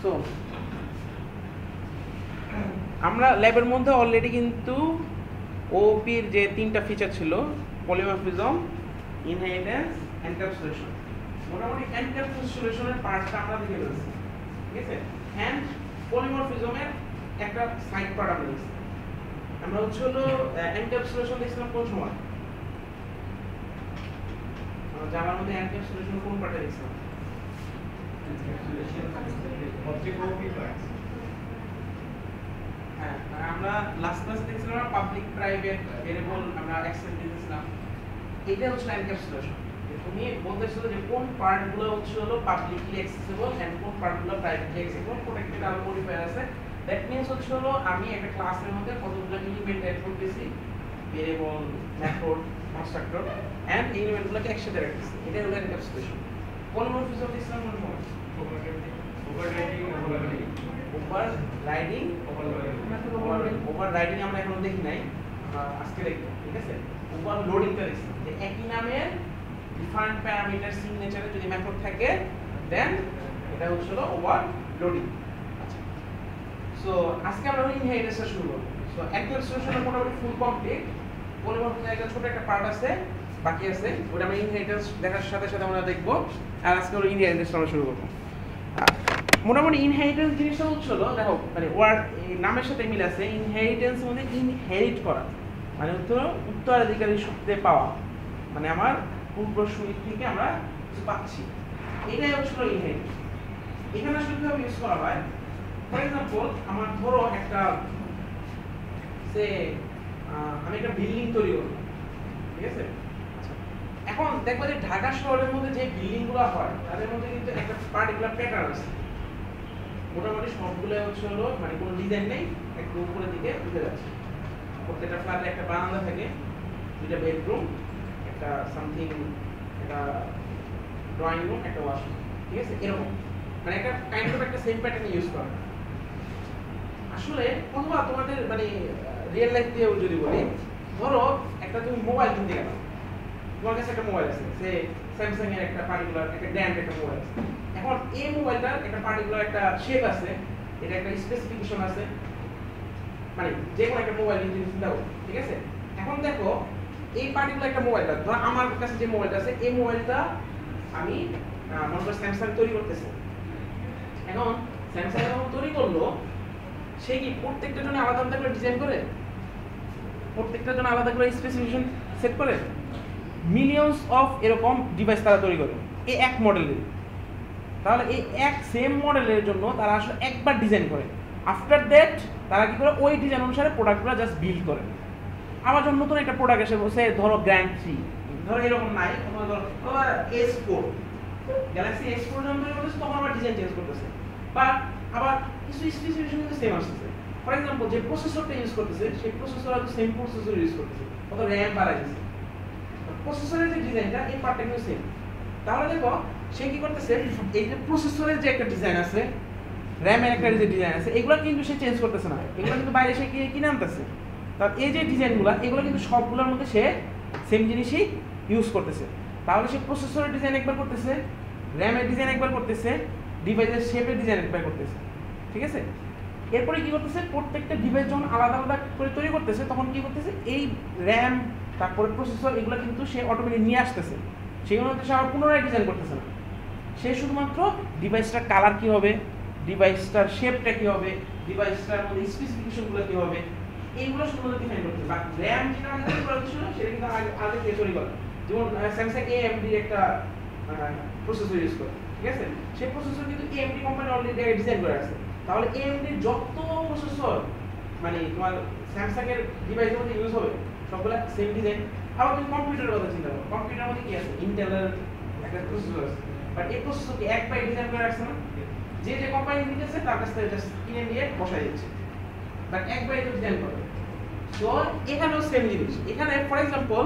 So আমরা ল্যাবের মধ্যে অলরেডি কিন্তু ওপির যে তিনটা ফিচার ছিল, পলিমরফিজম, ইনহেরিটেন্স, এনক্যাপসুলেশন, মোটামুটি এনক্যাপসুলেশনের পার্টটা আমরা দেখে ফেলছি, ঠিক আছে। অ্যান্ড পলিমরফিজমের একটা সাইড পার্ট আমরা দেখছি। আমরা হচ্ছে হলো এনক্যাপসুলেশন দেখছিলাম কোন সময়? আমরা জানার মধ্যে এনক্যাপসুলেশন কোন পার্টে দেখছিলাম? হ্যাঁ, আমরা লাস্ট ক্লাসে দেখছিলাম পাবলিক প্রাইভেট ভেরিয়েবল আমরা অ্যাক্সেস দিয়েছিলাম। এটা হচ্ছে এনক্যাপসুলেশন। তুমি বলতেছো যে কোন পার্টগুলো হচ্ছে হলো পাবলিকলি অ্যাক্সেসিবল এন্ড কোন পার্টগুলো প্রাইভেটলি অ্যাক্সেসিবল, প্রোটেক্টেড আর মডিফায়ার আছে। দ্যাট মিন্স হচ্ছে হলো আমি একটা ক্লাসের মধ্যে কতগুলো এলিমেন্ট অ্যাড করতেছি, ভেরিয়েবল, মেথড, কনস্ট্রাক্টর এন্ড এলিমেন্টগুলোকে একসাথে রাখতেছি। এটা হলো এনক্যাপসুলেশন। পলিমরফিজম দিছিলাম কোন সময়? ওভাররাইডিং আমরা এখনো দেখি নাই, আজকে দেখবো, ঠিক আছে। ওভারলোডিংটা দেখছি যে একই নামের ডিফারেন্ট প্যারামিটার সিগনেচারে যদি মেথড থাকে দেন এটা হচ্ছে হলো ওভারলোডিং। আচ্ছা, সো আজকে আমরা ইনহেরিটেন্সটা শুরু করব। সো এনক্যাপসুলেশনের মোটামুটি ফুল কমপ্লিট। পলিমরফিজমের একটা ছোট একটা পার্ট আছে বাকি আছে, ওটা আমরা ইনহেরিটেন্স দেখার সাথে সাথে আমরা দেখবো। আর আজকে আমরা ইনহেরিটেন্সটা আমরা শুরু করবো। মোটামুটি ইনহেরিটেন্স জিনিসটা হচ্ছে হলো, দেখো মানে ওয়ার্ড নামের সাথে মিল আছে। ইনহেরিটেন্স মানে ইনহেরিট করা, মানে উত্তরাধিকারী সূত্রে পাওয়া, মানে আমার পূর্বসূরি থেকে আমরা কিছু পাচ্ছি, এটাই হচ্ছে হলো ইনহেরিটেন্স। এখানে আসলে কিভাবে ইউজ করা হয়? ফর এক্সাম্পল, আমার ধরো একটা আমি একটা বিল্ডিং তৈরি করব, ঠিক আছে। এখন দেখবো যে ঢাকা শহরের মধ্যে যে বিল্ডিং গুলো হয় তাদের মধ্যে কিন্তু একটা পার্টিকুলার প্যাটার্ন আছে। মোটামুটি সবগুলো হচ্ছে হলো মানে কোনো ডিজাইন নেই, একটু উপরের দিকে উঠে যাচ্ছে। প্রত্যেকটা ফ্ল্যাটে একটা বারান্দা থাকে, দুইটা বেডরুম, একটা সামথিং, একটা ড্রয়িং রুম, একটা ওয়াশরুম, ঠিক আছে। এরকম মানে একটা কাইন্ড অফ একটা সেম প্যাটার্ন ইউজ করা। আসলে অথবা তোমাদের মানে রিয়েল লাইফ দিয়েও যদি বলি, ধরো একটা তুমি মোবাইল কিনতে গেল, তোমার কাছে একটা মোবাইল আছে, সে স্যামসাং এর একটা পার্টিকুলার একটা ব্র্যান্ড একটা মোবাইল আছে। এখন এই মোবাইলটার একটা পার্টিকুলার একটা শেপ আছে, এটা একটা স্পেসিফিকেশন আছে, মানে যে কোনো একটা মোবাইল নিয়ে চিন্তা করো, ঠিক আছে। এখন দেখো এই পার্টিকুলার একটা মোবাইলটা, ধরো আমার কাছে যে মোবাইলটা আছে এই মোবাইলটা আমি মনে করি স্যামসাং তৈরি করতেছে। এখন স্যামসাং যখন তৈরি করলো, সে কি প্রত্যেকটা জন্য আলাদা আলাদা করে ডিজাইন করে, প্রত্যেকটার জন্য আলাদা করে স্পেসিফিকেশন সেট করে, মিলিয়নস অফ এরকম ডিভাইস তারা তৈরি করে এই এক মডেলের। তাহলে এই এক সেম মডেলের জন্য তারা আসলে একবার ডিজাইন করে, আফটার দ্যাট তারা কি করে ওই ডিজাইন অনুসারে প্রোডাক্টগুলো জাস্ট বিল্ড করে। আবার যখন নতুন একটা প্রোডাক্ট এসে বসে, ধরো গ্র্যান্ড 3, ধরো এরকম নাই, তোমার ধরো S4, গ্যালাক্সি S4 যখন তৈরি করতেছে তখন আবার ডিজাইন চেঞ্জ করতেছে, বা আবার কিছু স্পেসিফিকেশন কিন্তু সেম আসতেছে। ফর এক্সাম্পল, যে প্রসেসরটা ইউজ করতেছে সেই প্রসেসর হয়তো সেম প্রসেসর ইউজ করতেছে, অথবা র্যাম বাড়াই দিচ্ছে, প্রসেসরের যে ডিজাইনটা এই পার্টটা কিন্তু সেম। তাহলে দেখো সে কি করতেছে, এই যে প্রসেসরের যে একটা ডিজাইন আছে, র্যামের একটা যে ডিজাইন আছে, এগুলো কিন্তু সে চেঞ্জ করতেছে না, এগুলো কিন্তু বাইরে সে কিনে আনতেছে। তার এই যে ডিজাইনগুলো, এগুলো কিন্তু সবগুলোর মধ্যে সে সেম জিনিসই ইউজ করতেছে। তাহলে সে প্রসেসরের ডিজাইন একবার করতেছে, র্যামের ডিজাইন একবার করতেছে, ডিভাইসের শেপের ডিজাইন একবার করতেছে, ঠিক আছে। এরপরে কি করতেছে, প্রত্যেকটা ডিভাইস যখন আলাদা আলাদা করে তৈরি করতেছে তখন কি করতেছে, এই র্যাম তারপরে প্রসেসর এগুলো কিন্তু সে অটোমেটিক নিয়ে আসতেছে, সেগুলো হচ্ছে আবার পুনরায় ডিজাইন করতেছে না। সে শুধুমাত্র ডিভাইসটার কালার কি হবে, ডিভাইসটার শেপটা কি হবে, ডিভাইসটার মধ্যে স্পেসিফিকেশনগুলো কি হবে, এইগুলো শুধুমাত্র ডিফাইন করতেছে। বাট র্যাম যেটা আগে তৈরি করা ছিল সেটা কিন্তু আগে থেকে তৈরি করা। যেমন স্যামসাং AMD একটা প্রসেসর ইউজ করে, ঠিক আছে। সেই প্রসেসর কিন্তু AMD কোম্পানি অলরেডি ডিজাইন করে আছে। তাহলে AMD যত প্রসেসর মানে তোমার স্যামসাং এর ডিভাইসের মধ্যে ইউজ হবে সবগুলা সেম ডিজাইন। আবার তুমি কম্পিউটারের কথা চিন্তা করো, কম্পিউটারের মধ্যে কি আছে, ইন্টেলের একটা প্রসেসর আছে, বাট এই প্রসেসরকে একবার ডিজাইন করে রাখছে না, যে যে কোম্পানি নিতেছে তার কাছ থেকে জাস্ট কিনে নিয়ে বসাই দিচ্ছে, বাট একবার এটা ডিজাইন করে। তো এখানেও সেম জিনিস। এখানে ফর এক্সাম্পল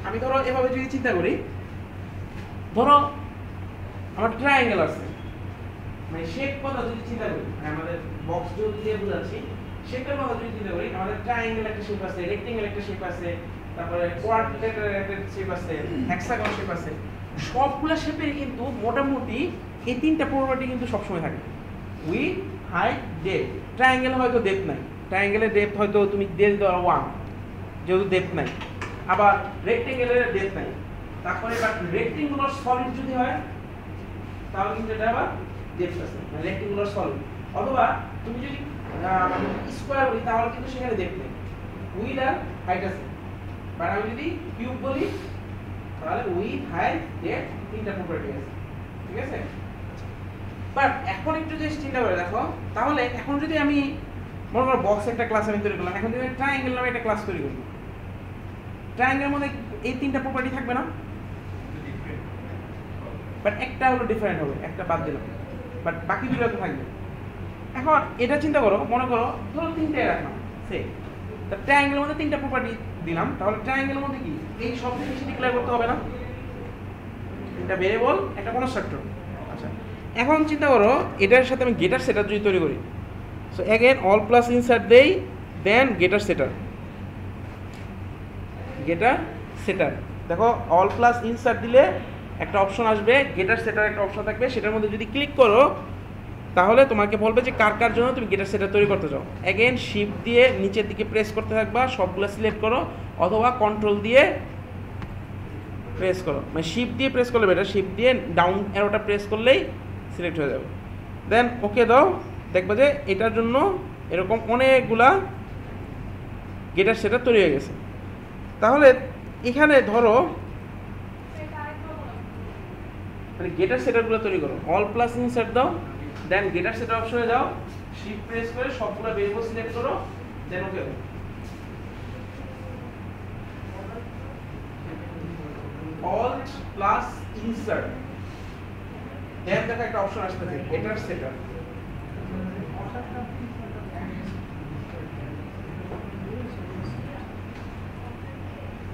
আমি ধরো এভাবে যদি চিন্তা করি, ধরো আমার ট্রায়াঙ্গেল আছে, মানে শেপ কথা যদি চিন্তা করি, মানে আমাদের বক্স যদি দিয়ে বোঝাচ্ছি, শেপের কথা যদি চিন্তা করি, আমাদের ট্রায়াঙ্গেল একটা শেপ আছে, রেক্টেঙ্গেল একটা শেপ আছে, তারপরে কোয়াড্রিলেটারাল একটা শেপ আছে, হেক্সাগন শেপ আছে। সবগুলা শেপের কিন্তু মোটামুটি এই তিনটা প্রপার্টি কিন্তু সবসময় থাকে। With height depth. ট্রায়াঙ্গেল হয়তো ডেপথ নাই, ট্রায়াঙ্গেলের ডেপথ হয়তো তুমি দিয়ে দিতে পারো 1, যেহেতু ডেপথ নাই। আবার রেক্টেঙ্গেলের ডেপথ নাই, তারপরে বাট রেক্টেঙ্গুলার সলিড যদি হয় তাহলে কিন্তু এটা আবার ডেপথ আছে, মানে রেক্টেঙ্গুলার সলিড। অথবা তুমি যদি স্কোয়ার বলি তাহলে কিন্তু সেখানে ডেপথ নেই, উইথ আর হাইট আছে। বাট আমি যদি কিউব বলি তাহলে উইথ হাইট ডেপথ তিনটা প্রপার্টি আছে, ঠিক আছে। বাট এখন একটু যদি চিন্তা করে দেখো, তাহলে এখন যদি আমি মনে করো বক্স একটা ক্লাস আমি তৈরি করলাম, এখন যদি আমি ট্রায়াঙ্গেল নামে একটা ক্লাস তৈরি করি, ট্রায়াঙ্গেলের মধ্যে এই তিনটা প্রপার্টি থাকবে না? বাট একটা হলো ডিফারেন্ট হবে, একটা বাদ দিলাম, বাট বাকি দুটো তো থাকবে। এখন এটা চিন্তা করো, মনে করো ধরো তিনটাই রাখলাম সে, তা ট্রায়াঙ্গেলের মধ্যে তিনটা প্রপার্টি দিলাম, তাহলে ট্রায়াঙ্গেলের মধ্যে কি এই সব জিনিস ডিক্লেয়ার করতে হবে না? একটা ভেরিয়েবল, একটা কনস্ট্রাক্টর। আচ্ছা, এখন চিন্তা করো এটার সাথে আমি গেটার সেটার যদি তৈরি করি, so again all plus insert দেই, দেন গেটার সেটার। গেটার সেটার দেখো অল প্লাস ইনসার্ট দিলে একটা অপশন আসবে, গেটার সেটার একটা অপশন থাকবে, সেটার মধ্যে যদি ক্লিক করো তাহলে তোমাকে বলবে যে কার কার জন্য তুমি গেটার সেটার তৈরি করতে চাও। অ্যাগেন শিফট দিয়ে নিচের দিকে প্রেস করতে থাকবা, সবগুলো সিলেক্ট করো, অথবা কন্ট্রোল দিয়ে প্রেস করো, মানে শিফট দিয়ে প্রেস করলে বেটার, শিফট দিয়ে ডাউন অ্যারোটা প্রেস করলেই সিলেক্ট হয়ে যাবে। দেন ওকে দাও, দেখবে যে এটার জন্য এরকম অনেকগুলা গেটার সেটার তৈরি হয়ে গেছে। তাহলে এখানে ধরো মানে গেটার সেটারগুলো তৈরি করো, অল প্লাস ইনসার্ট দাও, দেন গেটার সেটার অপশনে যাও, শিফট প্রেস করে সবগুলো ভেরিয়েবল সিলেক্ট করো, দেন ওকে দাও। অল্ট প্লাস ইনসার্ট, দেন দেখো একটা অপশন আসতেছে গেটার সেটার।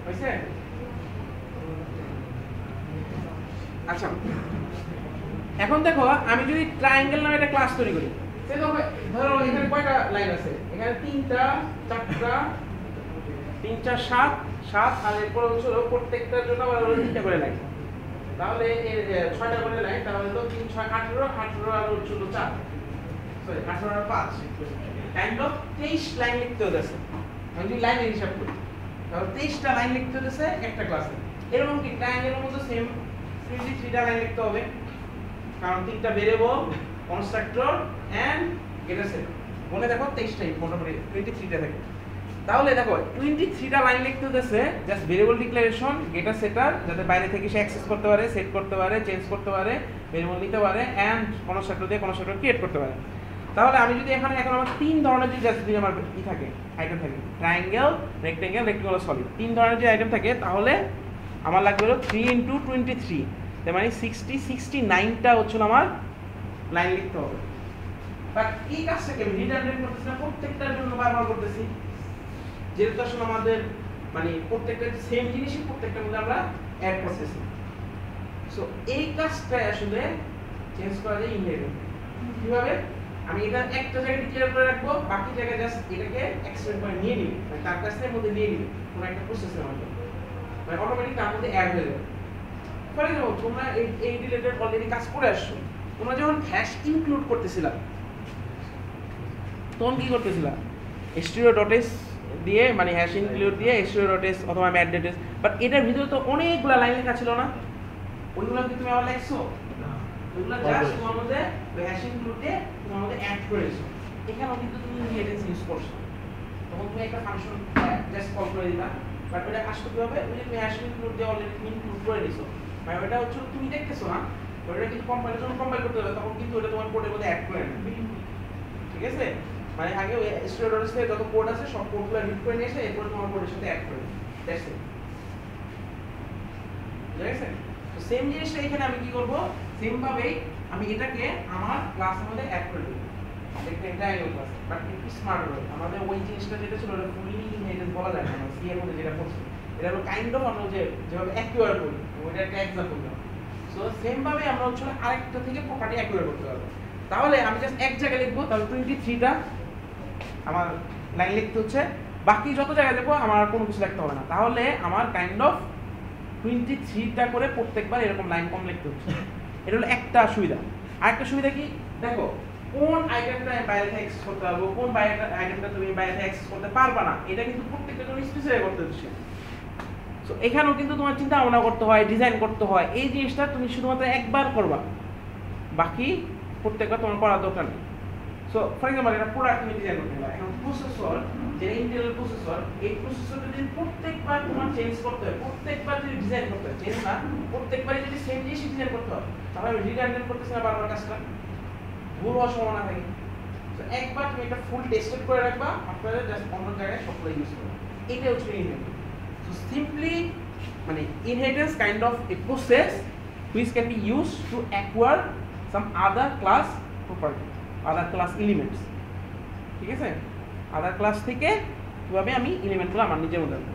হয়েছে? আচ্ছা, এখন দেখো আমি যদি ট্রায়াঙ্গেল নামে একটা ক্লাস তৈরি করি, ধরো এখানে কয়টা লাইন আছে? এখানে 3টা 4টা 3 4 7 7, আর এরপর হচ্ছে প্রত্যেকটার জন্য আবার 3টা করে লাইন, তাহলে 6টা করে লাইন, তাহলে তো 3 6 18 18 আর হচ্ছে 4, সরি 18 আর 5, কাইন্ড অফ 23 লাইন লিখতে হচ্ছে। আমি যদি লাইনের হিসাব করি তাহলে 23টা লাইন লিখতে হচ্ছে একটা ক্লাসে। এরকম কি ট্রায়াঙ্গেলের মধ্যে সেম 23টা লাইন লিখতে হবে, কারণ 3টা ভেরিয়েবল, কনস্ট্রাক্টর এন্ড গেটার সেট। মনে দেখো 23টাই মোটামুটি 23টা থাকে। তাহলে দেখো 23টা লাইন লিখতে হচ্ছে, জাস্ট ভেরিয়েবল ডিক্লারেশন, গেটার সেটার, যাতে বাইরে থেকে সে অ্যাক্সেস করতে পারে, সেট করতে পারে, চেঞ্জ করতে পারে, ভেরিয়েবল নিতে পারে, এন্ড কনস্ট্রাক্টর দিয়ে কনস্ট্রাক্টর ক্রিয়েট করতে পারে। তাহলে আমি যদি এখানে এখন আমার 3 ধরনের যে জাস্ট যদি আমার ই থাকে, আইটেম থাকে, ট্রায়াঙ্গেল, রেক্টেঙ্গেল, রেক্টেঙ্গুলার সলিড, 3 ধরনের যে আইটেম থাকে, তাহলে আমার লাগবে হলো 3 × 23, তার মানে 69টা হচ্ছে আমার লাইন লিখতে হবে। বাট এই কাজটাকে আমি রিডান্ডেন্ট করতেছি না, প্রত্যেকটার জন্য বারবার করতেছি, যেহেতু আসলে আমাদের মানে প্রত্যেকটা সেম জিনিসই প্রত্যেকটার মধ্যে আমরা অ্যাড করতেছি। সো এই কাজটা আসলে চেঞ্জ করা যায় ইনহেরিটেন্ট। কিভাবে? আমি এটা একটা জায়গায় ডিক্লেয়ার করে রাখবো, বাকি জায়গায় জাস্ট এটাকে এক্সটেন্ড করে নিয়ে নিব, মানে তার কাছের মধ্যে নিয়ে নিব কোনো একটা প্রসেসের মধ্যে, মানে অটোমেটিক তার মধ্যে অ্যাড হয়ে যাবে। ফর এক্সাম্পল তোমরা এই রিলেটেড অলরেডি কাজ করে আসছো, তোমরা যখন হ্যাশ ইনক্লুড করতেছিলা তখন কি করতেছিলা? stdio.s দিয়ে, মানে হ্যাশ ইনক্লুড দিয়ে stdio.s অথবা ম্যাট.s, বাট এটার ভিতরে তো অনেকগুলা লাইন লেখা ছিল না, ওইগুলো কি তুমি আবার লিখছো? ওইগুলো জাস্ট তোমার মধ্যে হ্যাশ ইনক্লুড দিয়ে তোমার মধ্যে অ্যাড করেছো। এখানেও কিন্তু তুমি ইনহেরিটেন্স ইউজ করছো, তখন তুমি একটা ফাংশন জাস্ট কল করে দিবা, বাট ওটা কাজ করতে হবে ওই যে তুমি হ্যাশ ইনক্লুড দিয়ে অলরেডি তুমি ইনক্লুড করে নিছো, মানে ওটা হচ্ছে তুমি দেখতেছো না, ওটা কিন্তু কম্পাইলেশন কম্পাইল করতে হবে, তখন কিন্তু ওটা তোমার কোডের মধ্যে অ্যাড করে নেবে, ঠিক আছে? মানে আগে ওই stdio.s এর যত কোড আছে সব কোডগুলো রিড করে নিয়ে এসে এরপর তোমার কোডের সাথে অ্যাড করে দেবে, দ্যাটস ইট। ঠিক আছে? তো সেম জিনিসটা এখানে আমি কি করব, সেম ভাবেই আমি এটাকে আমার ক্লাসের মধ্যে অ্যাড করে দেব, একটা ট্রায়াঙ্গেল ক্লাস, বাট একটু স্মার্ট হবে। আমাদের ওই জিনিসটা যেটা ছিল ওটা ফুলি ইনহেরিটেন্স বলা যায় না, সি এর মধ্যে যেটা করছি এটা হলো কাইন্ড অফ আমরা যেভাবে অ্যাকুয়ার করি, ওইটা একটা এক্সাম্পল দাও। সো সেম ভাবে আমরা হচ্ছে আরেকটা থেকে প্রপার্টি অ্যাকুয়ার করতে পারবো। তাহলে আমি জাস্ট এক জায়গায় লিখবো, তাহলে 23টা আমার লাইন লিখতে হচ্ছে, বাকি যত জায়গায় লিখবো আমার কোনো কিছু লিখতে হবে না। তাহলে আমার কাইন্ড অফ 23টা করে প্রত্যেকবার এরকম লাইন কম লিখতে হচ্ছে। এটা হলো একটা সুবিধা। আরেকটা সুবিধা কি দেখো, কোন আইটেমটা বাইরে থেকে অ্যাক্সেস করতে পারবো, কোন আইটেমটা তুমি বাইরে থেকে অ্যাক্সেস করতে পারবে না, এটা কিন্তু প্রত্যেকটা তুমি স্পেসিফাই করতে হচ্ছে। সো এখানেও কিন্তু তোমার চিন্তা ভাবনা করতে হয়, ডিজাইন করতে হয়। এই জিনিসটা তুমি শুধুমাত্র একবার করবা, বাকি প্রত্যেকবার তোমার করার দরকার নেই। সো ফর এক্সাম্পল একটা প্রোডাক্ট তুমি ডিজাইন করতে পারো, এখন প্রসেসর, যে ইন্টেল প্রসেসর, এই প্রসেসরটা যদি প্রত্যেকবার তোমার চেঞ্জ করতে হয়, প্রত্যেকবার যদি ডিজাইন করতে হয়, চেঞ্জ না, প্রত্যেকবারই যদি সেম জিনিস ডিজাইন করতে হয়, তাহলে আমি রিডান্ডেন্ট করতেছি না বারবার কাজটা, ভুল হওয়ার সম্ভাবনা থাকে। তো একবার তুমি একটা ফুল টেস্টেড করে রাখবা, আপনারা জাস্ট অন্য জায়গায় সবগুলো ইউজ করবে। এটা হচ্ছে ইনহেরিটেন্স। সো সিম্পলি মানে inheritance kind of a process which can be used to acquire some other class property, other class elements, ঠিক আছে? আদার ক্লাস থেকে কিভাবে আমি এলিমেন্টগুলো আমার নিজের মধ্যে আনবো।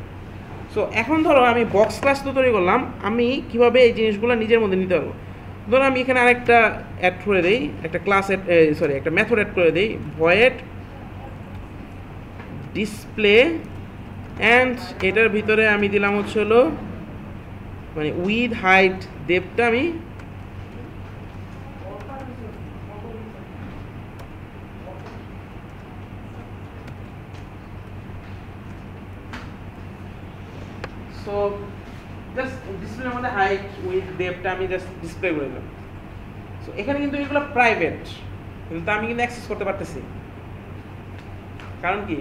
সো এখন ধরো আমি বক্স ক্লাস তো তৈরি করলাম, আমি কিভাবে এই জিনিসগুলো নিজের মধ্যে নিতে পারবো। ধরো আমি এখানে আরেকটা অ্যাড করে দিই, একটা ক্লাস সরি একটা মেথড অ্যাড করে দিই, ভয়েড ডিসপ্লে, অ্যান্ড এটার ভিতরে আমি দিলাম হচ্ছে হলো মানে উইথ হাইট ডেপথটা আমি সো জাস্ট ডিসপ্লের মধ্যে হাইট উইথ ডেপথটা আমি জাস্ট ডিসপ্লে করে দিলাম। সো এখানে কিন্তু এগুলো প্রাইভেট, কিন্তু আমি কিন্তু অ্যাক্সেস করতে পারতেছি, কারণ কি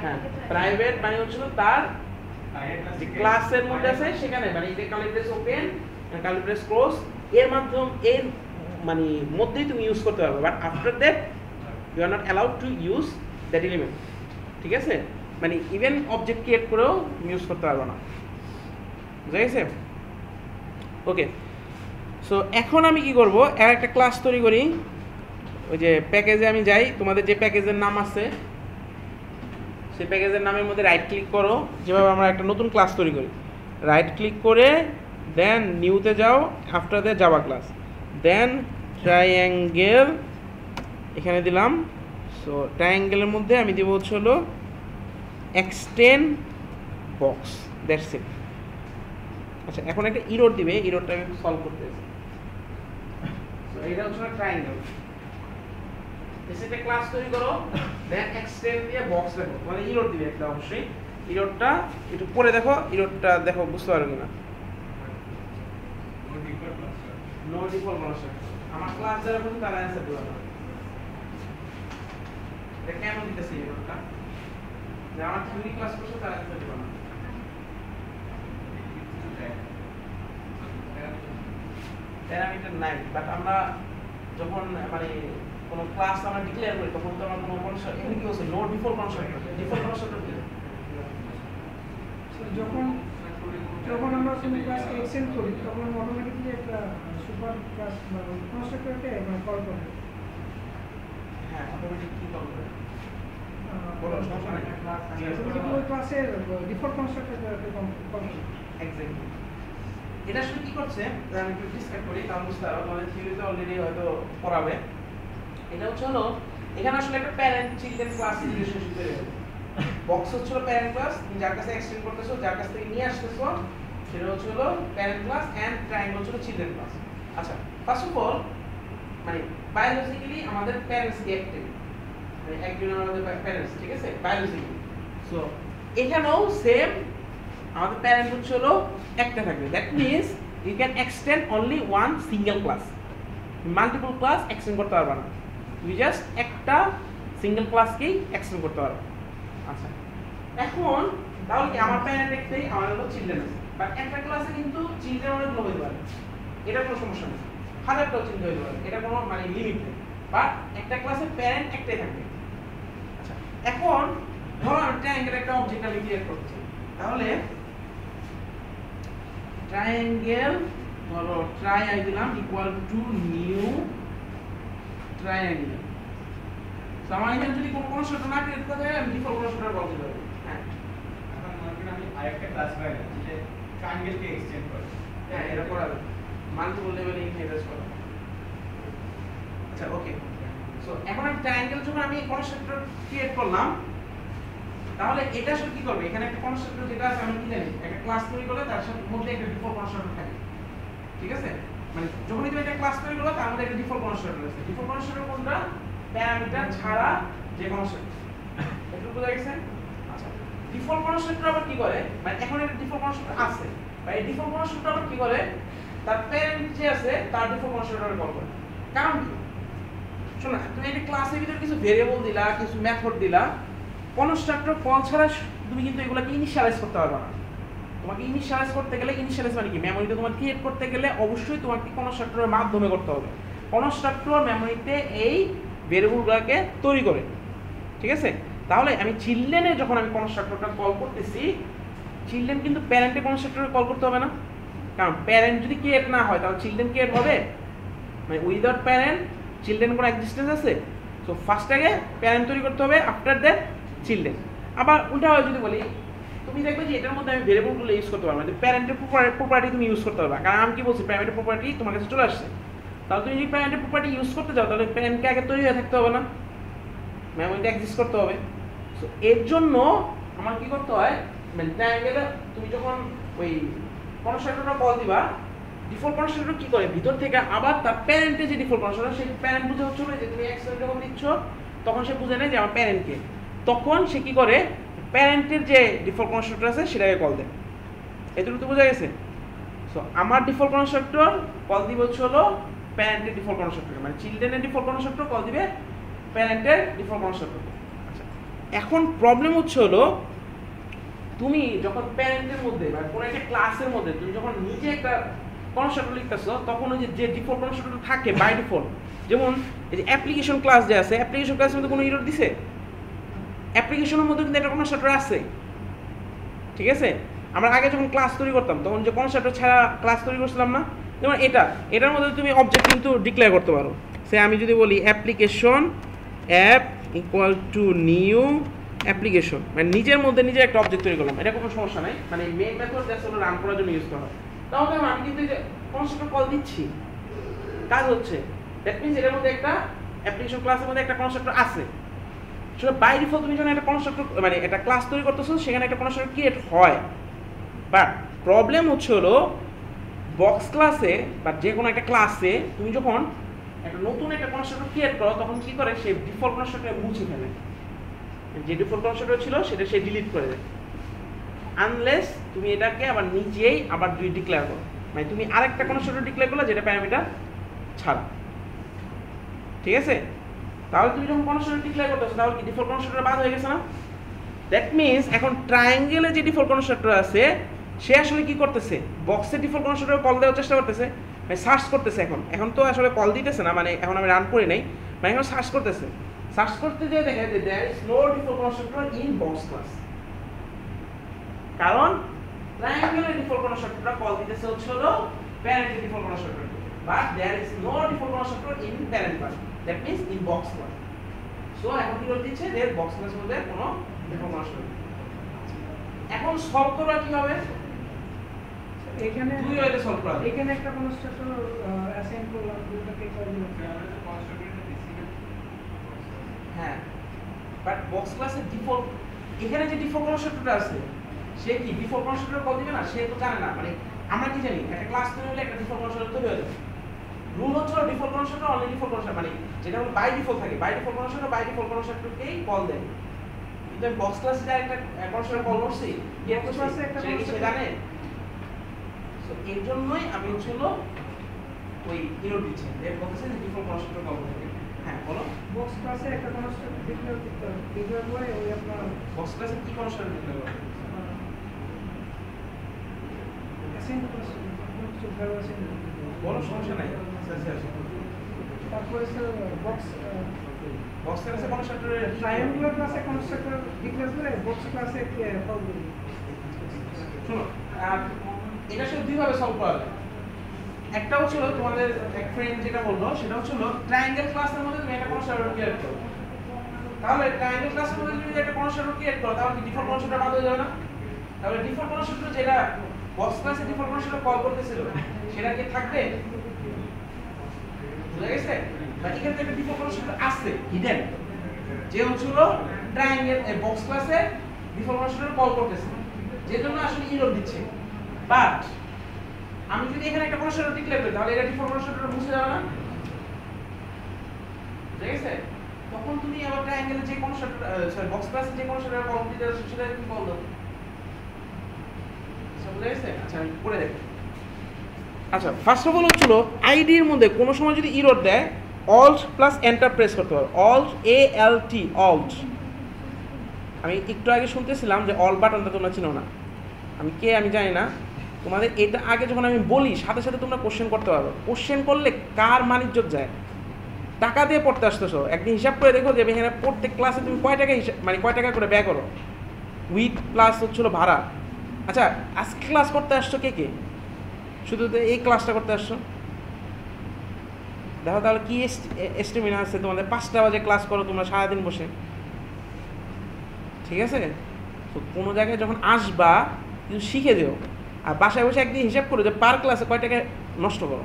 হ্যাঁ প্রাইভেট মানে হচ্ছে তার যে ক্লাসের মধ্যে আছে সেখানে, মানে এই যে curly brace open curly brace close এর মাধ্যমে এর মানে মধ্যেই তুমি ইউজ করতে পারবে, but after that you are not allowed to use that element, ঠিক আছে? মানে ইভেন অবজেক্ট ক্রিয়েট করেও ইউজ করতে পারবে না, বুঝা গেছে? ওকে, সো এখন আমি কি করব, এর একটা ক্লাস তৈরি করি। ওই যে প্যাকেজে আমি যাই, তোমাদের যে প্যাকেজের নাম আছে সেই প্যাকেজের নামের মধ্যে রাইট ক্লিক করো, যেভাবে আমরা একটা নতুন ক্লাস তৈরি করি, রাইট ক্লিক করে দেন নিউতে যাও, after that Java class, then triangle এখানে দিলাম। সো ট্রাইঅ্যাঙ্গেলের মধ্যে আমি দিব হচ্ছে হলো এক্সটেন্ড বক্স, দ্যাটস ইট। আচ্ছা এখন একটা ইরোর দিবে, ইরোরটা আমি সলভ করতে চাই। সো এটা হচ্ছে ট্রাইঅ্যাঙ্গেল, একটা ক্লাস তৈরি করো, দেন এক্সটেন্ড দিয়ে বক্স দেখো, মানে ইরোর দিবে একটা, অবশ্যই ইরোরটা একটু পরে দেখো, ইরোরটা দেখো বুঝতে পারো কিনা। নো ডিফল্ট কনস্ট্রাক্টর, আমার ক্লাস যারা বলছে তারা অ্যানসার দিবে না। এটা কেন দিতেছে ইরোরটা, যে আমার থিওরি ক্লাস করছে তারা অ্যানসার দিবে না। প্যারামিটার নাই, বাট আমরা যখন মানে কোন ক্লাস আমরা ডিক্লেয়ার করি তখন তো আমরা কোনো কনস্ট্রাক্টর, এখানে কি বলছে no default constructor, default constructor কি? যখন যখন আমরা কোনো ক্লাসকে এক্সটেন্ড করি তখন অটোমেটিক্যালি একটা সুপার ক্লাস বা কনস্ট্রাক্টরকে মানে কল করে। হ্যাঁ অটোমেটিক কি কল করে বলো, সমস্যা নাই, ওই ক্লাসের ডিফল্ট কনস্ট্রাক্টরকে কল করে। এক্স্যাক্টলি। এটা আসলে কি করছে আমি একটু ডিসক্রাইব করি, তাহলে বুঝতে পারো, তোমাদের থিওরিতে অলরেডি হয়তো পড়াবে। এটা হচ্ছে হলো এখানে আসলে একটা প্যারেন্ট চিলড্রেন ক্লাস রিলেশনশিপ তৈরি হবে। বক্স হচ্ছে হলো প্যারেন্ট ক্লাস, তুমি যার কাছে এক্সটেন্ড করতেছো, যার কাছ থেকে নিয়ে আসতেছো, সেটা হচ্ছে হলো প্যারেন্ট ক্লাস, এন্ড ট্রায়াঙ্গেল হচ্ছে চিলড্রেন ক্লাস। আচ্ছা ফার্স্ট অফ অল মানে বায়োলজিক্যালি আমাদের প্যারেন্টস কি অ্যাক্টিভ, মানে একজন আমাদের প্যারেন্টস, ঠিক আছে, বায়োলজিক্যালি। সো এখানেও সেম আমাদের প্যারেন্ট হচ্ছে হলো একটা থাকবে, that means you can extend only one single class, multiple class extend করতে পারবে না, তুমি জাস্ট একটা সিঙ্গেল ক্লাসকেই এক্সটেন্ড করতে পারবে। আচ্ছা এখন তাহলে কি আমার প্যারেন্ট একটাই, আমার হলো চিলড্রেন আছে, বাট একটা ক্লাসে কিন্তু চিলড্রেন অনেকগুলো হতে পারে, এটা কোনো সমস্যা নেই, হাজারটাও চিলড্রেন হতে পারে, এটা কোনো মানে লিমিট নেই, বাট একটা ক্লাসে প্যারেন্ট একটাই থাকবে। আচ্ছা এখন ধরো আমি ট্রায়াঙ্গেল একটা অবজেক্ট আমি ক্রিয়েট করছি, তাহলে ট্রায়াঙ্গেল ধরো ট্রাই আই দিলাম ইকুয়াল টু নিউ ট্রায়াঙ্গেল। তো আমার এখানে যদি কোনো কনস্ট্রাক্টর না ক্রিয়েট করতে হয় আমি ডিফল্ট কনস্ট্রাক্টর বলতে পারি। হ্যাঁ এখন মনে করেন আমি আরেকটা ক্লাস বানাই যে ট্রায়াঙ্গেলকে এক্সটেন্ড করে, হ্যাঁ এটা করা যাবে, মাল্টিপল লেভেলে ইনহেরিটেন্স করা। আচ্ছা ওকে, সো এখন আমি ট্রায়াঙ্গেল যখন আমি কনস্ট্রাক্টর ক্রিয়েট করলাম, তাহলে এটা আসলে কি করবে, এখানে একটা কনস্ট্রাক্টর যেটা আছে আমি কি জানি একটা ক্লাস তৈরি করলে তার সাথে মধ্যে একটা ডিফল্ট কনস্ট্রাক্টর থাকে, ঠিক আছে? মানে যখনই তুমি একটা ক্লাস তৈরি করো তার মধ্যে একটা ডিফল্ট কনস্ট্রাক্টর আছে। ডিফল্ট কনস্ট্রাক্টর কোনটা? প্যারামিটার ছাড়া যে কনস্ট্রাক্টর। একটু বুঝা গেছে? আচ্ছা, ডিফল্ট কনস্ট্রাক্টর আবার কি করে? মানে এখন একটা ডিফল্ট কনস্ট্রাক্টর আছে, বা এই ডিফল্ট কনস্ট্রাক্টর আবার কি করে? তার প্যারেন্ট যে আছে তার ডিফল্ট কনস্ট্রাক্টরে কল করে। কারণ কি? শোনো, তুমি একটা ক্লাসের ভিতরে কিছু ভেরিয়েবল দিলা, কিছু মেথড দিলা, কনস্ট্রাক্টর কল ছাড়া তুমি কিন্তু এগুলোকে ইনিশিয়ালাইজ করতে পারবে না। তোমাকে ইনিশিয়ালাইজ করতে গেলে, ইনিশিয়ালাইজ মানে কি, মেমোরিতে তোমার ক্রিয়েট করতে গেলে অবশ্যই তোমাকে কনস্ট্রাক্টরের মাধ্যমে করতে হবে। কনস্ট্রাক্টর মেমোরিতে এই ভেরিয়েবলগুলোকে তৈরি করে, ঠিক আছে? তাহলে আমি চিলড্রেনে যখন আমি কনস্ট্রাক্টরটা কল করতেছি, চিলড্রেন কিন্তু প্যারেন্টে কনস্ট্রাক্টরে কল করতে হবে না। কারণ প্যারেন্ট যদি ক্রিয়েট না হয় তাহলে চিলড্রেন ক্রিয়েট হবে? মানে উইদাউট প্যারেন্ট চিলড্রেন কোনো এক্সিস্টেন্স আছে? সো ফার্স্ট আগে প্যারেন্ট তৈরি করতে হবে, আফটার দ্যাট চিলড্রেন। আবার উল্টা হয় যদি বলি, তুমি দেখবে যে এটার মধ্যে আমি ভেরিয়েবলগুলো ইউজ করতে পারবো না, প্যারেন্টের প্রপার্টি তুমি ইউজ করতে পারবে। কারণ আমি কি বলছি, প্যারেন্টের প্রপার্টি তোমার কাছে চলে আসছে। তাহলে তুমি যদি প্যারেন্টের প্রপার্টি ইউজ করতে যাও তাহলে প্যারেন্টকে আগে তৈরি হয়ে থাকতে হবে না, মেমোরিটা এক্সিস্ট করতে হবে। সো এর জন্য আমার কি করতে হয়, মানে ট্রায়াঙ্গেলে তুমি যখন ওই কনস্ট্রাক্টরটা কল দিবা, ডিফল্ট কনস্ট্রাক্টর কি করে, ভিতর থেকে আবার তার প্যারেন্টে যে ডিফল্ট কনস্ট্রাক্টর, সেই প্যারেন্ট বুঝে হচ্ছে না যে তুমি এক্সেল যখন দিচ্ছ তখন সে বুঝে নেয় যে আমার প্যারেন্টকে। তখন সে কি করে, প্যারেন্টের যে ডিফল্ট কনস্ট্রাক্টর আছে সেটাকে কল দেয়। এটুকু তো বোঝা গেছে? সো আমার ডিফল্ট কনস্ট্রাক্টর কল দিবে হচ্ছে হলো প্যারেন্টের ডিফল্ট কনস্ট্রাক্টর, মানে চিলড্রেনের ডিফল্ট কনস্ট্রাক্টর কল দিবে প্যারেন্টের ডিফল্ট কনস্ট্রাক্টর। আচ্ছা, এখন প্রবলেম হচ্ছে হলো, তুমি যখন প্যারেন্টের মধ্যে বা কোনো একটা ক্লাসের মধ্যে তুমি যখন নিজে একটা কনস্ট্রাক্টর লিখতেছো, তখন ওই যে ডিফল্ট কনস্ট্রাক্টর থাকে বাই ডিফল্ট, যেমন এই যে অ্যাপ্লিকেশন ক্লাস যে আছে, অ্যাপ্লিকেশন ক্লাসের মধ্যে কোনো এরর দিছে? অ্যাপ্লিকেশনের মধ্যে কিন্তু একটা কনস্ট্রাক্টর আছে, ঠিক আছে? আমরা আগে যখন ক্লাস তৈরি করতাম তখন যে কনস্ট্রাক্টর ছাড়া ক্লাস তৈরি করছিলাম না, যেমন এটার মধ্যে তুমি অবজেক্ট কিন্তু ডিক্লেয়ার করতে পারো। সে আমি যদি বলি application app equal to new application, মানে নিজের মধ্যে নিজে একটা অবজেক্ট তৈরি করলাম, এটা কোনো সমস্যা নাই, মানে মেইন মেথড জাস্ট হলো রান করার জন্য ইউজ করা হয়। তাহলে আমি কিন্তু যে কনস্ট্রাক্টর কল দিচ্ছি, কাজ হচ্ছে, দ্যাট মিন্স এটার মধ্যে একটা অ্যাপ্লিকেশন ক্লাসের মধ্যে একটা কনস্ট্রাক্টর আছে। সেটা বাই ডিফল্ট তুমি যখন একটা কনস্ট্রাক্টর মানে একটা ক্লাস তৈরি করতেছো, সেখানে একটা কনস্ট্রাক্টর ক্রিয়েট হয়। বাট প্রবলেম হচ্ছে হলো, বক্স ক্লাসে বা যে কোনো একটা ক্লাসে তুমি যখন একটা নতুন একটা কনস্ট্রাক্টর ক্রিয়েট করো, তখন কি করে, সেই ডিফল্ট কনস্ট্রাক্টর মুছে ফেলে, যে ডিফল্ট কনস্ট্রাক্টর ছিল সেটা সে ডিলিট করে দেয়, আনলেস তুমি এটাকে আবার নিজেই আবার ডিক্লেয়ার করো, মানে তুমি আরেকটা কনস্ট্রাক্টর ডিক্লেয়ার করলে যেটা প্যারামিটার ছাড়া, ঠিক আছে? তাহলে তুমি যখন কনস্ট্রাক্টর ডিক্লেয়ার করতেছো তাহলে কি ডিফল্ট কনস্ট্রাক্টর বাদ হয়ে গেছে না? দ্যাট মিন্স এখন ট্রায়াঙ্গেলে যে ডিফল্ট কনস্ট্রাক্টর আছে সে আসলে কি করতেছে, বক্সের ডিফল্ট কনস্ট্রাক্টর কল দেওয়ার চেষ্টা করতেছে, মানে সার্চ করতেছে। এখন তো আসলে কল দিতেছে না, মানে এখন আমি রান করি নাই, মানে এখন সার্চ করতেছে। সার্চ করতে যেয়ে দেখে যে there is no default constructor in box class, কারণ ট্রায়াঙ্গেলের ডিফল্ট কনস্ট্রাক্টরটা কল দিতেছে হচ্ছে হলো প্যারেন্টের default constructor, but there is no default constructor in parent class, that means in box class. So এখন কি দিচ্ছে যে বক্স ক্লাসের মধ্যে কোনো ডিফল্ট কনস্ট্রাক্টর। এখন সলভ করা কি হবে, এখানে দুই ওয়েতে সলভ করা যায়। এখানে একটা কনস্ট্রাক্টর অ্যাসাইন করলাম, দুটোকে কল দিলাম। হ্যাঁ, বাট বক্স ক্লাসের ডিফল্ট, এখানে যে ডিফল্ট কনস্ট্রাক্টরটা আছে সে কি ডিফল্ট কনস্ট্রাক্টর কল দিবে না, সে তো জানে না। মানে আমরা কি জানি, একটা ক্লাস তৈরি হলে একটা ডিফল্ট কনস্ট্রাক্টর তৈরি হয়ে যাবে। রুল হচ্ছে default constructor only default constructor, মানে যেটা হলো বাই ডিফল্ট থাকে, by default constructor by default কনস্ট্রাক্টরকেই কল দেয়। কিন্তু আমি বক্স ক্লাসে একটা কনস্ট্রাক্টর কল করছি, বক্স ক্লাসে একটা সে জানে। সো এর জন্যই আমি হলো ওই ইরর দিচ্ছি, এর বলতেছে যে ডিফল্ট কনস্ট্রাক্টর কল করতে। হ্যাঁ বলো, বক্স ক্লাসে একটা কনস্ট্রাক্টর ডিক্লেয়ার করতে হবে, ডিক্লেয়ার করে ওই আপনার বক্স ক্লাসে কি কনস্ট্রাক্টর ডিক্লেয়ার করবে? অ্যাসাইন কনস্ট্রাক্টর বলো, সমস্যা নাই। তারপরে স্যার বক্স ক্লাসে কনস্ট্রাক্টরের ট্রায়াঙ্গুলার ক্লাসে কনস্ট্রাক্টর ডিক্লেয়ার করে বক্স ক্লাসে কল দিই। শোনো, এটা শুধু দুইভাবে সলভ করা যায়। একটা হচ্ছে তোমাদের এক ফ্রেন্ড যেটা বললো সেটা হচ্ছে ট্রায়াঙ্গেল ক্লাসের মধ্যে তুমি একটা কনস্ট্রাক্টর ক্রিয়েট করো। তাহলে ট্রায়াঙ্গেল ক্লাসের মধ্যে তুমি একটা কনস্ট্রাক্টর ক্রিয়েট করো, তাহলে কি ডিফল্ট কনস্ট্রাক্টর বাদ হয়ে যাবে না? তাহলে ডিফল্ট কনস্ট্রাক্টর যেটা বক্স ক্লাসে ডিফল্ট কনস্ট্রাক্টর কল করতেছিল সেটা কি থাকবে? বুঝা গেছে? বা এখানে একটা ডিফল্ট কনস্ট্রাক্টর আছে হিডেন, যে হচ্ছে ট্রায়াঙ্গেল বক্স ক্লাসে ডিফল্ট কনস্ট্রাক্টর কল করতেছে, যে জন্য আসলে ইরর দিচ্ছে। বাট আমি যদি এখানে একটা কনস্ট্রাক্টর ডিক্লেয়ার করি তাহলে এটা ডিফল্ট কনস্ট্রাক্টর মুছে যাবে না, ঠিক আছে? তখন তুমি আবার ট্রায়াঙ্গেলে যে কনস্ট্রাক্টর সরি বক্স ক্লাসে যে কনস্ট্রাক্টর কল দিতে যাচ্ছ সেটা কি কল দাও, সব বুঝা গেছে? আচ্ছা আমি পড়ে দেখি। আচ্ছা ফার্স্ট অফ অল হচ্ছিল আইডির মধ্যে কোনো সময় যদি এরর দেয় অল্ট প্লাস এন্টার প্রেস করতে হবে, অল্ট ALT অল্ট। আমি একটু আগে শুনতেছিলাম যে অল বাটনটা তোমরা চিনো না, আমি কে আমি জানি না, তোমাদের এটা আগে যখন আমি বলি সাথে সাথে তোমরা কোশ্চেন করতে পারো। কোশ্চেন করলে কার মানিজ্যত যায়? টাকা দিয়ে পড়তে আসতেছো, একদিন হিসাব করে দেখো যে এখানে প্রত্যেক ক্লাসে তুমি কয় টাকা হিসাব মানে কয় টাকা করে ব্যয় করো, উইথ প্লাস হচ্ছিল ভাড়া। আচ্ছা আজকে ক্লাস করতে আসছো কে কে? শুধু তো এই ক্লাসটা করতে আসছো, দেখো তাহলে কি এস্টিমেট আছে তোমাদের? 5টা বাজে ক্লাস করো তোমরা সারাদিন বসে, ঠিক আছে? তো কোনো জায়গায় যখন আসবা কিন্তু শিখে যেও, আর বাসায় বসে একদিন হিসাব করো যে পার ক্লাসে কয় টাকা নষ্ট করো।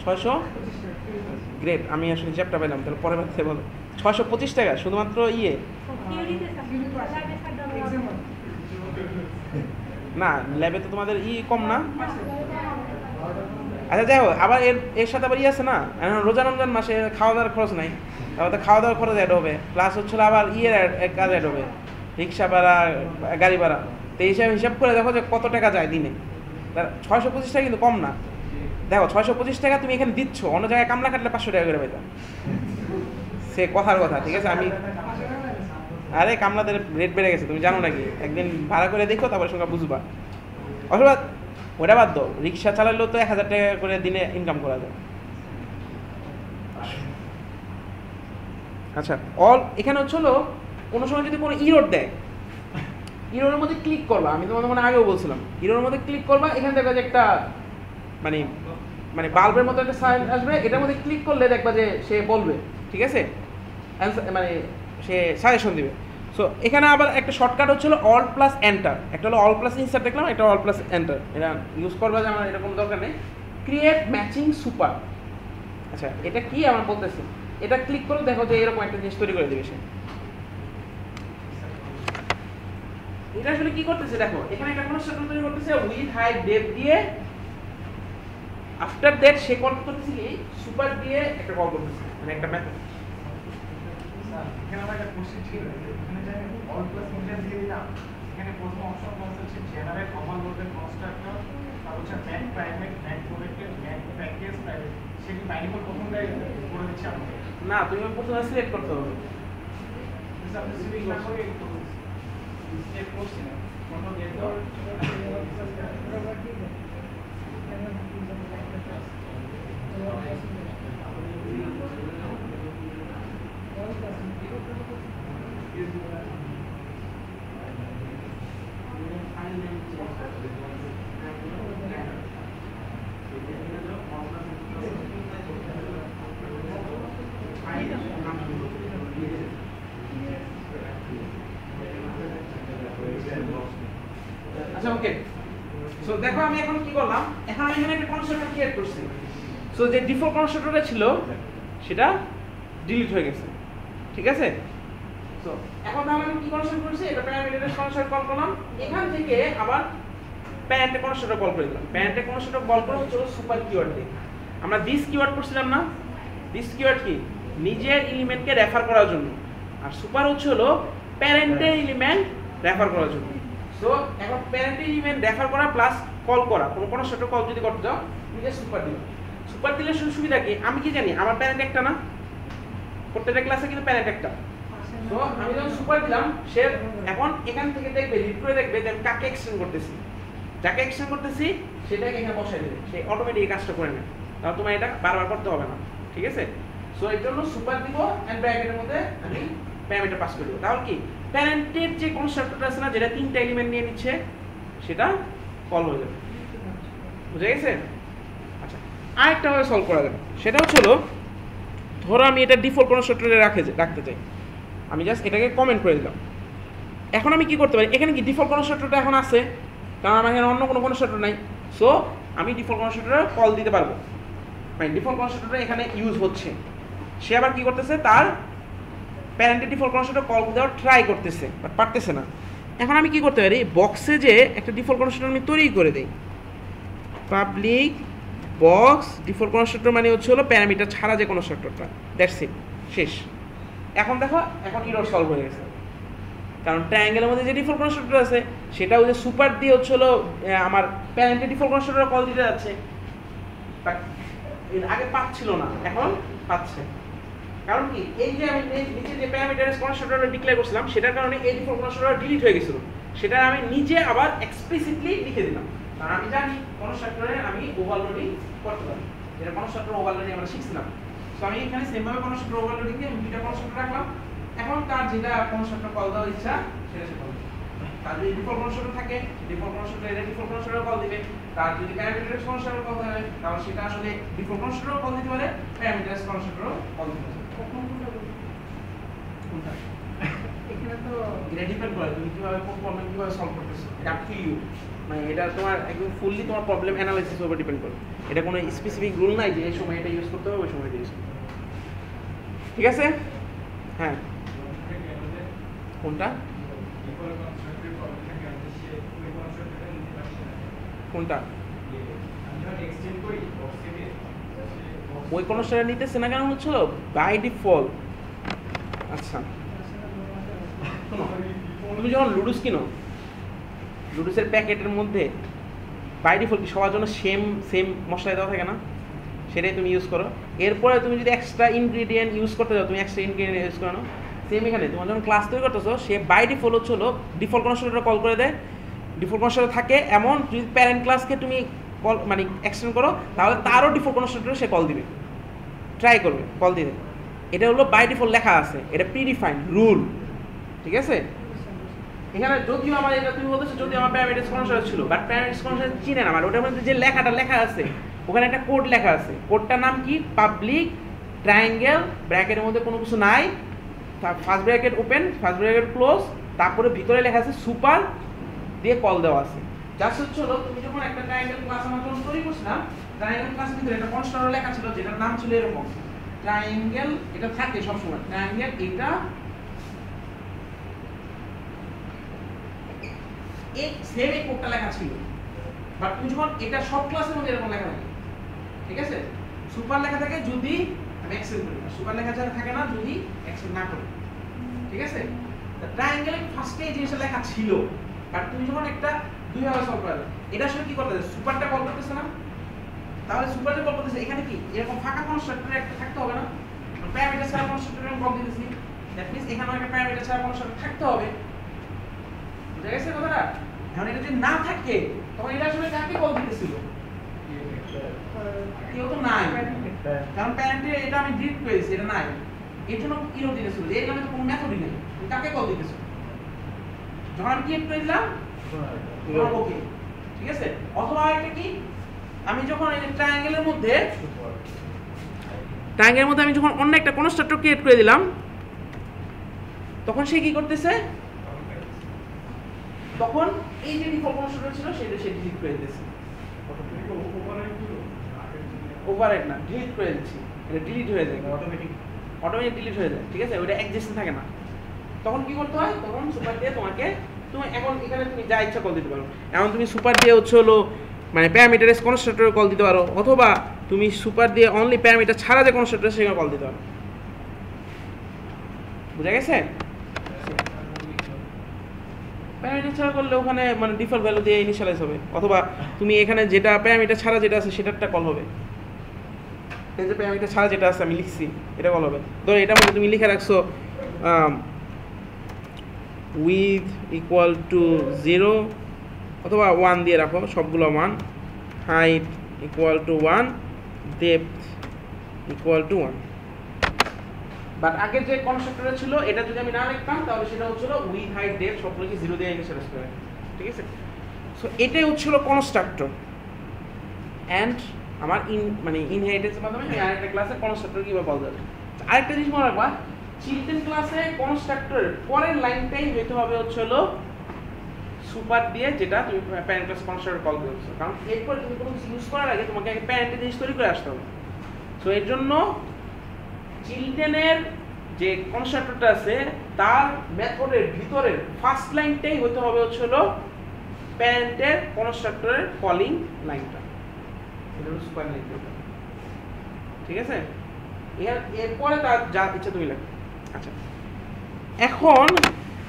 600 গ্রেট, আমি আসলে হিসাবটা পেলাম, তাহলে পরে বাদ বলো। 625 টাকা শুধুমাত্র ইয়ে না, ল্যাবে তো তোমাদের কম না? আচ্ছা যাই হোক, আবার এর সাথে আবার আছে না, রোজা রমজান মাসে খাওয়া দাওয়ার খরচ নাই, তারপর তো খাওয়া দাওয়ার খরচ অ্যাড হবে, প্লাস হচ্ছিল আবার কাজ অ্যাড হবে, রিক্সা ভাড়া গাড়ি ভাড়া। তো এই হিসাব করে দেখো যে কত টাকা যায় দিনে। 625 টাকা কিন্তু কম না। দেখো 625 টাকা তুমি এখানে দিচ্ছ, অন্য জায়গায় কামলা কাটলে 500 টাকা করে পেতাম, সে কথার কথা, ঠিক আছে? আমি আরে কামলাদের রেট বেড়ে গেছে তুমি জানো নাকি? একদিন ভাড়া করে দেখো তারপরে সঙ্গে বুঝবা। অথবা ওটা বাদ দাও, রিক্সা চালালেও তো 1000 টাকা করে দিনে ইনকাম করা যায়। আচ্ছা অল এখানে হচ্ছিল কোনো সময় যদি কোনো ইরোর দেয়, ইরোরের মধ্যে ক্লিক করবা, আমি তোমাদের মানে আগেও বলছিলাম, ইরোরের মধ্যে ক্লিক করবা, এখানে দেখবা যে একটা মানে মানে বাল্বের মতো একটা সাইন আসবে, এটার মধ্যে ক্লিক করলে দেখবা যে সে বলবে, ঠিক আছে? মানে সে সাজেশন দিবে। সো এখানে আবার একটা শর্টকাট হচ্ছিল অল্ট প্লাস এন্টার, একটা হলো অল প্লাস ইনসার্ট দেখলাম, একটা অল প্লাস এন্টার, এটা ইউজ করবা যে আমার এটা কোনো দরকার নেই। ক্রিয়েট ম্যাচিং সুপার, আচ্ছা এটা কি আমার বলতেছি, এটা ক্লিক করে দেখো যে এরকম একটা জিনিস তৈরি করে দিবে সে। এটা আসলে কি করতেছে দেখো, এখানে একটা কনস্ট্রাক্টর তৈরি করতেছে উইথ হাইট ডেপথ দিয়ে, আফটার দ্যাট সে কল করতেছে কি সুপার দিয়ে একটা কল করতেছে, মানে একটা মেথড। এখানে আমার একটা কোশ্চেন ছিল, এখানে যে অল প্লাস ইন্টার দিয়ে দিলাম, এখানে প্রথম অপশন হচ্ছে জেনারেট ওভারলোডেড কনস্ট্রাক্টর, আর হচ্ছে Mac private, Mac protected, Mac package private, সেটি বাই ডিফল্ট প্রথমটাই করে দিচ্ছি আমাকে। না তুমি প্রথমে সিলেক্ট করতে হবে, আপনি সিলেক্ট না করে সিলেক্ট করছি না, কন্ট্রোল দিয়ে দাও। আচ্ছা ওকে। সো দেখো আমি এখন কি করলাম, এখন আমি এখানে একটা কনস্ট্রাক্টর ক্রিয়েট করছি। সো যে ডিফল্ট কনস্ট্রাক্টরটা ছিল সেটা ডিলিট হয়ে গেছে, ঠিক আছে? সো এখন আমি কি কনস্ট্রাক্ট করছি, এটা প্যারামিটারের কনস্ট্রাক্ট কল করলাম, এখান থেকে আবার প্যারেন্টে কনস্ট্রাক্টর কল করে দিলাম। প্যারেন্টে কনস্ট্রাক্টর কল করে হচ্ছে সুপার কিওয়ার্ড দিয়ে। আমরা দিস কিওয়ার্ড করছিলাম না, দিস কিওয়ার্ড কি নিজের এলিমেন্টকে রেফার করার জন্য, আর সুপার হচ্ছে হলো প্যারেন্টের এলিমেন্ট রেফার করার জন্য। সো এখন প্যারেন্টের এলিমেন্ট রেফার করা প্লাস কল করা, কোনো কনস্ট্রাক্টর কল যদি করতে যাও নিজে সুপার দিবে। সুপার দিলে সুবিধা কি, আমি কি জানি আমার প্যারেন্ট একটা না, প্রত্যেকটা ক্লাসে কিন্তু প্যারেন্ট একটা। তো আমি যখন সুপার দিলাম সে এখন এখান থেকে দেখবে, রিড করে দেখবে যে আমি কাকে এক্সটেন্ড করতেছি, যাকে এক্সটেন্ড করতেছি সেটাকে এখানে বসাই দেবে, সে অটোমেটিক এই কাজটা করে নেয়, তাহলে তোমার এটা বারবার করতে হবে না, ঠিক আছে? সো এর জন্য সুপার দিব এন্ড ব্র্যাকেটের মধ্যে আমি প্যারামিটার পাস করে দেব। তাহলে কি প্যারেন্টের যে কনস্ট্রাক্টরটা আছে না, যেটা 3টা এলিমেন্ট নিয়ে নিচ্ছে, সেটা কল হয়ে যাবে, বুঝে গেছে? আচ্ছা আরেকটা ভাবে সলভ করা যাবে, সেটা হচ্ছে হলো ধরো আমি এটা ডিফল্ট কনস্ট্রাক্টরে রাখতে চাই, আমি জাস্ট এটাকে কমেন্ট করে দিলাম। এখন আমি কি করতে পারি, এখানে কি ডিফল্ট কনস্ট্রাক্টরটা এখন আছে, কারণ আমার এখানে অন্য কোনো কনস্ট্রাক্টর নাই। সো আমি ডিফল্ট কনস্ট্রাক্টরে কল দিতে পারবো, মানে ডিফল্ট কনস্ট্রাক্টর এখানে ইউজ হচ্ছে। সে আবার কি করতেছে, তার প্যারেন্টের ডিফল্ট কনস্ট্রাক্টর কল দেওয়ার ট্রাই করতেছে, বাট পারতেছে না। এখন আমি কি করতে পারি, বক্সে যে একটা ডিফল্ট কনস্ট্রাক্টর আমি তৈরি করে দেই, পাবলিক বক্স ডিফল্ট কনস্ট্রাক্টর মানে হচ্ছে হলো প্যারামিটার ছাড়া যে কনস্ট্রাক্টরটা, দ্যাটস ইট, শেষ। এখন দেখো এখন ইরর সলভ হয়ে গেছে, কারণ ট্রায়াঙ্গেলের মধ্যে যে ডিফল্ট কনস্ট্রাক্টর আছে সেটা ওই যে সুপার দিয়ে হচ্ছে হলো আমার প্যারেন্টের ডিফল্ট কনস্ট্রাক্টর কল দিতে যাচ্ছে, বাট এর আগে পাচ্ছিল না, এখন পাচ্ছে। কারণ কি, এই যে আমি নিচে যে প্যারামিটার কনস্ট্রাক্টরটা ডিক্লেয়ার করছিলাম সেটার কারণে এই ডিফল্ট কনস্ট্রাক্টর ডিলিট হয়ে গেছিল, সেটা আমি নিজে আবার এক্সপ্লিসিটলি লিখে দিলাম, কারণ আমি জানি কনস্ট্রাক্টরে আমি ওভারলোডিং করতে পারি, যেটা কনস্ট্রাক্টর ওভারলোডিং আমরা শিখছিলাম। সো আমি এখানে সেম ভাবে কনস্ট্রাক্টর ওভারলোডিং দিয়ে আমি দুইটা কনস্ট্রাক্টর রাখলাম, এখন তার যেটা কনস্ট্রাক্টর কল দেওয়ার ইচ্ছা সেটা সে কল দিবে। তার যদি ডিফল্ট কনস্ট্রাক্টর থাকে ডিফল্ট কনস্ট্রাক্টর এটা ডিফল্ট কনস্ট্রাক্টর কল দিবে, তার যদি প্যারামিটার কনস্ট্রাক্টর কল দেবে তাহলে সেটা আসলে ডিফল্ট কনস্ট্রাক্টর কল দিতে পারে, প্যারামিটার কনস্ট্রাক্টর কল দিতে পারে। কোনটা এখানে তো এটা ডিপেন্ড করে তুমি কিভাবে কোন প্রবলেম কিভাবে সলভ করতেছো, এটা আপ টু ইউ, মানে এটা তোমার একদম ফুললি তোমার প্রবলেম অ্যানালাইসিস উপর ডিপেন্ড করে, এটা কোনো স্পেসিফিক রুল নাই যে এই সময় এটা ইউজ করতে হবে ওই সময় এটা ইউজ করতে হবে। ঠিক আছে? হ্যাঁ, কোনটা কোনটা ওই কনস্ট্রাক্টর নিতেছে না কেন হচ্ছিল বাই ডিফল্ট। আচ্ছা শোনো, তুমি যখন লুডুস কিনো, লুডুসের প্যাকেটের মধ্যে বাই ডিফল্ট কি সবার জন্য সেম মশলা দেওয়া থাকে না, সেটাই তুমি ইউজ করো। এরপরে তুমি যদি এক্সট্রা ইনগ্রিডিয়েন্ট ইউজ করতে যাও তুমি এক্সট্রা ইনগ্রিডিয়েন্ট ইউজ করো। সেম এখানে তোমার যখন ক্লাস তৈরি করতেছো সে বাই ডিফল্ট হচ্ছে হলো ডিফল্ট কনস্ট্রাক্টর কল করে দেয়, ডিফল্ট কনস্ট্রাক্টর থাকে এমন যদি প্যারেন্ট ক্লাসকে তুমি কল মানে এক্সটেন্ড করো তাহলে তারও ডিফল্ট কনস্ট্রাক্টর সে কল দিবে, ট্রাই করবে কল দিতে। এটা হলো বাই ডিফল্ট লেখা আছে, এটা প্রিডিফাইন্ড রুল। ঠিক আছে? এখানে যদিও আমার এটা তুমি বলতেছো যদি আমার প্যারামিটার কনস্ট্রাক্টর ছিল, বাট প্যারামিটার কনস্ট্রাক্টর চিনে না, আমার ওটার মধ্যে যে লেখাটা লেখা আছে ওখানে একটা কোড লেখা আছে, কোডটার নাম কি পাবলিক ট্রায়াঙ্গেল ব্র্যাকেটের মধ্যে কোনো কিছু নাই, first bracket open first bracket close, তারপরে ভিতরে লেখা আছে সুপার দিয়ে কল দেওয়া আছে। জাস্ট হচ্ছে হলো তুমি যখন একটা ট্রায়াঙ্গেল ক্লাস আমরা যখন তৈরি করছিলাম, ট্রায়াঙ্গেল ক্লাসের ভিতরে একটা কনস্ট্রাক্টর লেখা ছিল যেটার নাম ছিল এরকম ট্রায়াঙ্গেল, এটা থাকে সবসময় ট্রায়াঙ্গেল, এটা এই সেম এই কোডটা লেখা ছিল, বাট তুমি যখন এটা সব ক্লাসের মধ্যে এরকম লেখা থাকে, ঠিক আছে? সুপার লেখা থাকে যদি আমি এক্সেল করি, সুপার লেখা যারা থাকে না যদি এক্সেল না করি, ঠিক আছে? ট্রায়াঙ্গেলে ফার্স্টে এই জিনিসটা লেখা ছিল, বাট তুমি যখন একটা দুইভাবে সলভ করবে, এটা আসলে কি করতে হবে, সুপারটা কল করতেছে না, তাহলে সুপারটা কল করতেছে, এখানে কি এরকম ফাঁকা কনস্ট্রাক্টর একটা থাকতে হবে না, প্যারামিটার ছাড়া কনস্ট্রাক্টর কল দিতেছি, দ্যাট মিন্স এখানে একটা প্যারামিটার ছাড়া কনস্ট্রাক্টর থাকতে হবে। বুঝা গেছে কথাটা? এখন এটা যদি না থাকে তখন এটা আসলে কাকে কল দিতেছিল, কেউ তো নাই, কারণ প্যারেন্টে এটা আমি ডিলিট করে দিয়েছি, এটা নাই, এর জন্য ইরর দিতেছিল, এর নামে তো কোনো মেথডই নেই, তুমি কাকে কল দিতেছিল, যখন আমি ক্রিয়েট করে দিলাম ওকে, ঠিক আছে? অথবা এটা কি, আমি যখন এই ট্রায়াঙ্গেলের মধ্যে আমি যখন অন্য একটা কনস্ট্রাক্টর ক্রিয়েট করে দিলাম তখন সে কি করতেছে, তখন এই যে ডিফল্ট কনস্ট্রাক্টর ছিল সেটা সে ডিলিট করে দিতেছে, ওভাররাইট না ডিলিট করে দিচ্ছি, এটা ডিলিট হয়ে যায়, অটোমেটিক ডিলিট হয়ে যায়, ঠিক আছে? ওটা এক্সিস্ট থাকে না, তখন কি করতে হয়, তখন সুপার দিয়ে তুমি এখন এখানে তুমি যা ইচ্ছা কল দিতে পারো, এখন তুমি সুপার দিয়ে হচ্ছে হলো মানে প্যারামিটার কনস্ট্রাক্টর কল দিতে পারো, অথবা তুমি সুপার দিয়ে অনলি প্যারামিটার ছাড়া যে কনস্ট্রাক্টর সেখানে কল দিতে পারো। বুঝা গেছে? প্যারামিটার ছাড়া করলে ওখানে মানে ডিফল্ট ভ্যালু দিয়ে ইনিশিয়ালাইজ হবে, অথবা তুমি এখানে যেটা প্যারামিটার ছাড়া যেটা আছে সেটারটা কল হবে, এই যে প্যারামিটার ছাড়া যেটা আছে আমি লিখছি এটা কল হবে। ধরো এটার মধ্যে তুমি লিখে রাখছো উইথ ইকুয়াল টু 0 অথবা 1 দিয়ে রাখো, সবগুলো 1, height equal to 1, depth equal to 1। But আগের যে কনস্ট্রাক্টরটা ছিল এটা যদি আমি না লিখতাম তাহলে সেটা হচ্ছিল উইথ হাইট ডেপথ সবগুলোকে 0 দিয়ে ইনিশিয়ালাইজ করে, ঠিক আছে? সো এটাই হচ্ছিল কনস্ট্রাক্টর, অ্যান্ড আমার মানে ইনহেরিটেন্সের মাধ্যমে আমি আরেকটা ক্লাসে কনস্ট্রাক্টর কিভাবে কল যাবে। আরেকটা জিনিস মনে রাখবা, চিলড্রেন ক্লাসে কনস্ট্রাক্টরের পরের লাইনটাই হইতে হবে হচ্ছে হলো সুপার দিয়ে যেটা তুমি প্যারেন্ট ক্লাস কনস্ট্রাক্টর কল করছো, কারণ এরপর তুমি কোনো কিছু ইউজ করার আগে তোমাকে আগে প্যারেন্টের জিনিস তৈরি করে আসতে হবে। সো এর জন্য চিলড্রেনের যে কনস্ট্রাক্টরটা আছে তার মেথডের ভিতরের ফার্স্ট লাইনটাই হতে হবে হচ্ছে হলো প্যারেন্টের কনস্ট্রাক্টরের কলিং লাইনটা। এটা হলো সুপার লিখবে, ঠিক আছে? এরপরে তার যা ইচ্ছা তুমি লেখো। আচ্ছা, এখন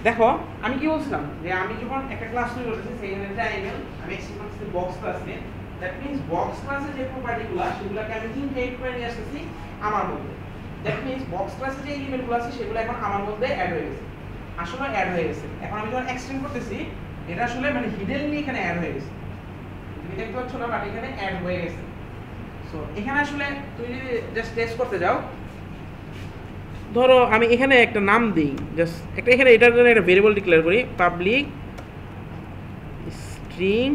দেখো আমি কি বলছিলাম যে আমি যখন একটা ক্লাস তৈরি করতেছি সেইখানে ট্রায়াঙ্গেল আমি এক্সটেন্ড করতেছি বক্স ক্লাসে, দ্যাট মিন্স বক্স ক্লাসে যে প্রপার্টিগুলো সেগুলোকে আমি ইনহেরিট করে নিয়ে আসতেছি আমার মধ্যে। দ্যাট মিন্স বক্স ক্লাসে যে এলিমেন্টগুলো আছে সেগুলো এখন আমার মধ্যে অ্যাড হয়ে গেছে, আসলে অ্যাড হয়ে গেছে। এখন আমি যখন এক্সটেন্ড করতেছি এটা আসলে মানে হিডেনলি এখানে অ্যাড হয়ে গেছে, তুমি দেখতে পাচ্ছ না, বাট এখানে অ্যাড হয়ে গেছে। সো এখানে আসলে তুমি যদি জাস্ট টেস্ট করতে যাও, ধরো আমি এখানে একটা নাম দিই, জাস্ট একটা এখানে এটার জন্য একটা ভেরিয়েবল ডিক্লেয়ার করি, পাবলিক স্ট্রিং,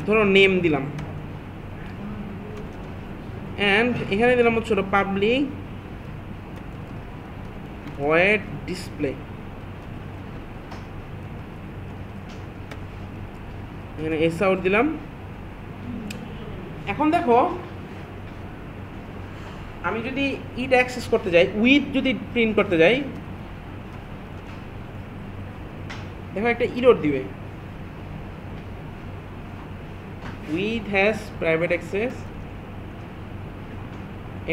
ধরো নেম দিলাম, অ্যান্ড এখানে দিলাম হচ্ছে পাবলিক ভয়েড ডিসপ্লে। এখানে এস আউট দিলাম। এখন দেখো আমি যদি ইটা অ্যাক্সেস করতে যাই, উইথ যদি প্রিন্ট করতে যাই, দেখো একটা ইরর দিবে, উইথ হ্যাজ প্রাইভেট অ্যাক্সেস,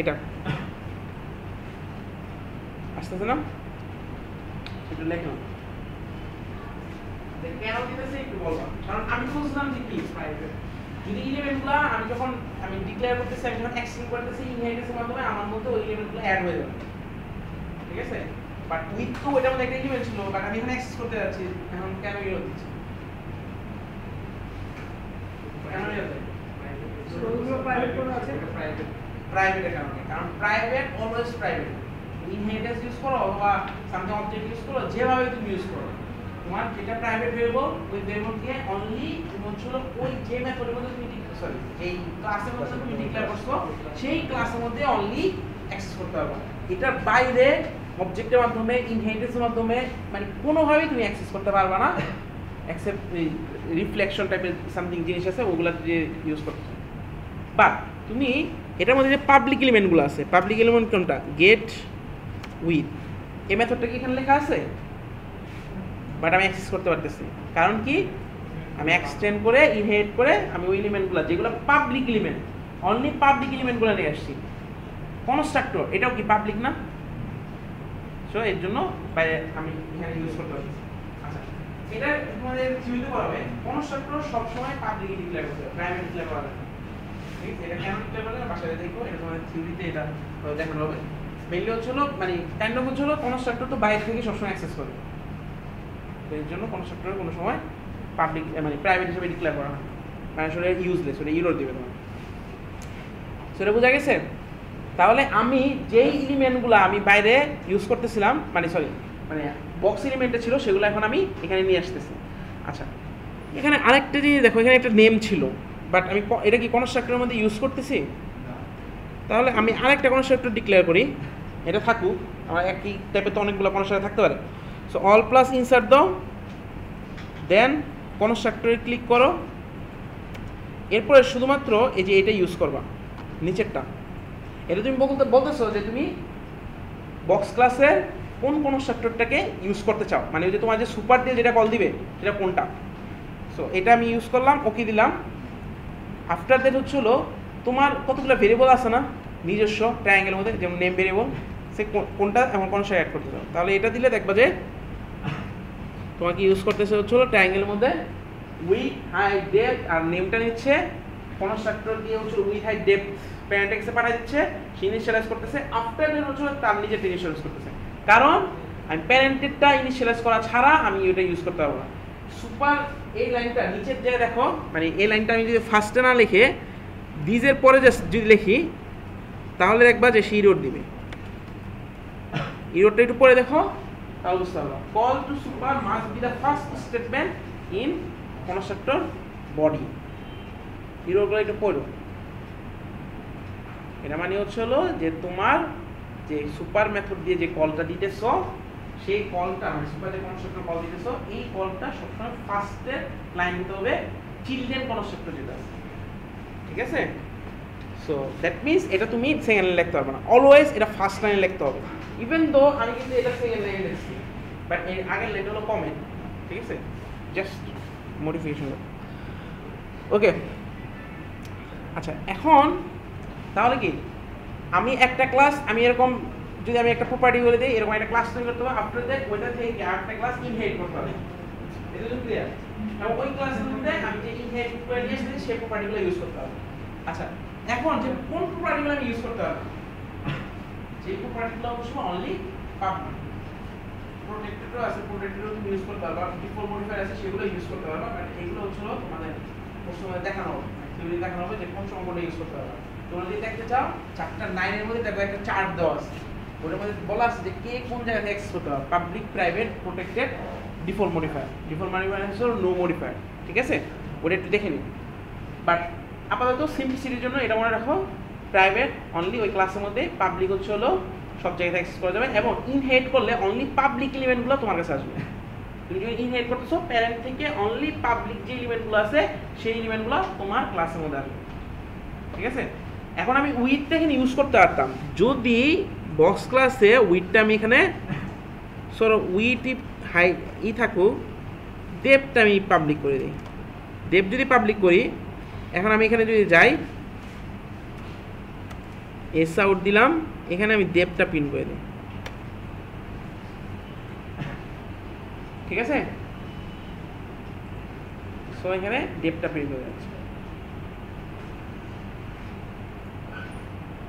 এটা আসতেছে না, একটু লেখলাম কেন দিতেছে একটু বলবা, কারণ আমি বুঝলাম যে কি প্রাইভেট। যদি এলিমেন্টগুলো আমি যখন আমি ডিক্লেয়ার করতেছি, আমি যখন এক্সটেন্ড করতেছি ইনহেরিটেন্সের মাধ্যমে আমার মধ্যে ওই এলিমেন্টগুলো অ্যাড হয়ে যাবে, ঠিক আছে? বাট উইথ তো ওইটার মধ্যে একটা এলিমেন্ট ছিল, বাট আমি এখানে অ্যাক্সেস করতে যাচ্ছি, এখন কেন ইরর দিচ্ছে? কেন ইরর দেয়? ওগুলো প্রাইভেট করা আছে, প্রাইভেটের কারণে, কারণ private always private. Inheritance use করো অথবা সামথিং অবজেক্ট ইউজ করো, যেভাবে তুমি ইউজ করো, তোমার যেটা প্রাইভেট ভেরিয়েবল ওই ভেরিয়েবল দিয়ে অনলি তুমি হচ্ছিল ওই যে মেথডের মধ্যে তুমি সরি যেই ক্লাসের মধ্যে তুমি ডিক্লেয়ার করছো সেই ক্লাসের মধ্যে অনলি অ্যাক্সেস করতে পারবে। এটার বাইরে অবজেক্টের মাধ্যমে ইনহেরিটেন্সের মাধ্যমে মানে কোনোভাবেই তুমি অ্যাক্সেস করতে পারবে না, এক্সেপ্ট রিফ্লেকশন টাইপের সামথিং জিনিস আছে ওগুলা দিয়ে ইউজ করতে। বাট তুমি এটার মধ্যে যে পাবলিক এলিমেন্টগুলো আছে, পাবলিক এলিমেন্ট কোনটা? গেট উইথ, এই মেথডটা কি এখানে লেখা আছে? বাট আমি অ্যাক্সেস করতে পারতেছি, কারণ কি আমি এক্সটেন্ড করে ইনহেরিট করে আমি ওই এলিমেন্টগুলো যেগুলো পাবলিক এলিমেন্ট, অনলি পাবলিক এলিমেন্টগুলো নিয়ে আসছি। কনস্ট্রাক্টর এটাও কি পাবলিক না? সো এর জন্য বাইরে আমি এখানে ইউজ করতে পারছি। আচ্ছা, এটা তোমাদের থিওরিতে পড়াবে, কনস্ট্রাক্টর সবসময় পাবলিক ডিক্লেয়ার করতে হবে, প্রাইভেট ডিক্লেয়ার করা যাবে না। ঠিক আছে, এটা কেন ডিক্লেয়ার করলে বাসায় দেখো, এটা তোমাদের থিওরিতে এটা দেখানো হবে। মেইনলি হচ্ছিল মানে কাইন্ড অফ হচ্ছিল কনস্ট্রাক্টর তো বাইরে থেকে সবসময় অ্যাক্সেস করে, তো এর জন্য কনস্ট্রাক্টর কোনো সময় পাবলিক মানে প্রাইভেট হিসেবে ডিক্লেয়ার করা হয়, মানে আসলে ইউজলেস, ওটা ইরর দিবে তোমার। সেটা বোঝা গেছে? তাহলে আমি যেই এলিমেন্টগুলো আমি বাইরে ইউজ করতেছিলাম মানে মানে বক্স এলিমেন্টে ছিল সেগুলো এখন আমি এখানে নিয়ে আসতেছি। আচ্ছা, এখানে আরেকটা জিনিস দেখো, এখানে একটা নেম ছিল, বাট আমি এটা কি কনস্ট্রাক্টরের মধ্যে ইউজ করতেছি? তাহলে আমি আরেকটা কনস্ট্রাক্টর ডিক্লেয়ার করি, এটা থাকুক, আমার একই টাইপের তো অনেকগুলো কনস্ট্রাক্টর থাকতে পারে। সো অল প্লাস ইনসার্ট দাও, দেন কনস্ট্রাক্টরে ক্লিক করো, এরপরে শুধুমাত্র এই যে এটা ইউজ করবা নিচেরটা। এটা তুমি বলতেছো যে তুমি বক্স ক্লাসের কোন কনস্ট্রাক্টরটাকে ইউজ করতে চাও, মানে ওই যে তোমার যে সুপার দিয়ে যেটা কল দিবে সেটা কোনটা। সো এটা আমি ইউজ করলাম, ওকে দিলাম। আফটার দ্যাট হচ্ছিল তোমার কতগুলো ভেরিয়েবল আছে না নিজস্ব ট্রায়াঙ্গেলের মধ্যে, যেমন নেম ভেরিয়েবল, সে কোনটা এমন কনস্ট্রাক্ট অ্যাড করতে চাও, তাহলে এটা দিলে দেখবা যে তোমাকে ইউজ করতেছে হচ্ছিল ট্রায়াঙ্গেলের মধ্যে উইথ হাইট ডেপথ, আর নেমটা নিচ্ছে কনস্ট্রাক্টর দিয়ে হচ্ছে উইথ হাইট ডেপথ প্যারেন্ট এক্সে পাঠিয়ে দিচ্ছে, সে ইনিশিয়ালাইজ করতেছে। আফটার দ্যাট হচ্ছে তার নিজেরটা ইনিশিয়ালাইজ করতেছে, কারণ আমি প্যারেন্টেরটা ইনিশিয়ালাইজ করা ছাড়া আমি ওটা ইউজ করতে পারবো না। সুপার এই লাইনটা নিচের যে দেখো, মানে এই লাইনটা আমি যদি ফার্স্টে না লিখে দিজের পরে যদি লিখি তাহলে দেখবা যে সে ইরর দিবে। ইররটা একটু পরে দেখো তাহলে বুঝতে পারবো। Call to super must be the first statement in constructor body. ইররগুলো একটু পড়ো। এটা মানে হচ্ছে হলো যে তোমার যে সুপার মেথড দিয়ে যে কলটা দিতেছ সেই কলটা মানে সুপার যে কনস্ট্রাক্টর কল দিতেছ এই কলটা সবসময় ফার্স্টে লাইন দিতে হবে চিলড্রেন কনস্ট্রাক্টর যেটা আছে, ঠিক আছে? সো দ্যাট মিনস এটা তুমি সেকেন্ড লাইনে লিখতে পারবে না, অলওয়েজ এটা ফার্স্ট লাইনে লিখতে হবে। ইভেন দো আমি কিন্তু এটা সেকেন্ড লাইনে লিখছি, বাট এর আগের লাইনটা হলো কমেন্ট, ঠিক আছে? Just modification. ওকে, আচ্ছা এখন তাহলে কি আমি একটা ক্লাস আমি এরকম যদি আমি একটা প্রপার্টি বলে দিই এরকম একটা ক্লাস তৈরি করতে হবে, আফটার দ্যাট ওইটা থেকে আরেকটা ক্লাস ইনহেরিট করতে হবে। এটা তো ক্লিয়ার? এবং ওই ক্লাসের মধ্যে আমি যে ইনহেরিট করে নিয়ে এসেছি সেই প্রপার্টিগুলো ইউজ করতে হবে। আচ্ছা এখন যে কোন প্রপার্টিগুলো আমি ইউজ করতে হবে, যে প্রপার্টিগুলো অবশ্য অনলি পাবলিক, প্রোটেক্টেডও আছে, প্রোটেক্টেডও তুমি ইউজ করতে পারবা, ডিফল্ট মডিফায়ার আছে সেগুলো ইউজ করতে পারবা, বাট এগুলো হচ্ছে তোমাদের প্রশ্নে দেখানো হবে, থিওরি দেখানো হবে যে কোন সময় কোনটা ইউজ করতে পারবা। তোমরা যদি দেখতে চাও চ্যাপ্টার 9 এর মধ্যে দেখো একটা চার্ট দেওয়া আছে, ওটার মধ্যে বলা আছে যে কে কোন জায়গা থেকে অ্যাক্সেস করতে পারবে, public, private, protected, default modifier. Default modifier হচ্ছে নো মডিফায়ার, ঠিক আছে? ওটা একটু দেখে নিন। বাট আপাতত সিম্পলিসিটির জন্য এটা মনে রাখো, প্রাইভেট অনলি ওই ক্লাসের মধ্যে, পাবলিক হচ্ছে হলো সব জায়গায় অ্যাক্সেস করা যাবে, এবং ইনহেরিট করলে অনলি পাবলিক এলিমেন্টগুলো তোমার কাছে আসবে। তুমি যদি ইনহেরিট করতেছো প্যারেন্ট থেকে অনলি পাবলিক যে এলিমেন্টগুলো আছে সেই এলিমেন্টগুলো তোমার ক্লাসের মধ্যে আসবে, ঠিক আছে? এখন আমি উইথটা এখানে ইউজ করতে পারতাম যদি বক্স ক্লাসে উইথটা আমি এখানে সরো উইথ হাই থাকুক, ডেপটা আমি পাবলিক করে দিই। ডেপ যদি পাবলিক করি, এখন আমি এখানে যদি যাই এস আউট দিলাম, এখানে আমি ডেপটা প্রিন্ট করে দিই, ঠিক আছে? সো এখানে ডেপটা প্রিন্ট হয়ে যাচ্ছে।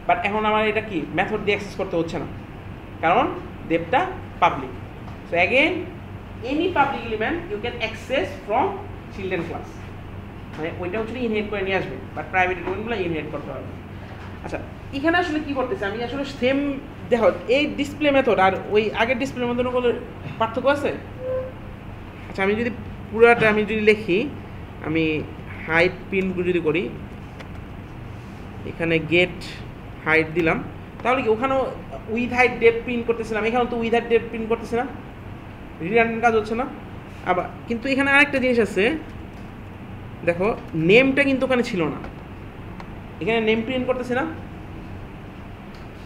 বাট এখন আমার এটা কি মেথড দিয়ে অ্যাক্সেস করতে হচ্ছে না, কারণ ডেপটা public. So again any public element you can access from children class, মানে ওইটা হচ্ছে ইনহেরিট করে নিয়ে আসবে, বাট প্রাইভেট এলিমেন্টগুলো ইনহেরিট করতে হবে। আচ্ছা এখানে আসলে কি করতেছে, আমি আসলে সেম দেখো এই ডিসপ্লে মেথড আর ওই আগের ডিসপ্লে মেথডের কোনো পার্থক্য আছে? আচ্ছা আমি যদি পুরাটা আমি যদি লিখি, আমি হাইট প্রিন্ট যদি করি, এখানে গেট হাইট দিলাম, তাহলে কি ওখানেও উইথ হাইট ডেপ প্রিন্ট করতেছিলাম, এখানেও তো উইথ হাইট ডেপ প্রিন্ট করতেছে না, রিটার্ন কাজ হচ্ছে না। আবার কিন্তু এখানে আরেকটা জিনিস আছে, দেখো নেমটা কিন্তু ওখানে ছিল না, এখানে নেম প্রিন্ট করতেছে না,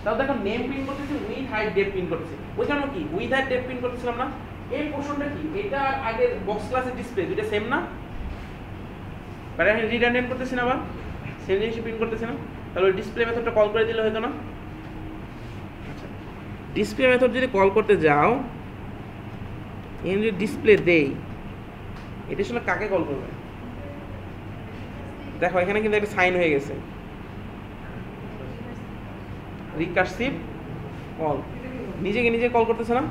তাও দেখো নেম প্রিন্ট করতেছে, উইথ হাইট ডেপ প্রিন্ট করতেছে। ওইখানেও কি উইথ হাইট ডেপ প্রিন্ট করতেছিলাম না? এই পোর্শনটা কি, এটা আগের বক্স ক্লাসের ডিসপ্লে দুইটা সেম না, বাট আমি রিটার্ন করতেছি না, আবার সেম জিনিস প্রিন্ট করতেছি না, তাহলে ডিসপ্লে মেথডটা কল করে দিলে হতো না? আচ্ছা ডিসপ্লে মেথড যদি কল করতে যাও, এখানে যদি ডিসপ্লে দেই, এটা আসলে কাকে কল করবে? দেখো এখানে কিন্তু একটা সাইন হয়ে গেছে, রিকার্সিভ কল, নিজেকে নিজে কল করতেছে না?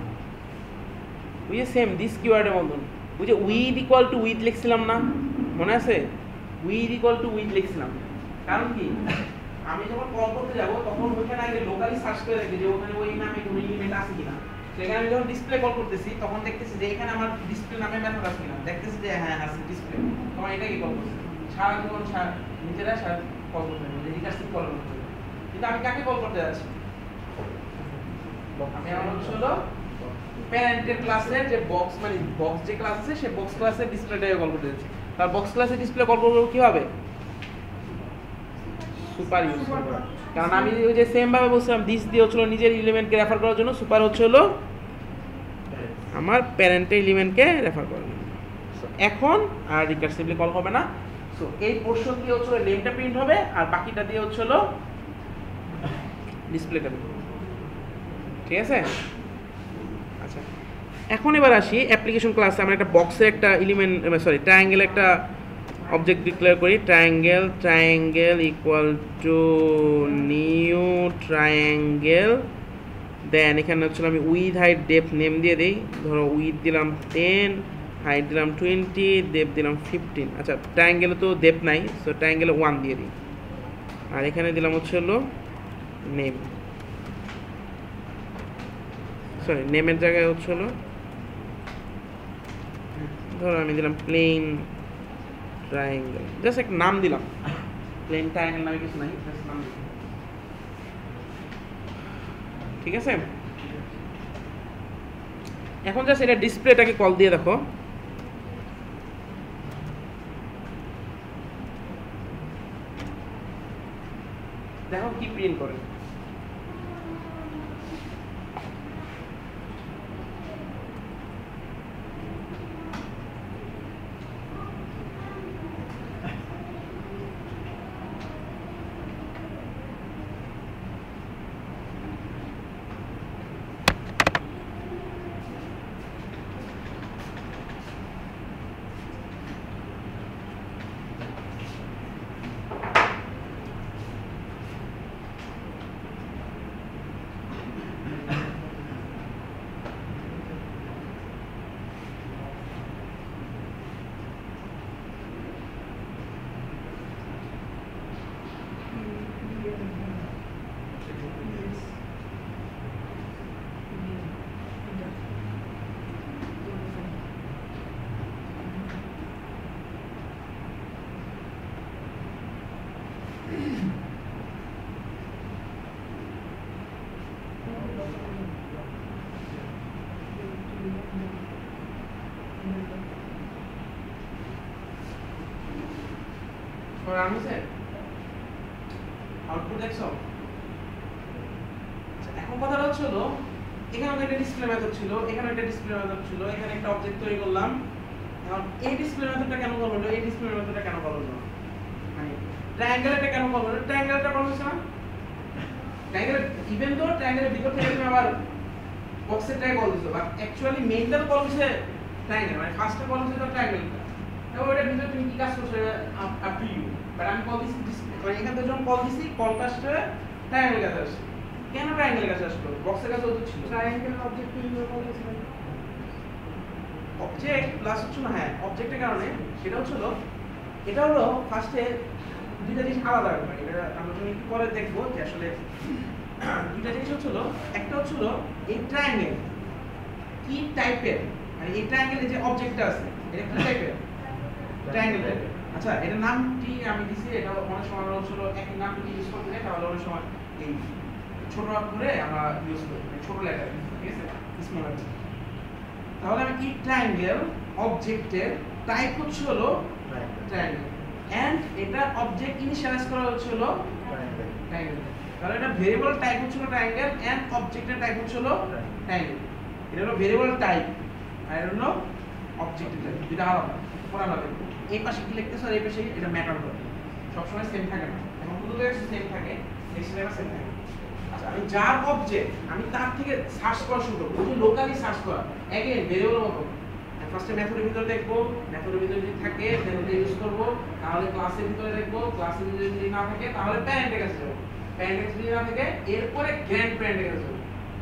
ওই যে সেম দিস কিওয়ার্ডের মতন, ওই যে উইথ ইকুয়াল টু উইথ লিখছিলাম না, মনে আছে? উইথ ইকুয়াল টু উইথ লিখছিলাম, কারণ কি আমি যখন কল করতে যাব তখন ওইখানে আগে লোকালি সার্চ করে দেখি যে ওখানে ওই নামে কোনো এলিমেন্ট আছে কিনা। সেখানে আমি যখন ডিসপ্লে কল করতেছি তখন দেখতেছি যে এখানে আমার ডিসপ্লে নামে মেথড আছে কিনা, দেখতেছি যে হ্যাঁ আছে ডিসপ্লে, তখন এটাকে কল করছি। সারা জীবন নিজেরা সারা কল করতে হবে, রিকার্সিভ কল করতে হবে। কিন্তু আমি কাকে কল করতে যাচ্ছি? আমি আমার হচ্ছে হলো প্যারেন্টের ক্লাসের যে বক্স, মানে বক্স যে ক্লাস আছে সেই বক্স ক্লাসের ডিসপ্লেটাকে কল করতে যাচ্ছি। তার বক্স ক্লাসের ডিসপ্লে কল করবো কিভাবে? সুপার ইউজ করব, কারণ আমি ওই যে সেম ভাবে বলছিলাম দিস দিয়ে হচ্ছিল নিজের এলিমেন্টকে রেফার করার জন্য, সুপার হচ্ছে হলো আমার প্যারেন্টের এলিমেন্টকে রেফার করার জন্য। সো এখন আর রিকার্সিভলি কল হবে না। সো এই পোর্শন দিয়ে হচ্ছে নেমটা প্রিন্ট হবে, আর বাকিটা দিয়ে হচ্ছে হলো ডিসপ্লেটা, ঠিক আছে? আচ্ছা এখন এবার আসি অ্যাপ্লিকেশন ক্লাসে আমরা একটা বক্সের একটা এলিমেন্ট, সরি ট্রায়াঙ্গেল একটা অবজেক্ট ডিক্লেয়ার করি, triangle equal to new triangle, then এখানে হচ্ছে আমি উইথ হাইট ডেপথ নেম দিয়ে দিই, ধরো উইথ দিলাম 10, হাইট দিলাম 20, ডেপথ দিলাম 15। আচ্ছা ট্রায়াঙ্গেলে তো ডেপথ নাই, সো ট্রায়াঙ্গেলে 1 দিয়ে দিই, আর এখানে দিলাম হচ্ছে হলো নেম, সরি নেমের জায়গায় হচ্ছে হলো ধরো আমি দিলাম প্লেন ট্রায়াঙ্গেল, জাস্ট একটা নাম দিলাম, প্লেন ট্রায়াঙ্গেল নামে কিছু নাই, জাস্ট নাম দিলাম, ঠিক আছে? এখন জাস্ট এটা ডিসপ্লেটাকে কল দিয়ে দেখো, দেখো কি প্রিন্ট করে। রান হয়েছে আউটপুট দেখছো এখন কথাটা হলো এখানে একটা ডিসপ্লে মেথড ছিল এখানে একটা ডিসপ্লে মেথড ছিল এখানে একটা অবজেক্ট তৈরি করলাম এখন এই ডিসপ্লে মেথডটা কেন কল হলো এই ডিসপ্লে মেথডটা কেন কল হলো মানে ট্রায়াঙ্গেলটা কেন কল হলো ট্রায়াঙ্গেলটা কল হচ্ছে না ট্রায়াঙ্গেল ইভেন তো ট্রায়াঙ্গেলের ভিতর থেকে তুমি আবার বক্সেরটাই কল দিছো বাট অ্যাকচুয়ালি মেইনটা কল হচ্ছে ট্রায়াঙ্গেল মানে ফার্স্টে কল হচ্ছে তো ট্রায়াঙ্গেলটা এবং এটার ভিতরে তুমি কি কাজ করছো আপ টু ইউ বাট আমি কল দিছি মানে এখান থেকে যখন কল দিছি কলটা আসছে ট্রায়াঙ্গেল কাছে আসছে কেন ট্রায়াঙ্গেল কাছে আসলো বক্সের কাছে তো ছিল ট্রায়াঙ্গেল অবজেক্ট তৈরি করে কল দিয়েছিলেন অবজেক্ট প্লাস হচ্ছে না হ্যাঁ অবজেক্টের কারণে সেটা হচ্ছিল এটা হলো ফার্স্টে দুইটা জিনিস আলাদা ব্যাপার এটা আমরা যখন একটু পরে দেখবো যে আসলে দুইটা জিনিস হচ্ছিল একটা হচ্ছিল এই ট্রায়াঙ্গেল কি টাইপের মানে এই ট্রায়াঙ্গেলের যে অবজেক্টটা আছে এটা কি টাইপের ট্রায়াঙ্গেল টাইপের আচ্ছা এটার নামটি আমি দিছি এটা অনেক সময় হচ্ছিল একই নাম যদি ইউজ করতে তাহলে অনেক সময় এই ছোট করে আমরা ইউজ করি ছোট লেটার ঠিক আছে স্মল লেটার তাহলে আমি এই ট্রায়াঙ্গেল অবজেক্টের টাইপ হচ্ছে হলো ট্রায়াঙ্গেল এন্ড এটা অবজেক্ট ইনিশিয়ালাইজ করা হচ্ছে হলো ট্রায়াঙ্গেল তাহলে এটা ভেরিয়েবল টাইপ হচ্ছে হলো ট্রায়াঙ্গেল এন্ড অবজেক্টের টাইপ হচ্ছে হলো ট্রায়াঙ্গেল এটা হলো ভেরিয়েবল টাইপ আর এটা হলো অবজেক্টের টাইপ দুটো আলাদা পড়া হবে এই পাশে কি লিখতেছ আর এই পাশে এটা ম্যাটার করে সবসময় সেম থাকে না এখন দুটো সেম থাকে এক্সট্রা সেম থাকে আচ্ছা আমি যার অবজেক্ট আমি তার থেকে সার্চ করা শুরু করব ওই লোকালি সার্চ করা अगेन ভেরিয়েবল মতো ফার্স্টে মেথডের ভিতরে দেখব মেথডের ভিতরে যদি থাকে মেথড ইউজ করব তাহলে ক্লাসের ভিতরে দেখব ক্লাসের ভিতরে যদি না থাকে তাহলে প্যারেন্টের কাছে যাব প্যারেন্টের যদি না থাকে এরপরে গ্র্যান্ড প্যারেন্টের কাছে যাব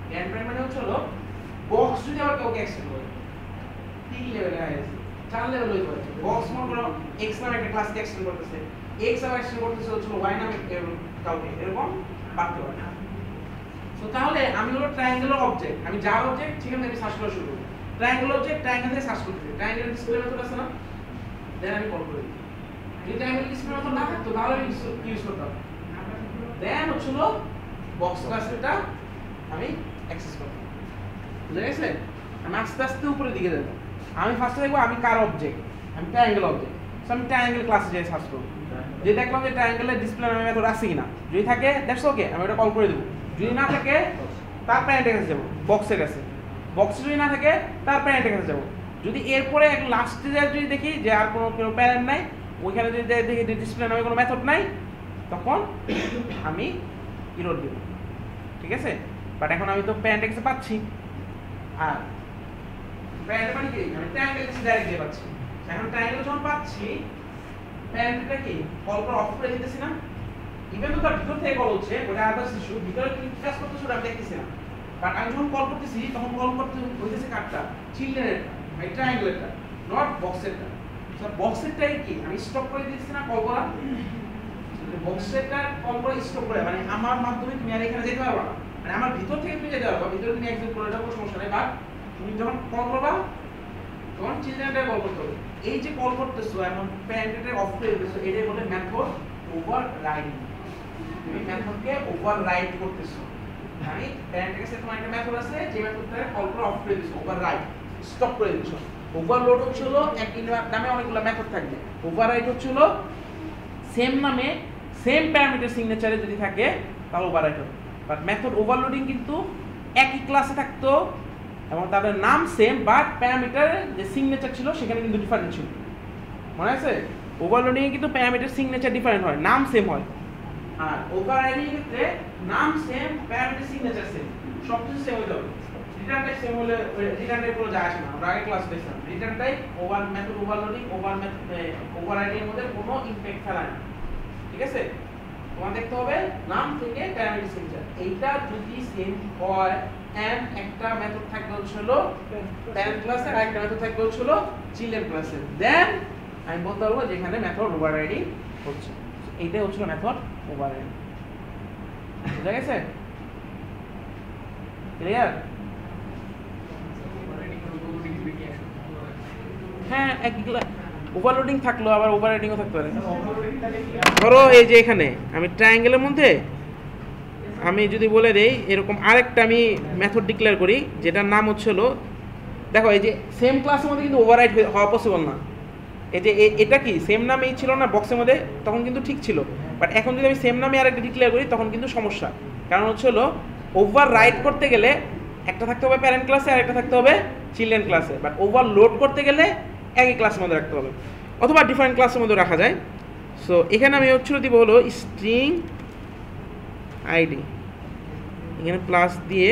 গ্র্যান্ড প্যারেন্ট মানে হচ্ছে হলো বক্স যদি আবার কাউকে এক্সটেন্ড করে তিন লেভেলে আছে চার লেভেল হইতে পারে বক্স মনে করো এক্স নামে একটা ক্লাসকে এক্সটেন্ড করতেছে এক্স আবার এক্সটেন্ড করতেছে হচ্ছে ওয়াই নামে কাউকে এরকম পারতে পারে তো তাহলে আমি হলো ট্রায়াঙ্গেলের অবজেক্ট আমি যার অবজেক্ট সেখান থেকে সার্চ করা শুরু করব ট্রায়াঙ্গেল অবজেক্ট ট্রায়াঙ্গেল থেকে সার্চ করতে ট্রায়াঙ্গেল ডিসপ্লে মেথড আছে না দেন আমি কল করি যদি ট্রায়াঙ্গেল ডিসপ্লে মেথড না থাকতো তাহলে আমি ইউজ করতাম দেন হচ্ছিল বক্স ক্লাসটা আমি অ্যাক্সেস করতাম বুঝা গেছে আমি আস্তে আস্তে উপরের দিকে যাব আমি ফার্স্টে দেখব আমি কার অবজেক্ট আমি ট্রায়াঙ্গেল অবজেক্ট সো আমি ট্রায়াঙ্গেল ক্লাসে যাই সার্চ করব যদি দেখলাম যে ট্রায়াঙ্গেলের ডিসপ্লে নামে মেথড আছে কিনা যদি থাকে দ্যাটস ওকে আমি এটা কল করে দেব যদি না থাকে তার প্যারেন্টের কাছে যাব বক্সের কাছে বক্সে যদি না থাকে তার প্যারেন্টের কাছে যাব যদি এরপরে এক লাস্টে যদি দেখি যে আর কোনো প্যারেন্ট নাই ওইখানে যদি দেখি ডিসপ্লে নামে কোনো মেথড নাই তখন আমি ইরর দেব ঠিক আছে বাট এখন আমি তো প্যারেন্টের কাছে পাচ্ছি আর প্যারেন্ট মানে কি আমি ট্রায়াঙ্গেল কাছে ডাইরেক্ট দিয়ে পাচ্ছি এখন ট্রায়াঙ্গেল যখন পাচ্ছি প্যারেন্টটা কি কল করে অফ করে দিতেছি না ইভেন তো তার ভিতর থেকে কল হচ্ছে ওটা আদার্স ইস্যু ভিতরে কি কাজ করতেছে ওটা আমি দেখতেছি না বাট আমি যখন কল করতেছি তখন কল করতে হইতেছে কারটা চিলড্রেনেরটা মানে ট্রায়াঙ্গেলটা নট বক্সেরটা সো বক্সেরটাই কি আমি স্টপ করে দিতেছি না কল করা বক্সেরটা কল করে স্টপ করে মানে আমার মাধ্যমে তুমি আর এখানে যেতে পারবে না মানে আমার ভিতর থেকে তুমি যেতে পারবে ভিতরে তুমি এক্সিট করে যাবো সমস্যা নেই বাট তুমি যখন কল করবা তখন চিলড্রেনটা কল করতে হবে এই যে কল করতেছো এমন প্যারেন্টটা অফ করে দিতেছো এটাই বলে মেথড ওভাররাইডিং তুমি মেথডকে ওভাররাইড করতেছো মানে প্যারেন্টের কাছে তোমার একটা মেথড আছে যে মেথডটাকে কল করে অফ করে দিছো ওভাররাইড স্টপ করে দিছো ওভারলোড হচ্ছিল এক নামে অনেকগুলো মেথড থাকবে ওভাররাইড হচ্ছিল সেম নামে সেম প্যারামিটার সিগনেচারে যদি থাকে তাহলে ওভাররাইড হবে বাট মেথড ওভারলোডিং কিন্তু একই ক্লাসে থাকতো এবং তাদের নাম সেম বাট প্যারামিটারের যে সিগনেচার ছিল সেখানে কিন্তু ডিফারেন্ট ছিল মনে আছে ওভারলোডিং এ কিন্তু প্যারামিটার সিগনেচার ডিফারেন্ট হয় নাম সেম হয় আর ওভাররাইডিং এর ক্ষেত্রে নাম সেম প্যারামিটার সিগনেচার সেম সবকিছু সেম হয়ে যাবে রিটার্ন টাইপ সেম হলে রিটার্ন টাইপ কোনো যায় আসে না আমরা আগে ক্লাস দেখলাম return type over method overloading overriding এর মধ্যে কোনো ইমপ্যাক্ট ফেলায় না ঠিক আছে তোমার দেখতে হবে নাম থেকে প্যারামিটার সিগনেচার এইটা যদি সেম হয় এন্ড একটা মেথড থাকবে হচ্ছিল প্যারেন্ট ক্লাসে আর একটা মেথড থাকবে হচ্ছিল চিলড্রেন ক্লাসে দেন আমি বলতে পারবো যেখানে মেথড ওভাররাইডিং হচ্ছে এইটাই হচ্ছিল মেথড ওভাররাইডিং বুঝা গেছে ক্লিয়ার হ্যাঁ ওভারলোডিং থাকলো আবার ওভাররাইডিংও থাকতে পারে ধরো এই যে এখানে আমি ট্রায়াঙ্গেলের মধ্যে আমি যদি বলে দেই এরকম আরেকটা আমি মেথড ডিক্লেয়ার করি যেটার নাম হচ্ছিল দেখো এই যে সেম ক্লাসের মধ্যে কিন্তু ওভাররাইড হওয়া পসিবল না এই যে এটা কি সেম নামেই ছিল না বক্সের মধ্যে, তখন কিন্তু ঠিক ছিল। বাট এখন যদি আমি সেম নামে আরেকটা ডিক্লেয়ার করি তখন কিন্তু সমস্যা। কারণ হচ্ছে হলো ওভার রাইট করতে গেলে একটা থাকতে হবে প্যারেন্ট ক্লাসে আর একটা থাকতে হবে চিলড্রেন ক্লাসে, বাট ওভারলোড করতে গেলে একই ক্লাসের মধ্যে রাখতে হবে, অথবা ডিফারেন্ট ক্লাসের মধ্যে রাখা যায়। সো এখানে আমি হচ্ছিল দিব হলো স্ট্রিং আইডি, এখানে প্লাস দিয়ে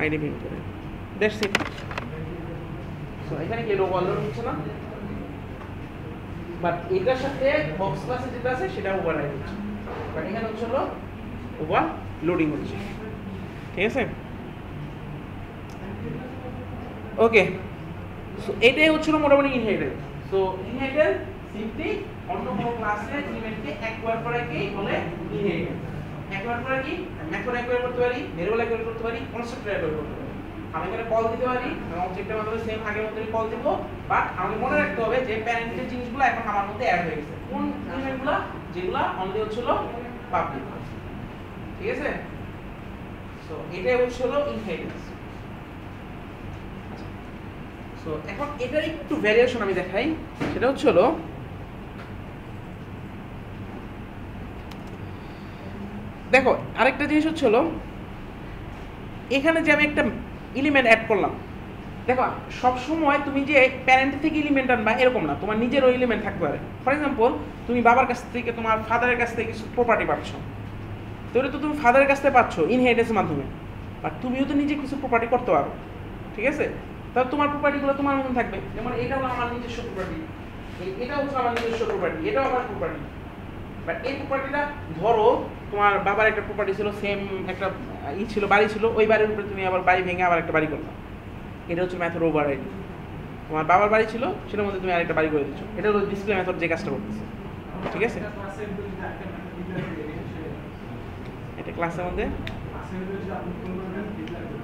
আইডি প্রিন্ট করে, দ্যাটস ইট। সো এখানে কি ওভারলোড হচ্ছে না, বাট এটার সাথে বক্স ক্লাসে যেটা আছে সেটা ওভাররাইড হচ্ছে, বাট এখানে হচ্ছে হলো ওভারলোডিং হচ্ছে। ঠিক আছে, ওকে। সো এটাই হচ্ছিল মোটামুটি ইনহেরিটেন্স। সো ইনহেরিটেন্স সিম্পলি অন্য কোনো ক্লাসে এলিমেন্টকে অ্যাকোয়ার করাকেই বলে ইনহেরিটেন্স। অ্যাকোয়ার করা কি, মেথড অ্যাকোয়ার করতে পারি, ভেরিয়েবল অ্যাকোয়ার করতে পারি, কনস্ট্রাক্টর অ্যাকোয়ার করতে পারি। আমি এখানে কল দিতে পারি, আমি অবজেক্টের মাধ্যমে সেম আগের মতই কল দেব, বাট আমাকে মনে রাখতে হবে যে প্যারেন্টের জিনিসগুলো এখন আমার মধ্যে অ্যাড হয়ে গেছে। কোন এলিমেন্টগুলো? যেগুলো অনলি হচ্ছিল পাবলিক। ঠিক আছে, সো এটাই হচ্ছিল ইনহেরিটেন্স। সো এখন এটার একটু ভ্যারিয়েশন আমি দেখাই, সেটা হচ্ছিল দেখো আরেকটা জিনিস হচ্ছিল এখানে যে আমি একটা এলিমেন্ট অ্যাড করলাম, দেখো সবসময় তুমি যে প্যারেন্ট থেকে এলিমেন্ট আনবা এরকম না, তোমার নিজেরও এলিমেন্ট থাকতে পারে। ফর এক্সাম্পল তুমি বাবার কাছ থেকে তোমার ফাদারের কাছ থেকে কিছু প্রপার্টি পাচ্ছ, তো এটা তো তুমি ফাদারের কাছ থেকে পাচ্ছ ইনহেরিটেন্সের মাধ্যমে, বাট তুমিও তো নিজে কিছু প্রপার্টি করতে পারো। ঠিক আছে, তাহলে তোমার প্রপার্টিগুলো তোমার মতন থাকবে। যেমন এটা হলো আমার নিজস্ব প্রপার্টি, এটা হচ্ছে আমার নিজস্ব প্রপার্টি, এটাও আমার প্রপার্টি। বাট এই প্রপার্টিটা ধরো তোমার বাবার একটা প্রপার্টি ছিল, সেম একটা ছিল, বাড়ি ছিল, ওই বাড়ির উপরে তুমি আবার বাড়ি ভেঙে আবার একটা বাড়ি করলাম, এটা হচ্ছে মেথড ওভাররাইড। তোমার বাবার বাড়ি ছিল, সেটার মধ্যে তুমি আরেকটা বাড়ি করে দিচ্ছ, এটা হলো ডিসপ্লে মেথড যে কাজটা করতেছে। ঠিক আছে, এটা ক্লাসের মধ্যে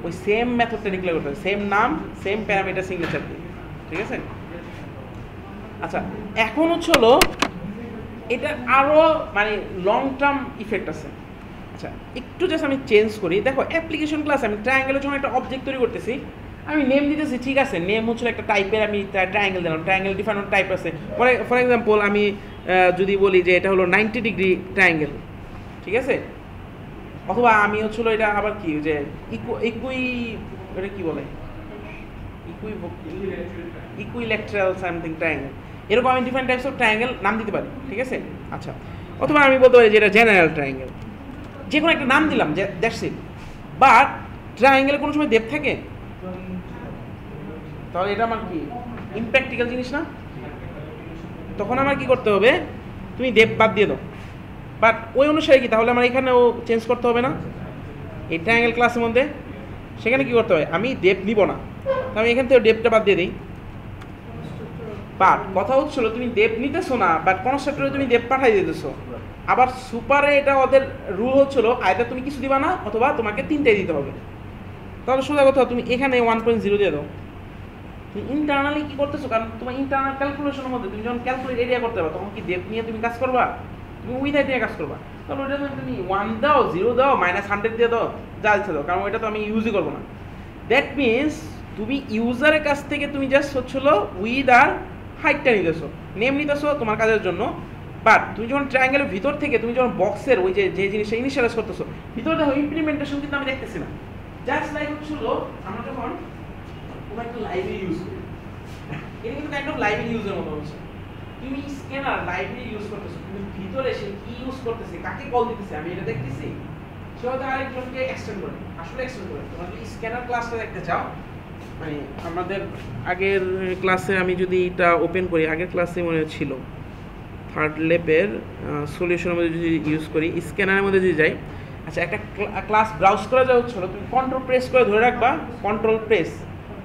ওই সেম মেথডটা ডিক্লেয়ার করতে হবে, সেম নাম সেম প্যারামিটার সিগনেচার দিয়ে। ঠিক আছে, আচ্ছা এখন হচ্ছে হলো এটা আরো মানে লং টার্ম ইফেক্ট আছে। আচ্ছা একটু জাস্ট আমি চেঞ্জ করি, দেখো অ্যাপ্লিকেশন ক্লাস আমি ট্রায়াঙ্গেলের জন্য একটা অবজেক্ট তৈরি করতেছি, আমি নেম দিতেছি, ঠিক আছে, নেম হচ্ছে একটা টাইপের, আমি ট্রায়াঙ্গেল দিলাম, ট্রায়াঙ্গেল ডিফারেন্ট টাইপ আছে। ফর এক্সাম্পল আমি যদি বলি যে এটা হলো 90 ডিগ্রি ট্রায়াঙ্গেল, ঠিক আছে, অথবা আমি হচ্ছিল এটা আবার কি যে ইকুই এটা কি বলে ইকুইল্যাট্রাল সামথিং ট্রায়াঙ্গেল, এরকম আমি ডিফারেন্ট টাইপস অফ ট্রায়াঙ্গেল নাম দিতে পারি। ঠিক আছে, আচ্ছা অথবা আমি বলতে পারি যে এটা জেনারেল ট্রায়াঙ্গেল, যে কোনো একটা নাম দিলাম, যে দ্যাটস ইট। বাট ট্রায়াঙ্গেলে কোনো সময় ডেপথ থাকে, তাহলে এটা আমার কি ইমপ্র্যাকটিক্যাল জিনিস না, তখন আমার কি করতে হবে, তুমি ডেপথ বাদ দিয়ে দাও। বাট ওই অনুসারে কি তাহলে আমার এখানেও চেঞ্জ করতে হবে না, এই ট্রায়াঙ্গেল ক্লাসের মধ্যে সেখানে কি করতে হবে, আমি ডেপথ নিব না, তো আমি এখান থেকে ডেপথটা বাদ দিয়ে দিই। বাট কথা হচ্ছিল তুমি ডেপথ নিতেছো না, বাট কনস্ট্রাক্টরে তুমি ডেপথ পাঠাই দিতেছো। আবার সুপারে এটা ওদের রুল হচ্ছিল আইদার তুমি কিছু দিবা না অথবা তোমাকে তিনটাই দিতে হবে। তাহলে সোজা কথা তুমি এখানে 1.0 দিয়ে দাও। তুমি ইন্টারনালি কি করতেছো, কারণ তোমার ইন্টারনাল ক্যালকুলেশনের মধ্যে তুমি যখন ক্যালকুলেট এরিয়া করতে পারো তখন কি ডেপথ নিয়ে তুমি কাজ করবা, তুমি উইথ নিয়ে কাজ করবা। তাহলে ওইটা তুমি 1 দাও, 0 দাও, -100 দিয়ে দাও, যা ইচ্ছা দাও, কারণ ওইটা তো আমি ইউজই করবো না। দ্যাট মিনস তুমি ইউজারের কাছ থেকে তুমি জাস্ট হচ্ছিল উইথ আর হাইটটা নিতেছো, নেম নিতেছো তোমার কাজের জন্য। বাট তুমি যখন ট্রায়াঙ্গেলের ভিতর থেকে তুমি যখন বক্সের ওই যে জিনিসটা ইনিশিয়ালাইজ করতেছো, ভিতরে দেখো ইমপ্লিমেন্টেশন কিন্তু আমি দেখতেছি না। জাস্ট লাইক হচ্ছিল আমরা যখন কোনো একটা লাইব্রেরি ইউজ করি, এটা কিন্তু কাইন্ড অফ লাইব্রেরি ইউজের মতো হচ্ছে। তুমি স্ক্যানার লাইব্রেরি ইউজ করতেছো, তুমি ভিতরে সে কি ইউজ করতেছে, কাকে কল দিতেছে, আমি এটা দেখতেছি, সে হয়তো আরেকজনকে এক্সটেন্ড করে, আসলে এক্সটেন্ড করে। তোমরা যদি স্ক্যানার ক্লাসটা দেখতে চাও, মানে আমাদের আগের ক্লাসে আমি যদি এটা ওপেন করি, আগের ক্লাসে মনে ছিল থার্ড ল্যাবের সলিউশনের মধ্যে যদি ইউজ করি, স্ক্যানারের মধ্যে যদি যাই, আচ্ছা একটা ক্লাস ব্রাউজ করা যা হচ্ছিল, তুমি কন্ট্রোল প্রেস করে ধরে রাখবা, কন্ট্রোল প্রেস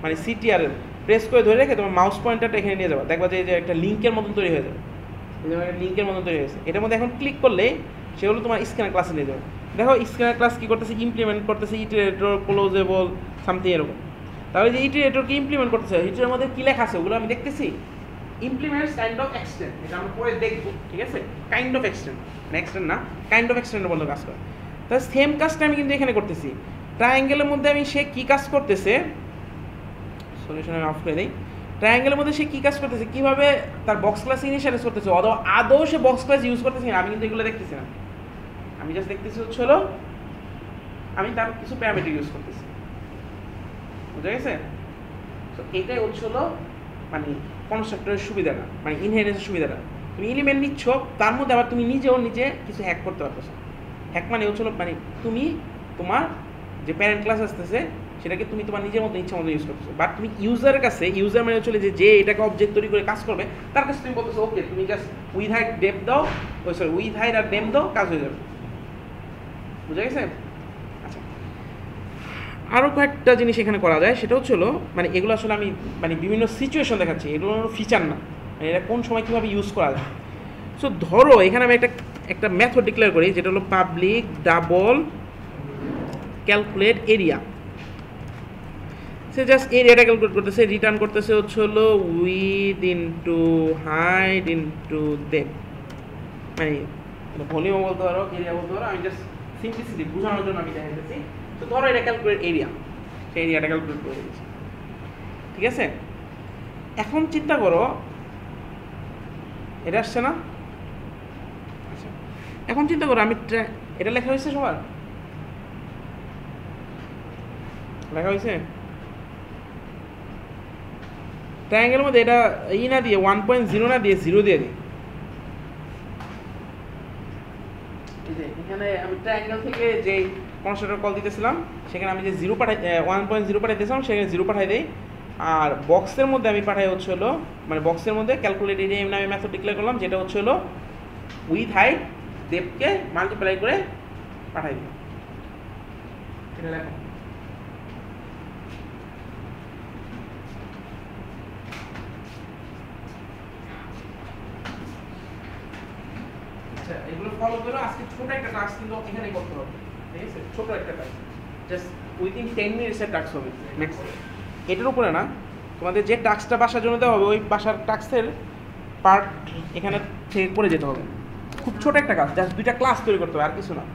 মানে সিটিআরএল প্রেস করে ধরে রেখে তোমার মাউস পয়েন্টারটা এখানে নিয়ে যাবা, দেখবা যে একটা লিঙ্কের মতন তৈরি হয়ে যাবে, লিঙ্কের মতন তৈরি হয়েছে। এটার মধ্যে এখন ক্লিক করলে সেগুলো তোমার স্ক্যানার ক্লাসে নিয়ে যাবে। দেখো স্ক্যানার ক্লাস কী করতেছে, ইমপ্লিমেন্ট করতেছে ইটারেটর, ক্লোজেবল সামথিং এরকম। তাহলে যে ইটারেটরকে ইমপ্লিমেন্ট করতেছে, ইটারের মধ্যে কী লেখা আছে ওগুলো আমি দেখতেছি, ইমপ্লিমেন্টস কাইন্ড অফ এক্সটেন্ড, এটা আমরা পরে দেখবো। ঠিক আছে, কাইন্ড অফ এক্সটেন্ড, এক্সটেন্ড না, কাইন্ড অফ এক্সটেন্ডের মধ্যে কাজ করে। তাহলে সেম কাজটা আমি কিন্তু এখানে করতেছি। ট্রায়াঙ্গেলের মধ্যে আমি সে কী কাজ করতেছে, সলিউশন আমি অফ করে দিই। ট্রায়াঙ্গেলের মধ্যে সে কী কাজ করতেছে, কীভাবে তার বক্স ক্লাস ইনিশিয়ালাইজ করতেছে, আদৌ সে বক্স ক্লাস ইউজ করতেছে না, আমি কিন্তু এগুলো দেখতেছি না। আমি জাস্ট দেখতেছি হলো আমি তার কিছু প্যারামিটার ইউজ করতেছি, বুঝা গেছে? তো এটাই হলো মানে কনসেপ্টের সুবিধাটা, মানে ইনহেরিটেন্সের সুবিধাটা। তুমি এলিমেন্ট নিচ্ছ, তার মধ্যে আবার তুমি নিজে কিছু হ্যাক করতে পারতেছো। হ্যাক মানে হলো মানে তুমি তোমার যে প্যারেন্ট ক্লাস আসতেছে সেটাকে তুমি তোমার নিজের মতো ইচ্ছা মতো ইউজ করতেছো, বাট তুমি ইউজারের কাছে, ইউজার মানে হচ্ছে যে এটাকে অবজেক্ট তৈরি করে কাজ করবে, তার কাছে তুমি বলতেছো ওকে তুমি জাস্ট উইথ হাইট ডেপ দাও, উইথ হাইট আর ডেপ দাও, কাজ হয়ে যাবে। বুঝা গেছে? আচ্ছা, আরও কয়েকটা জিনিস এখানে করা যায়, সেটা হলো মানে এগুলো আসলে আমি মানে বিভিন্ন সিচুয়েশন দেখাচ্ছি, এগুলো ফিচার না, মানে এটা কোন সময় কীভাবে ইউজ করা যায়। সো ধরো এখানে আমি একটা মেথড ডিক্লেয়ার করি, যেটা হলো পাবলিক ডাবল ক্যালকুলেট এরিয়া। সে জাস্ট এরিয়াটা ক্যালকুলেট করতেছে, রিটার্ন করতেছে হলো with into height into depth, মানে ভলিউম বলতে পারো, এরিয়া বলতে পারো, আমি জাস্ট সিম্পলিসিটি বোঝানোর জন্য আমি দেখাইতেছি। তো ধরো এটা ক্যালকুলেট এরিয়া, সেই এরিয়াটা ক্যালকুলেট করে দিয়েছি, ঠিক আছে? এখন চিন্তা করো এটা আসছে না? আচ্ছা, এখন চিন্তা করো আমি এটা লেখা হয়েছে, সবার লেখা হয়েছে? ট্রায়াঙ্গেলের মধ্যে এটা না দিয়ে 1.0 না দিয়ে 0 দিয়ে দিই। এখানে আমি ট্রায়াঙ্গেল থেকে যে কনস্ট্রাক্টর কল দিতেছিলাম সেখানে আমি যে 1.0 পাঠাইতেছিলাম সেখানে 0 পাঠাই দেই, আর বক্সের মধ্যে আমি পাঠাই হলো মানে বক্সের মধ্যে ক্যালকুলেট এরিয়া নামে মেথড ডিক্লেয়ার করলাম, যেটা হলো উইথ হাইট ডেপথকে মাল্টিপ্লাই করে পাঠাই দিই। এটা লেখো। এগুলো ফলো করো, আজকে ছোট একটা টাস্ক কিন্তু এখানে করতে হবে, ঠিক আছে? ছোট একটা টাস্ক, জাস্ট উইদিন 10 মিনিটসের টাস্ক হবে নেক্সট। এটার উপরে না, তোমাদের যে টাস্কটা বাসার জন্য দেওয়া হবে ওই বাসার টাস্কের পার্ট এখানে থেকে করে যেতে হবে। খুব ছোট একটা কাজ, জাস্ট 2টা ক্লাস তৈরি করতে হবে, আর কিছু না।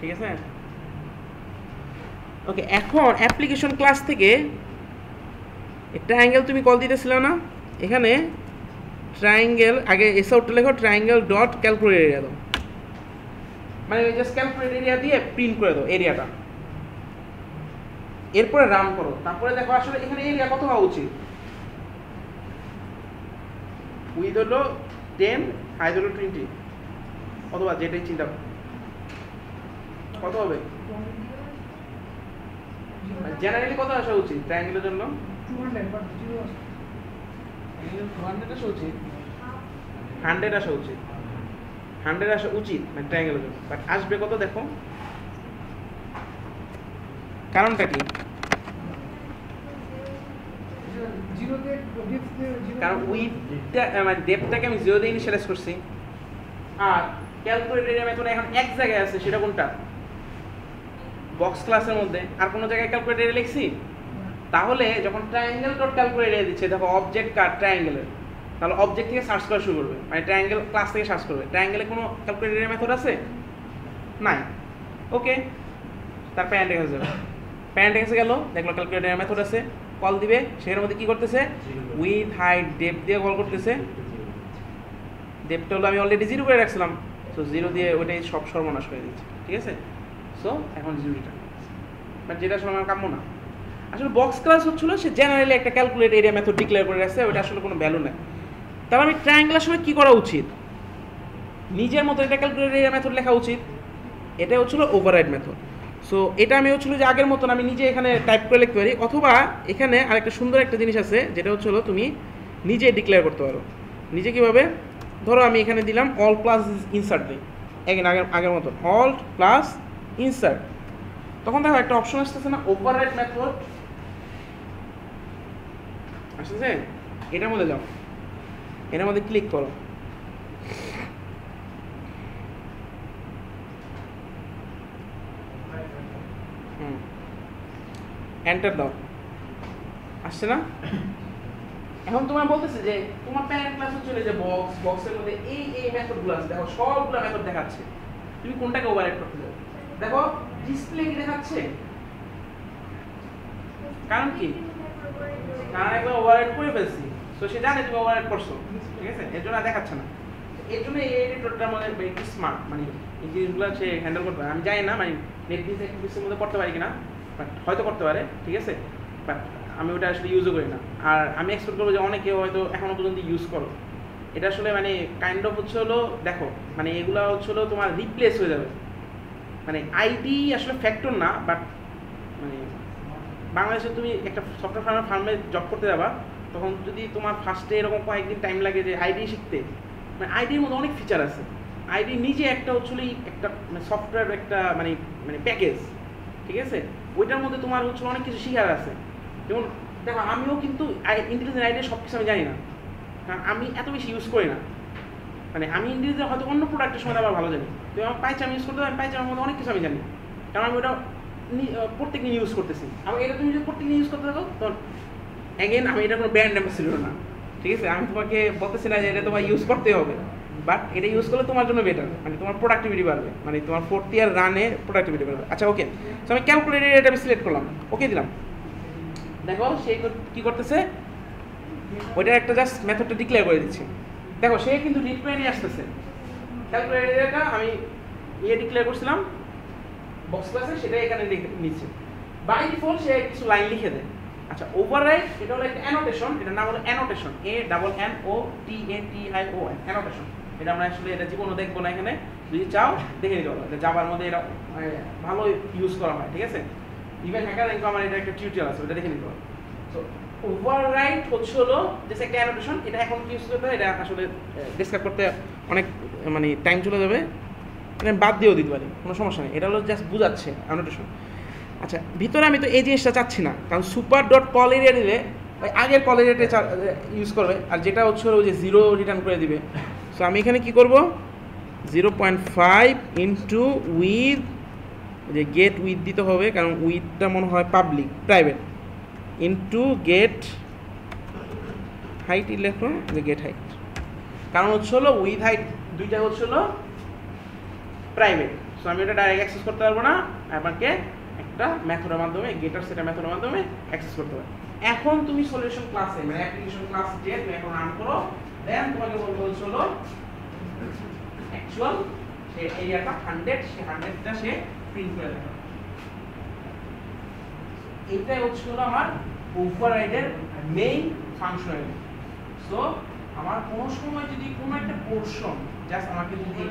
ঠিক আছে? ওকে, এখন অ্যাপ্লিকেশন ক্লাস থেকে ট্রায়াঙ্গেল তুমি কল দিতেছিল না, এখানে ট্রায়াঙ্গেল আগে এস আউটটা লেখো, ট্রায়াঙ্গেল ডট ক্যালকুলেট এরিয়া দাও, মানে জাস্ট ক্যালকুলেট এরিয়া দিয়ে প্রিন্ট করে দাও এরিয়াটা। এরপরে রান করো, তারপরে দেখো আসলে এখানে এরিয়া কত হওয়া উচিত। উইথ হলো 10, হাইট হলো 20, অথবা যেটাই চিন্তা কত হবে, জেনারেলি কত আসা উচিত ট্রায়াঙ্গেলের জন্য? 200 আসা উচিত, 100 আসা উচিত, 100 আসা উচিত মানে ট্রায়াঙ্গেলের জন্য, বাট আসবে কত দেখো। কারণটা কি? কারণ উইথটা মানে ডেপথটাকে আমি 0 দিয়ে ইনিশিয়ালাইজ করছি, আর ক্যালকুলেট এরিয়া মেথড এখন এক জায়গায় আছে, সেটা কোনটা? বক্স ক্লাসের মধ্যে। আর কোনো জায়গায় ক্যালকুলেট এরিয়া লিখছি? তাহলে যখন ট্রায়াঙ্গেল ডট ক্যালকুলেট এরিয়া দিচ্ছে, দেখো অবজেক্ট কার ট্রায়াঙ্গেলের, তাহলে অবজেক্ট থেকে সার্চ করা শুরু করবে, মানে ট্রায়াঙ্গেল ক্লাস থেকে সার্চ করবে। ট্রায়াঙ্গেলে কোনো ক্যালকুলেট এরিয়া মেথড আছে? নাই। ওকে, তার প্যারেন্ট কাছে যাবে, প্যারেন্ট কাছে গেল, দেখলো ক্যালকুলেট এরিয়া মেথড আছে, কল দিবে, সেখানের মধ্যে কি করতেছে উইথ হাইট ডেপথ দিয়ে কল করতেছে। ডেপথটা হলো আমি অলরেডি 0 করে রাখছিলাম, সো 0 দিয়ে ওইটাই সব সর্বনাশ করে দিচ্ছে, ঠিক আছে? সো এখন 0 রিটার্ন, বাট যেটা আসলে আমার কাম্য না। আসলে বক্স ক্লাস হচ্ছিল সে জেনারেলি একটা ক্যালকুলেট এরিয়া মেথড ডিক্লেয়ার করে রাখছে, ওইটা আসলে কোনো ভ্যালু নেই। তাহলে আমি ট্রায়াঙ্গেল আসলে কী করা উচিত? নিজের মতো এটা ক্যালকুলেট এরিয়া মেথড লেখা উচিত, এটা হচ্ছিল ওভাররাইড মেথড। সো এটা আমি হচ্ছিল যে আগের মতন আমি নিজে এখানে টাইপ করে লিখতে পারি, অথবা এখানে আরেকটা সুন্দর একটা জিনিস আছে, যেটা হচ্ছিল তুমি নিজে ডিক্লেয়ার করতে পারো। নিজে কীভাবে? ধরো আমি এখানে দিলাম অল প্লাস ইনসার্ট দিই, আগের মতন অল প্লাস ইনসার্ট, তখন দেখো একটা অপশন আসতেছে না, ওভাররাইড মেথড আসতেছে, এটার মধ্যে যাও, এটার মধ্যে ক্লিক করো, এন্টার দাও, আসছে না? এখন তোমার বলতেছে যে তোমার প্যারেন্ট ক্লাস হচ্ছে যে বক্সের মধ্যে এই মেথডগুলো আছে, দেখো সবগুলো মেথড দেখাচ্ছে, তুমি কোনটাকে ওভাররাইড করতে যাবে? দেখো ডিসপ্লে কি দেখাচ্ছে, কারণ কি, কারণ একবার ওভাররাইড করে ফেলছি, তো সে জানে তুমি ওভাররাইড করছো, ঠিক আছে, এর জন্য দেখাচ্ছে না। এর জন্য এই এডিটরটা মানে একটু স্মার্ট, মানে এই জিনিসগুলো সে হ্যান্ডেল করতে পারে। আমি জানি না মানে নেটফ্লিক্স অ্যাক্টিভিটিসের মধ্যে করতে পারি কিনা, বাট হয়তো করতে পারে, ঠিক আছে, বাট আমি ওটা আসলে ইউজও করি না। আর আমি এক্সপেক্ট করবো যে অনেকে হয়তো এখনো পর্যন্ত ইউজ করো। এটা আসলে মানে কাইন্ড অফ হচ্ছে হলো, দেখো মানে এগুলো হচ্ছে হলো তোমার রিপ্লেস হয়ে যাবে, মানে আইডি আসলে ফ্যাক্টর না, বাট মানে বাংলাদেশে তুমি একটা সফটওয়্যার ফার্মে জব করতে যাবা, তখন যদি তোমার ফার্স্টে এরকম কয়েকদিন টাইম লাগে যে আইডি শিখতে, মানে আইডির মধ্যে অনেক ফিচার আছে। আইডি নিজে একটা হচ্ছে একটা মানে সফটওয়্যার একটা মানে মানে প্যাকেজ, ঠিক আছে, ওইটার মধ্যে তোমার হচ্ছে অনেক কিছু শিখার আছে। যেমন দেখো আমিও কিন্তু ইন্টেলিজেন্ট আইডিয়া সব কিছু আমি জানি না, কারণ আমি এত বেশি ইউজ করি না। মানে আমি ইন্টেলিজেন্ট হয়তো অন্য প্রোডাক্টের সময় আবার ভালো জানি, তো আমার পাইচাম ইউজ করতে, আমি পাইচামের মধ্যে অনেক কিছু আমি জানি, কারণ আমি ওটা প্রত্যেক দিন ইউজ করতেছি। আমি এটা তুমি যদি প্রত্যেক দিন ইউজ করতে থাকো, তখন অ্যাগেন আমি এটা কোনো ব্র্যান্ড অ্যাম্বাসেডর না, ঠিক আছে, আমি তোমাকে বলতেছি না যে এটা তোমার ইউজ করতে হবে, বাট এটা ইউজ করলে তোমার জন্য বেটার, মানে তোমার প্রোডাক্টিভিটি বাড়বে, মানে তোমার 4th ইয়ার রানে প্রোডাক্টিভিটি বাড়বে। আচ্ছা ওকে, তো আমি ক্যালকুলেটর এটা আমি সিলেক্ট করলাম, ওকে দিলাম। দেখো সে কী করতেছে, ওইটার একটা জাস্ট মেথডটা ডিক্লেয়ার করে দিচ্ছে। দেখো সে কিন্তু রিড করে নিয়ে আসতেছে, ক্যালকুলেটরটা আমি ডিক্লেয়ার করছিলাম বক্স ক্লাসে, সেটা এখানে নিচ্ছে। বাই ডিফল্ট সে কিছু লাইন লিখে দেয়। আচ্ছা ওভাররাইট এটা হলো একটা অ্যানোটেশন, এটা নাম হলো অ্যানোটেশন, ANNOTATION, অ্যানোটেশন। এটা আমরা আসলে এটা জীবনও দেখবো না, এখানে যদি চাও দেখে নিতে পারো, এটা জাভার মধ্যে এটা ভালো ইউজ করা হয়, ঠিক আছে, ইভেন হ্যাকার র্যাঙ্ক আমার এটা একটা টিউটোরিয়াল আছে, ওটা দেখে নিতে পারো। তো ওভাররাইট হচ্ছে হলো জাস্ট একটা অ্যানোটেশন, এটা এখন কি ইউজ করতে হয়, এটা আসলে ডিসক্রাইব করতে অনেক মানে টাইম চলে যাবে, মানে বাদ দিয়েও দিতে পারি, কোনো সমস্যা নেই, এটা হলো জাস্ট বুঝাচ্ছে অ্যানোটেশন। আচ্ছা ভিতরে আমি তো এই জিনিসটা চাচ্ছি না, কারণ সুপার ডট কল এরিয়া দিলে ওই আগের কল এরিয়াটা ইউজ করবে, আর যেটা হচ্ছে ওই যে 0 রিটার্ন করে দিবে। সো আমি এখানে কি করব, 0.5 ইন্টু উইথ, যে গেট উইথ দিতে হবে, কারণ উইথটা মনে হয় public private, into get height লিখো, যে গেট হাইট, কারণ হচ্ছে হলো উইথ হাইট দুইটা হচ্ছে হলো প্রাইভেট। সো আমি এটা ডাইরেক্ট অ্যাক্সেস করতে পারবো না, আমাকে একটা মেথডের মাধ্যমে, গেটার সেটা মেথডের মাধ্যমে অ্যাক্সেস করতে পারবে। এখন তুমি সলিউশন ক্লাসে মানে অ্যাপ্লিকেশন ক্লাস যে তুমি এখন রান করো, দেন তোমাকে বলবো হচ্ছে হলো অ্যাকচুয়াল সে এরিয়াটা 100, সে 100টা সে প্রিন্ট করে দেবে। এইটাই হচ্ছে হলো আমার ওভাররাইডের মেইন ফাংশনালিটি। সো আমার কোনো সময় যদি কোনো একটা পোরশন জাস্ট আমাকে যদি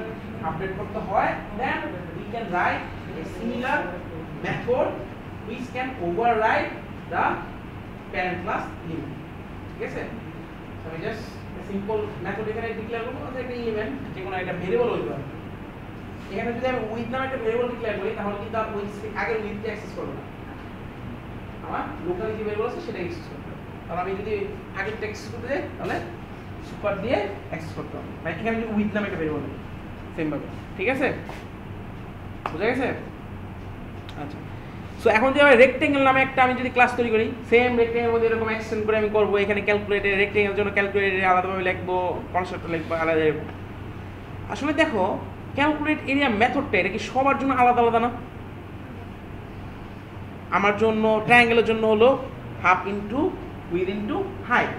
আপডেট করতে হয়, then we can write a similar method which can override the parent class element, ঠিক আছে। সো আমি জাস্ট সিম্পল মেথড এখানে ডিক্লেয়ার করব, যে একটা এলিমেন্ট যে কোনো একটা ভেরিয়েবল হইতে পারে। এখানে যদি আমি উইথ নামে একটা ভেরিয়েবল ডিক্লেয়ার করি, তাহলে কিন্তু আর উইথ আগের উইথটা অ্যাক্সেস করবে না, আমার লোকাল যে ভেরিয়েবল আছে সেটা অ্যাক্সেস করবে। আর আমি যদি আগের অ্যাক্সেস করতে যাই, তাহলে সুপার দিয়ে অ্যাক্সেস করতে হবে, মানে এখানে যদি উইথ নামে একটা ভেরিয়েবল সেম ভাবে, ঠিক আছে, বুঝা গেছে? আচ্ছা সো এখন যে রেক্টেঙ্গেল নামে একটা আমি যদি ক্লাস তৈরি করি, সেম রেক্টেঙ্গেল মধ্যে এরকম এক্সটেন্ড করে আমি করবো, এখানে ক্যালকুলেটর রেক্টেঙ্গেল জন্য ক্যালকুলেটর আলাদাভাবে লিখবো, কনসেপ্টটা লিখবো আলাদা। আসলে দেখো ক্যালকুলেট এরিয়া মেথডটা এটা কি সবার জন্য আলাদা আলাদা না? আমার জন্য ট্রায়াঙ্গেলের জন্য হলো half into width into height,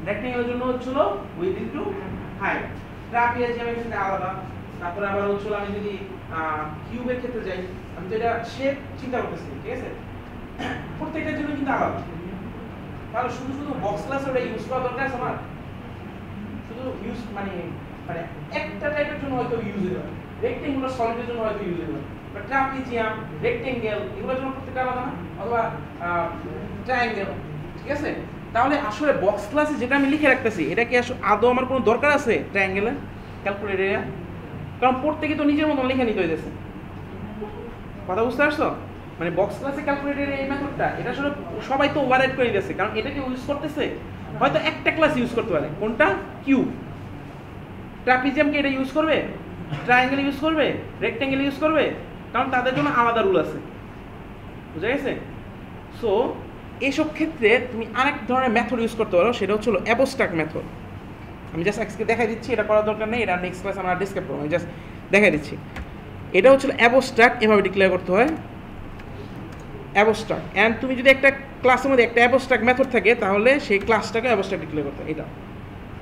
রেক্টেঙ্গেলের জন্য হচ্ছিল উইথ ইন্টু হাইট, ট্রাপিজিয়ামের ক্ষেত্রে আলাদা, তারপরে আবার হচ্ছিল আমি যদি কিউবের ক্ষেত্রে যাই, আমি তো এটা শেপ চিন্তা করতেছি, ঠিক আছে, প্রত্যেকটার জন্য কিন্তু আলাদা। তাহলে শুধু শুধু বক্স ক্লাস ওটা ইউজ করা দরকার আছে আমার, শুধু ইউজ মানে মানে একটা টাইপের জন্য হয়তো ইউজ হতে পারে, রেক্টেঙ্গুলার সলিডের জন্য হয়তো ইউজ হতে পারে, বাট ট্রাপিজিয়াম রেক্টেঙ্গেল এগুলোর জন্য প্রত্যেকটা আলাদা না, অথবা ট্রায়াঙ্গেল, ঠিক আছে। তাহলে আসলে বক্স ক্লাসে যেটা আমি লিখে রাখতেছি এটা কি আসলে আদৌ আমার কোনো দরকার আছে ট্রায়াঙ্গেলে ক্যালকুলেট এরিয়া? কারণ প্রত্যেকে তো নিজের মতন লিখে নিতে হইতেছে, কথা বুঝতে পারছো? মানে বক্স ক্লাসে ক্যালকুলেটর এই মেথডটা এটা আসলে সবাই তো ওভাররাইড করে দিতেছে, কারণ এটাকে ইউজ করতেছে হয়তো একটা ক্লাস ইউজ করতে পারে, কোনটা? কিউব। ট্রাপিজিয়ামকে এটা ইউজ করবে, ট্রায়াঙ্গেল ইউজ করবে, রেক্টেঙ্গেল ইউজ করবে, কারণ তাদের জন্য আলাদা রুল আছে, বুঝা গেছে? সো এইসব ক্ষেত্রে তুমি আরেক ধরনের মেথড ইউজ করতে পারো, সেটা হচ্ছে অ্যাবস্ট্রাক্ট মেথড। আমি জাস্ট আজকে দেখাই দিচ্ছি, এটা করার দরকার নেই, এটা নেক্সট ক্লাস আমরা ডিসকাস করবো, আমি জাস্ট দেখাই দিচ্ছি। এটা হচ্ছে অ্যাবস্ট্রাক্ট, এভাবে ডিক্লেয়ার করতে হয় অ্যাবস্ট্রাক্ট। অ্যান্ড তুমি যদি একটা ক্লাসের মধ্যে একটা অ্যাবস্ট্রাক্ট মেথড থাকে তাহলে সেই ক্লাসটাকে অ্যাবস্ট্রাক্ট ডিক্লেয়ার করতে হয়। এটা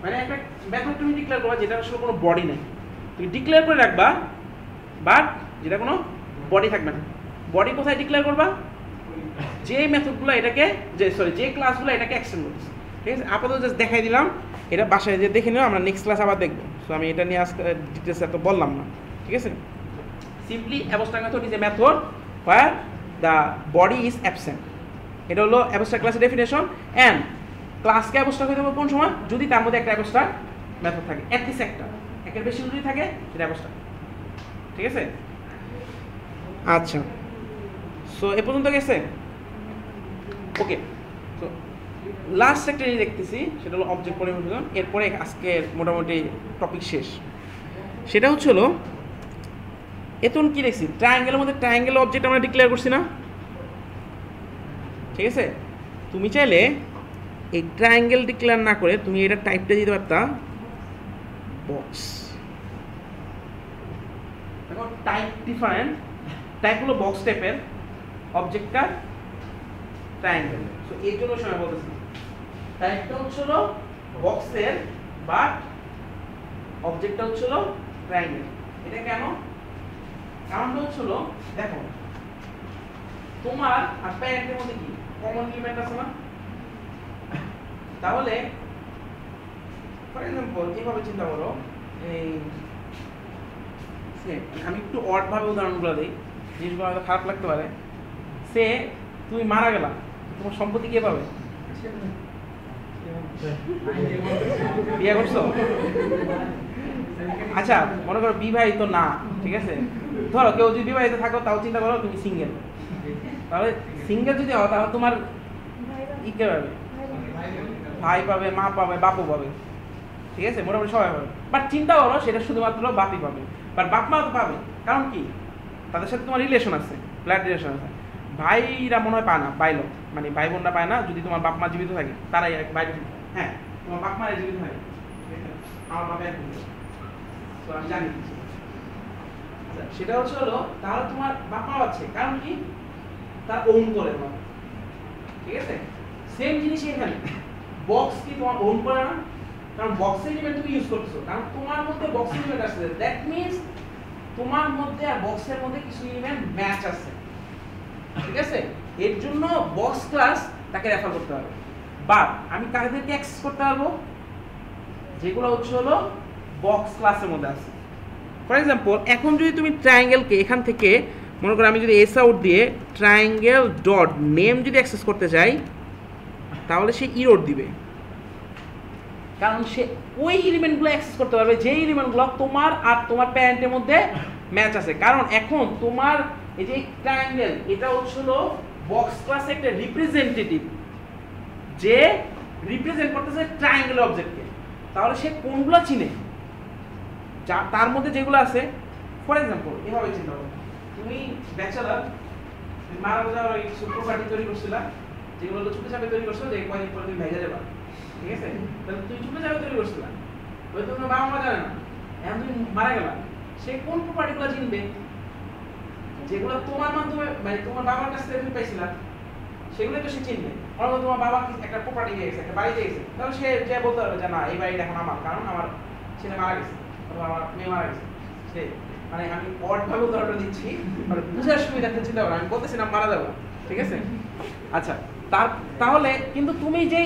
মানে একটা মেথড তুমি ডিক্লেয়ার করবা যেটা আসলে কোনো বডি নেই, তুমি ডিক্লেয়ার করে রাখবা, বাট যেটা কোনো বডি থাকবে না। বডি কোথায় ডিক্লেয়ার করবা? যে মেথডগুলো এটাকে যে ক্লাসগুলো এটাকে এক্সটেন্ড করতেছে, ঠিক আছে? আপাতত জাস্ট দেখাই দিলাম, এটা বাসায় যে দেখে নিও, আমরা নেক্সট ক্লাস আবার দেখবো। সো আমি এটা নিয়ে আজকে ডিটেলস এত বললাম না, ঠিক আছে? Simply abstract method is a method where the body is absent. এটা হলো অ্যাবস্ট্রাক্ট ক্লাসের ডেফিনেশন। অ্যান্ড ক্লাসকে অ্যাবস্ট্রাক্ট হতে হবে কোন সময়? যদি তার মধ্যে একটা অ্যাবস্ট্রাক্ট মেথড থাকে, অ্যাটলিস্ট একটা, একের বেশি যদি থাকে সেটা অ্যাবস্ট্রাক্ট, ঠিক আছে? আচ্ছা, সো এ পর্যন্ত গেছে? ওকে, তো লাস্ট একটা জিনিস দেখতেছি, সেটা হলো অবজেক্ট পরিবর্তন। এরপরে আজকে মোটামুটি টপিক শেষ। সেটা হচ্ছে হলো এতক্ষণ কি দেখছি, ট্রায়াঙ্গেলের মধ্যে ট্রায়াঙ্গেল অবজেক্ট আমরা ডিক্লেয়ার করছি না, ঠিক আছে? তুমি চাইলে এই ট্রায়াঙ্গেল ডিক্লেয়ার না করে তুমি এটা টাইপটা দিতে পারতা বক্স। এখন টাইপ ডিফারেন্ট, টাইপ হলো বক্স টাইপের, অবজেক্টটা ট্রায়াঙ্গেল। সো এর জন্য সময় বলতেছি টাইপটা হচ্ছিল বক্সের, বাট অবজেক্টটা হচ্ছিল ট্রায়াঙ্গেল। এটা কেন? কারণটা হচ্ছিল, দেখো তোমার আর প্যারেন্টের মধ্যে কি কমন এলিমেন্ট আছে না? তাহলে ফর এক্সাম্পল এইভাবে চিন্তা করো, এই আমি একটু অড ভাবে উদাহরণগুলো দিই, জিনিসগুলো হয়তো খারাপ লাগতে পারে। সে তুমি মারা গেলা, তোমার সম্পত্তি কে পাবে? বিয়ে করছো? আচ্ছা, মনে করো বিবাহিত না, ঠিক আছে? ধরো কেউ যদি বিবাহিত থাকো, তাও চিন্তা করো তুমি সিঙ্গেল। তাহলে সিঙ্গেল যদি হও তাহলে তোমার কে পাবে? ভাই পাবে, মা পাবে, বাপু পাবে, ঠিক আছে? মোটামুটি সবাই পাবে। বাট চিন্তা করো সেটা শুধুমাত্র বাপই পাবে, বাট বাপ মা তো পাবে। কারণ কি? তাদের সাথে তোমার রিলেশন আছে, ব্লাড রিলেশন আছে। ভাইরা মনে হয় পায় না, বাইলো মানে ভাই বোনরা পায় না, যদি তোমার বাপ মা জীবিত থাকে তারাই বাইরে। হ্যাঁ, তোমার বাপ মা জীবিত থাকে, আমার বাবা তো আমি জানি। সেটা হচ্ছে হলো তাহলে তোমার বাপ মা আছে, কারণ কি? তার ওন করে, ঠিক আছে? সেম জিনিস এখানে, বক্স কি তোমার ওন করে না? কারণ বক্সের এলিমেন্ট তুমি ইউজ করতেছো, কারণ তোমার মধ্যে বক্সের এলিমেন্ট আছে। দ্যাট মিন্স তোমার মধ্যে আর বক্সের মধ্যে কিছু এলিমেন্ট ম্যাচ আছে, ঠিক আছে? এর জন্য বক্স ক্লাস তাকে রেফার করতে হবে। বাট আমি কাদেরকে অ্যাক্সেস করতে পারবো? যেগুলো হচ্ছে হলো বক্স ক্লাসের মধ্যে আছে। ফর এক্সাম্পল, এখন যদি তুমি ট্রায়াঙ্গেলকে এখান থেকে মনে করো, আমি যদি এস আউট দিয়ে ট্রায়াঙ্গেল ডট নেম যদি অ্যাক্সেস করতে চাই, তাহলে সে ইরোর দিবে, কারণ সে ওই এলিমেন্টগুলো অ্যাক্সেস করতে পারবে যে এলিমেন্টগুলো তোমার আর তোমার প্যারেন্টের মধ্যে ম্যাচ আছে। কারণ এখন তোমার এই যে ট্রায়াঙ্গেল, এটা হচ্ছিল বক্স ক্লাসে একটা রিপ্রেজেন্টেটিভ, যে রিপ্রেজেন্ট করতেছে ট্রায়াঙ্গেল অবজেক্টকে। তাহলে সে কোনগুলো চিনে? যা তার মধ্যে যেগুলো আছে। ফর এক্সাম্পল এভাবে চিন্তা করো, তুমি ব্যাচেলার, মারা যাওয়ার ওই প্রপার্টি তৈরি করছিলা, যেগুলো চুপে চাপে তৈরি করছো, যে কয়েকদিন পরে তুমি ভেজে যাবা, ঠিক আছে? তাহলে তুমি চুপে চাপে তৈরি করছিলা, হয়তো তোমার বাবা মা জানে না, এখন তুমি মারা গেলা, সে কোন প্রপার্টিগুলো চিনবে? যেগুলো তোমার মাধ্যমে মানে তোমার বাবার কাছ থেকে তুমি পাইছিলা, সেগুলো তো সে চিনবে। অথবা তোমার বাবা একটা প্রপার্টি দিয়ে গেছে, একটা বাড়ি দিয়ে গেছে, তাহলে সে যে বলতে পারবে যে না, এই বাড়িটা এখন আমার, কারণ আমার ছেলে মারা গেছে অথবা আমার মেয়ে মারা গেছে। সে মানে আমি অড ভাবে উদাহরণটা দিচ্ছি, মানে বুঝার সুবিধার্থে চিন্তা করো, আমি বলতেছি না মারা যাবো, ঠিক আছে? আচ্ছা, তাহলে কিন্তু তুমি যে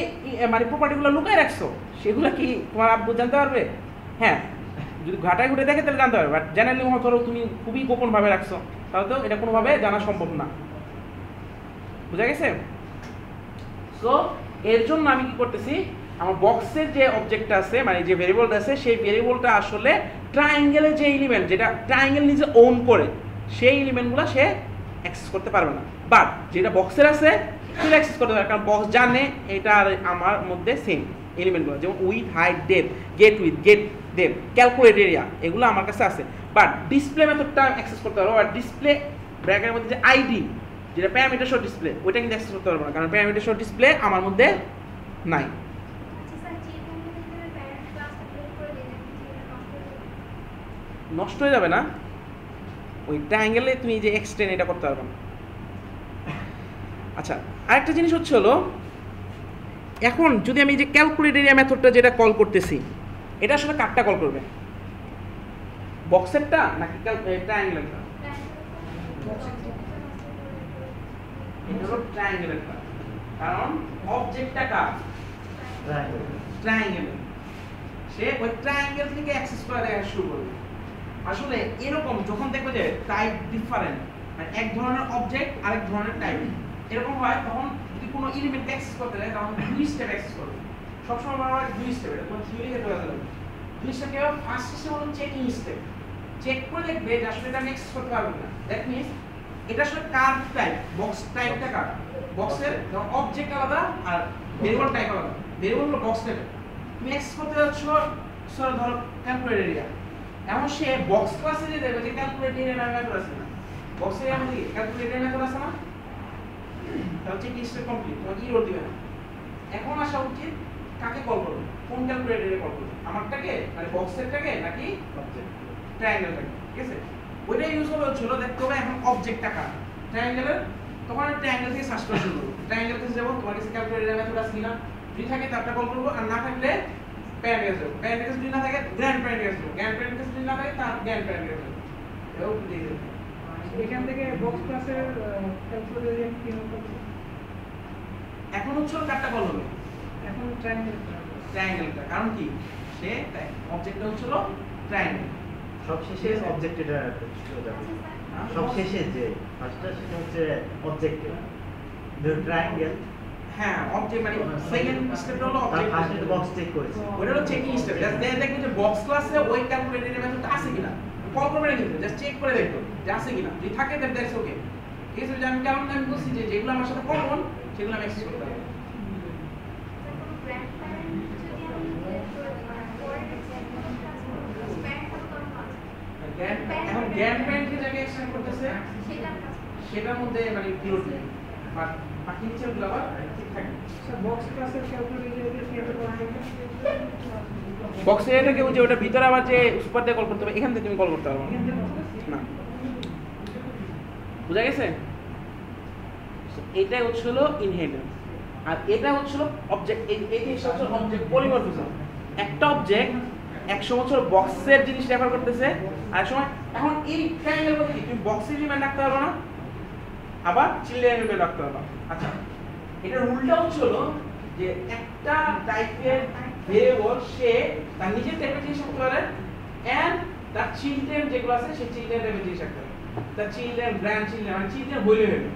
মানে প্রপার্টিগুলো লুকায় রাখছো, সেগুলো কি তোমার আব্বু জানতে পারবে? হ্যাঁ, যদি ঘাটায় ঘুরে দেখে তাহলে জানতে পারবে, বাট জেনারেলি ধরো তুমি খুবই গোপন ভাবে রাখছো, তাহলে তো এটা কোনোভাবে জানা সম্ভব না। বুঝা গেছে? সো এর জন্য আমি কি করতেছি, আমার বক্সের যে অবজেক্টটা আছে মানে যে ভেরিয়েবলটা আছে, সেই ভেরিয়েবলটা আসলে ট্রায়াঙ্গেলের যে এলিমেন্ট, যেটা ট্রায়াঙ্গেল নিজে ওন করে, সেই এলিমেন্টগুলো সে অ্যাক্সেস করতে পারবে না। বাট যেটা বক্সের আছে সেটা অ্যাক্সেস করতে পারবে, কারণ বক্স জানে এটা আর আমার মধ্যে সেম এলিমেন্টগুলো, যেমন width, height, depth, get width, get depth, calculate area, এগুলো আমার কাছে আছে। বাট ডিসপ্লে মেথডটা অ্যাক্সেস করতে পারবো, আর ডিসপ্লে ব্র্যাকেটের মধ্যে যে আইডি, যেটা প্যারামিটার শো ডিসপ্লে, ওইটা কিন্তু অ্যাক্সেস করতে পারবো না, কারণ প্যারামিটার শো ডিসপ্লে আমার মধ্যে নাই। নষ্ট হয়ে যাবে না, ওই ট্রায়াঙ্গেলে তুমি যে এক্সটেন্ড এটা করতে পারবে না। আচ্ছা, আরেকটা জিনিস হচ্ছে হলো, এখন যদি আমি যে ক্যালকুলেট এরিয়া মেথডটা যেটা কল করতেছি, এটা আসলে কারটা কল করবে, বক্সেরটা নাকি ট্রায়াঙ্গেলেরটা? এটা হলো ট্রায়াঙ্গেলেরটা, কারণ অবজেক্টটা কার? ট্রায়াঙ্গেল। সে ওই ট্রায়াঙ্গেল থেকে অ্যাক্সেস করা দেখা শুরু করবে। আসলে এরকম যখন দেখবে যে টাইপ ডিফারেন্ট, মানে এক ধরনের অবজেক্ট আরেক ধরনের টাইপ এরকম হয়, তখন যদি কোনো এলিমেন্ট অ্যাক্সেস করতে যায় তখন দুই স্টেপ অ্যাক্সেস করবে। সবসময় বলা হয় দুই স্টেপ, এটা তোমার থিওরিতে দেওয়া যাবে। দুই স্টেপ কেবল ফার্স্ট স্টেপ হলো চেকিং স্টেপ, চেক করে দেখবে যে আসলে এটা আমি অ্যাক্সেস করতে পারবো না। দ্যাট মিন্স এটা আসলে কার টাইপ, বক্স টাইপটা কার, বক্সের অবজেক্ট আলাদা আর ভেরিয়েবল টাইপ আলাদা। ভেরিয়েবল হলো বক্স টাইপ, তুমি অ্যাক্সেস করতে যাচ্ছ ধরো ক্যালকুলেট এরিয়া, এখন সে বক্স ক্লাসে দিয়ে দেবে যে ক্যালকুলেট এরিয়া নামে মেথড আছে না, বক্সে আমি কি ক্যালকুলেট এরিয়া মেথড আছে না, তাহলে চেক স্টেপ কমপ্লিট, তোমাকে ইরর দিবে না। এখন আসা উচিত কাকে কল করবে, কোন ক্যালকুলেট এরিয়া কল করবে, আমারটাকে মানে বক্সেরটাকে নাকি ট্রায়াঙ্গেলটাকে? ঠিক আছে, ওইটা ইউজ হবে হচ্ছিল দেখতে হবে এখন অবজেক্টটা কার ট্রায়াঙ্গেলের, তখন আমি ট্রায়াঙ্গেল থেকে সার্চ করা শুরু করবো। ট্রায়াঙ্গেল কাছে যাবো, তোমার কাছে ক্যালকুলেট এরিয়া মেথড আছে কিনা, যদি থাকে তারটা কল করবো, আর না থাকলে প্যারামিটার যাবো, প্যারামিটার যদি না থাকে গ্র্যান্ড প্যারামিটার যাবো, গ্র্যান্ড প্যারামিটার যদি না থাকে তার গ্র্যান্ড প্যারামিটার যাবো, এও দিয়ে দেবো। এখান থেকে বক্স ক্লাসের ক্যালকুলেট এরিয়া কি হবে? এখন হচ্ছে কারটা কল হবে, এখন ট্রায়াঙ্গেল, ট্রায়াঙ্গেলটা, কারণ কি সে অবজেক্টটা হচ্ছিল ট্রায়াঙ্গেল। সবশেষে অবজেক্ট এটা চলে যাবে, সবশেষে যে ফার্স্টটা সেটা হচ্ছে অবজেক্ট ট্রায়াঙ্গেল। হ্যাঁ, অবজেক্ট মানে সেকেন্ড স্টেপটা হলো অবজেক্ট, ফার্স্টে বক্স চেক করেছে, ওটা হলো চেকিং স্টেপ। জাস্ট দেখবে যে বক্স ক্লাসে ওই ক্যালকুলেটর মেথডটা আছে কিনা, কল করবে না কিন্তু জাস্ট চেক করে দেখো যে আছে কিনা, যদি থাকে দেন দ্যাটস ওকে। ঠিক আছে, আমি কারণ আমি বলছি যে যেগুলো আমার সাথে কমন সেগুলো আমি অ্যাক্সেস করতে পারবো। এখন গ্র্যান্ড প্যারেন্টকে যাকে এক্সটেন্ড করতেছে সেটার মধ্যে মানে ইনক্লুড নেই, বাট বাকি নিচেগুলো আবার ঠিক থাকে। বক্স ক্লাসের ক্যালকুলেট এরিয়া কি হবে? বক্সে এটা কেউ যে ওটা ভিতরে আবার যে সুপার দিয়ে কল করতে হবে, এখান থেকে তুমি কল করতে পারবে না। বুঝা গেছে? এটা হচ্ছিল ইনহেরিটেন্স, আর এটা হচ্ছিল অবজেক্ট। এই জিনিসটা হচ্ছে অবজেক্ট পলিমরফিজম। একটা অবজেক্ট 100 বছর বক্সের জিনিস রেফার করতেছে, আর সময় এখন এই ট্রায়াঙ্গেল বলতে কি তুমি বক্সের এলিমেন্ট রাখতে পারবে না, আবার চিল্ড্রেন এলিমেন্ট রাখতে পারবে। আচ্ছা, এটা রুলটা হচ্ছিল যে একটা টাইপের ভেরিয়েবল সে তার নিজের টাইপের জিনিস রাখতে পারে, এন্ড তার চিলড্রেন যেগুলো আছে সেই চিলড্রেন টাইপের জিনিস রাখতে পারে। তার চিলড্রেন, গ্র্যান্ড চিলড্রেন, মানে চিলড্রেন বইলে হইলো,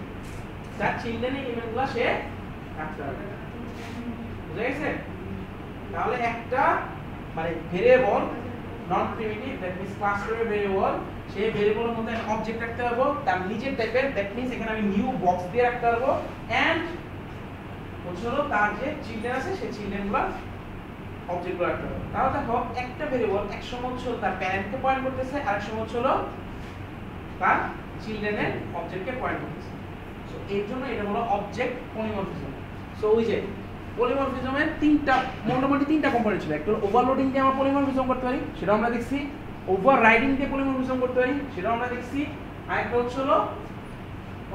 তার চিলড্রেন এলিমেন্টগুলো সে রাখতে পারে। বুঝা গেছে? তাহলে একটা মানে variable non primitive, that means class টাইপের ভেরিয়েবল, সেই ভেরিয়েবলের মধ্যে একটা অবজেক্ট রাখতে পারবো তার নিজের টাইপের, দ্যাট মিন্স এখানে আমি নিউ বক্স দিয়ে রাখতে পারবো, এন্ড হলো তার যে চিলড্রেন আছে সেই চিলড্রেনগুলো অবজেক্টগুলো রাখতে পারবো। তাহলে দেখো একটা ভেরিয়েবল এক সময় হচ্ছে তার প্যারেন্টকে পয়েন্ট করতেছে, আর এক সময় হচ্ছে তার চিলড্রেনের অবজেক্টকে পয়েন্ট করতেছে। সো এর জন্য এটা হলো অবজেক্ট পলিমরফিজম। সো ওই যে পলিমরফিজমের মোটামুটি তিনটা কম্পোনেন্ট ছিল। একটা হলো ওভারলোডিং দিয়ে আমরা পলিমরফিজম করতে পারি, সেটা আমরা দেখছি। ওভাররাইডিং দিয়ে পলিমরফিজম করতে পারি, সেটাও আমরা দেখছি। আর একটা হচ্ছে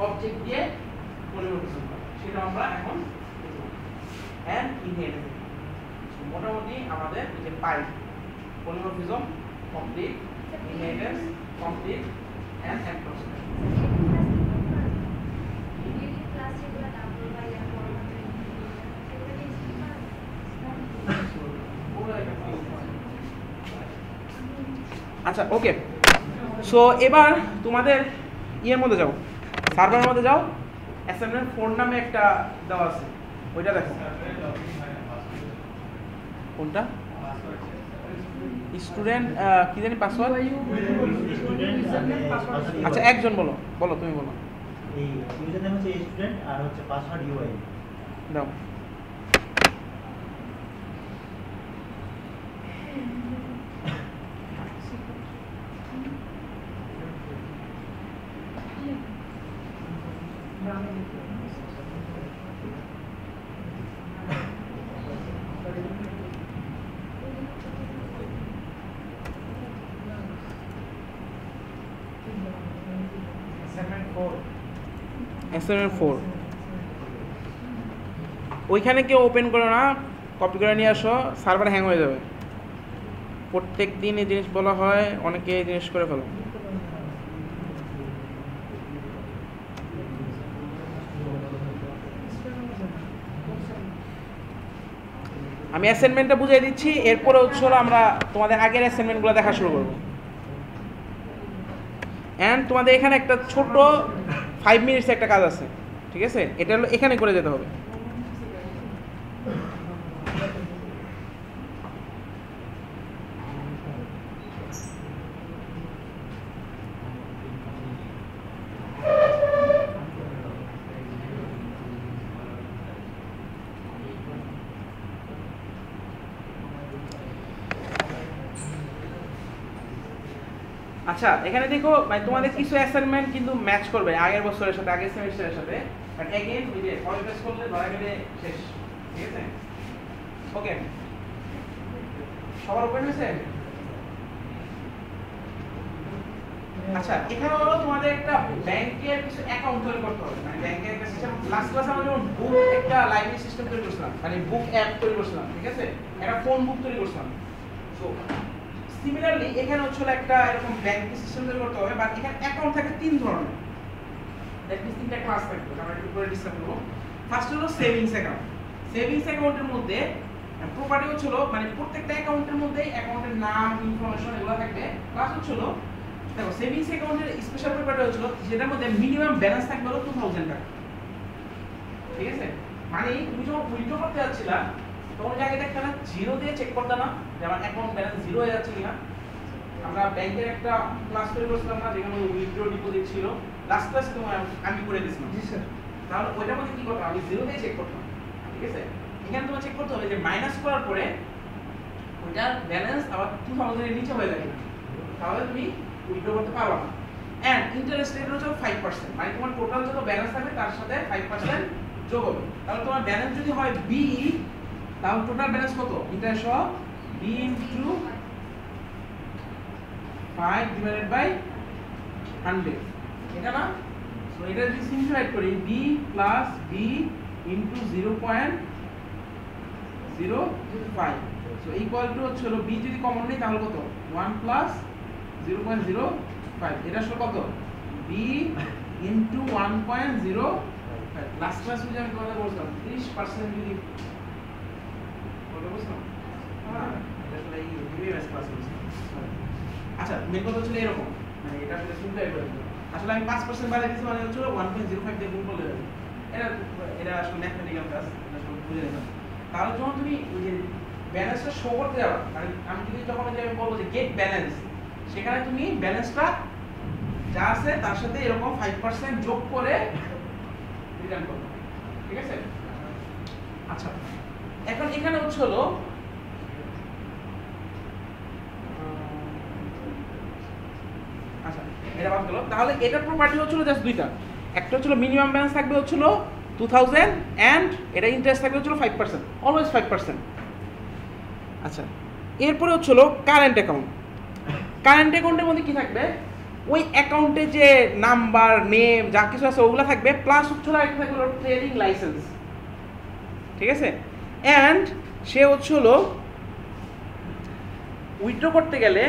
অবজেক্ট দিয়ে পলিমরফিজম করা, সেটা আমরা এখন এন্ড ইনহেরিটেন্স। মোটামুটি আমাদের এই যে পাই polymorphism complete, inheritance complete, and approximate. আচ্ছা, ওকে। সো এবার তোমাদের ইয়ের মধ্যে যাও, সার্ভারের মধ্যে যাও। অ্যাসাইনমেন্ট 4 নামে একটা দেওয়া আছে, ওইটা দেখো। কোনটা? স্টুডেন্ট কি জানি পাসওয়ার্ড? আচ্ছা, একজন বলো, তুমি বলো। এই ইউজার নেম হচ্ছে স্টুডেন্ট আর হচ্ছে পাসওয়ার্ড ইউআই। দাও। ডানে যেতে হবে। অ্যাসাইনমেন্ট 4 অ্যাসাইনমেন্ট 4 ওইখানে কেউ ওপেন করো না, কপি করে নিয়ে আসো, সার্ভার হ্যাং হয়ে যাবে। প্রত্যেক দিন এই জিনিস বলা হয়, অনেকে এই জিনিস করে ফেলো। আমি অ্যাসাইনমেন্টটা বুঝিয়ে দিচ্ছি, এরপরে হচ্ছে হলো আমরা তোমাদের আগের অ্যাসাইনমেন্টগুলো দেখা শুরু করবো। অ্যান্ড তোমাদের এখানে একটা ছোট 5 মিনিটস একটা কাজ আছে, ঠিক আছে? এটা হলো এখানে করে যেতে হবে। আচ্ছা, এখানে দেখো মানে তোমাদের কিছু অ্যাসাইনমেন্ট কিন্তু ম্যাচ করবে আগের বছরের সাথে, আগের সেমিস্টারের সাথে, বাট এগেইন ওই যে কপি পেস্ট করলে ধরা গেলে শেষ, ঠিক আছে? ওকে, সবার ওপেন হয়েছে? আচ্ছা, এখানে হলো তোমাদের একটা ব্যাংকের কিছু অ্যাকাউন্ট তৈরি করতে হবে, মানে ব্যাংকের একটা সিস্টেম। লাস্ট ক্লাসে আমরা যেমন বুক একটা লাইব্রেরি সিস্টেম তৈরি করছিলাম, মানে বুক অ্যাপ তৈরি করছিলাম, ঠিক আছে? একটা ফোন বুক তৈরি করছিলাম। সো সিমিলারলি এখানে হচ্ছে একটা এরকম ব্যাংকিং সিস্টেম তৈরি করতে হবে, বাট এখানে অ্যাকাউন্ট থাকে 3 ধরনের। দ্যাট মিন্স 3টা ক্লাস থাকবে, আমরা একটু পরে ডিসকাস করব। ফার্স্ট হলো সেভিংস অ্যাকাউন্ট। সেভিংস অ্যাকাউন্টের মধ্যে প্রপার্টি হচ্ছিল মানে প্রত্যেকটা অ্যাকাউন্টের মধ্যে অ্যাকাউন্টের নাম, ইনফরমেশন এগুলো থাকবে। প্লাস হচ্ছিল দেখো সেভিংস অ্যাকাউন্টের স্পেশাল প্রপার্টি হচ্ছিল যেটার মধ্যে মিনিমাম ব্যালেন্স থাকবে হলো 2000 টাকা, ঠিক আছে? মানে তুমি যখন উইথড্র করতে যাচ্ছিলা তখন জায়গায় একটা না জিরো দিয়ে চেক করতে না যে আমার অ্যাকাউন্ট ব্যালেন্স জিরো হয়ে যাচ্ছে কিনা। আমরা ব্যাংকের একটা ক্লাস তৈরি করছিলাম না, যেখানে উইথড্র ডিপোজিট ছিল, লাস্ট ক্লাসে তোমার আমি করে দিয়েছিলাম। জি স্যার। তাহলে ওইটার মধ্যে কি করতে, আমি জিরো দিয়ে চেক করতাম, ঠিক আছে? এখানে তোমার চেক করতে হবে যে মাইনাস করার পরে ওইটার ব্যালেন্স আবার 2000 এর নিচে হয়ে যাবে, তাহলে তুমি উইথড্র করতে পারবে না। এন্ড ইন্টারেস্ট রেট হচ্ছে 5%, মানে তোমার টোটাল যত ব্যালেন্স থাকবে তার সাথে 5% যোগ হবে। তাহলে তোমার ব্যালেন্স যদি হয় বি, তাহলে টোটাল ব্যালেন্স কত? ইন্টারেস্ট সহ বি ইনটু 5 ডিভাইডেড বাই 100, এটা না? সো এটা যদি সিম্পলিফাই করি B plus B into 0.005, so equal to হচ্ছে হলো বি যদি কমন নেই তাহলে কত? 1 প্লাস 0.05, এটা আসলে কত? B into 1.05। লাস্ট ক্লাস যদি আমি তোমাদের বলছিলাম 30% যদি বলতে বলছিলাম, হ্যাঁ এটা আসলে এই ভিভিএস ক্লাস বলছিলাম। আচ্ছা, মেন কথা হচ্ছে এরকম, মানে এটা আসলে সিম্পল করে দিতে আসলে আমি 5% বাড়িয়ে দিয়েছি, মানে হচ্ছে 1.05 দিয়ে গুণ করলে হবে। এটা আসলে ম্যাথমেটিক্যাল কাজ, এটা আসলে বুঝে নিলাম। তাহলে যখন তুমি ওই যে ব্যালেন্সটা শো করতে যাবে, মানে আমি যদি যখন আমি বলবো যে গেট ব্যালেন্স, সেখানে তুমি ব্যালেন্সটা যা আছে তার সাথে এরকম 5% যোগ করে রিটার্ন করবে, ঠিক আছে? আচ্ছা, এখন এখানে হচ্ছে হলো আচ্ছা এটা বাদ গেল। তাহলে এটা প্রপার্টি হচ্ছিল জাস্ট দুইটা, একটা হচ্ছিল মিনিমাম ব্যালেন্স থাকবে হচ্ছিল 2000 এন্ড এটা ইন্টারেস্ট থাকবে হচ্ছিল 5%, অলওয়েজ 5%। আচ্ছা, এরপরে হচ্ছিল কারেন্ট অ্যাকাউন্ট। কারেন্ট অ্যাকাউন্টের মধ্যে কি থাকবে? ওই অ্যাকাউন্টে যে নাম্বার, নেম যা কিছু আছে ওগুলো থাকবে, প্লাস হচ্ছিল একটা থাকবে ট্রেডিং লাইসেন্স, ঠিক আছে? এন্ড সে হচ্ছিল উইথড্র করতে গেলে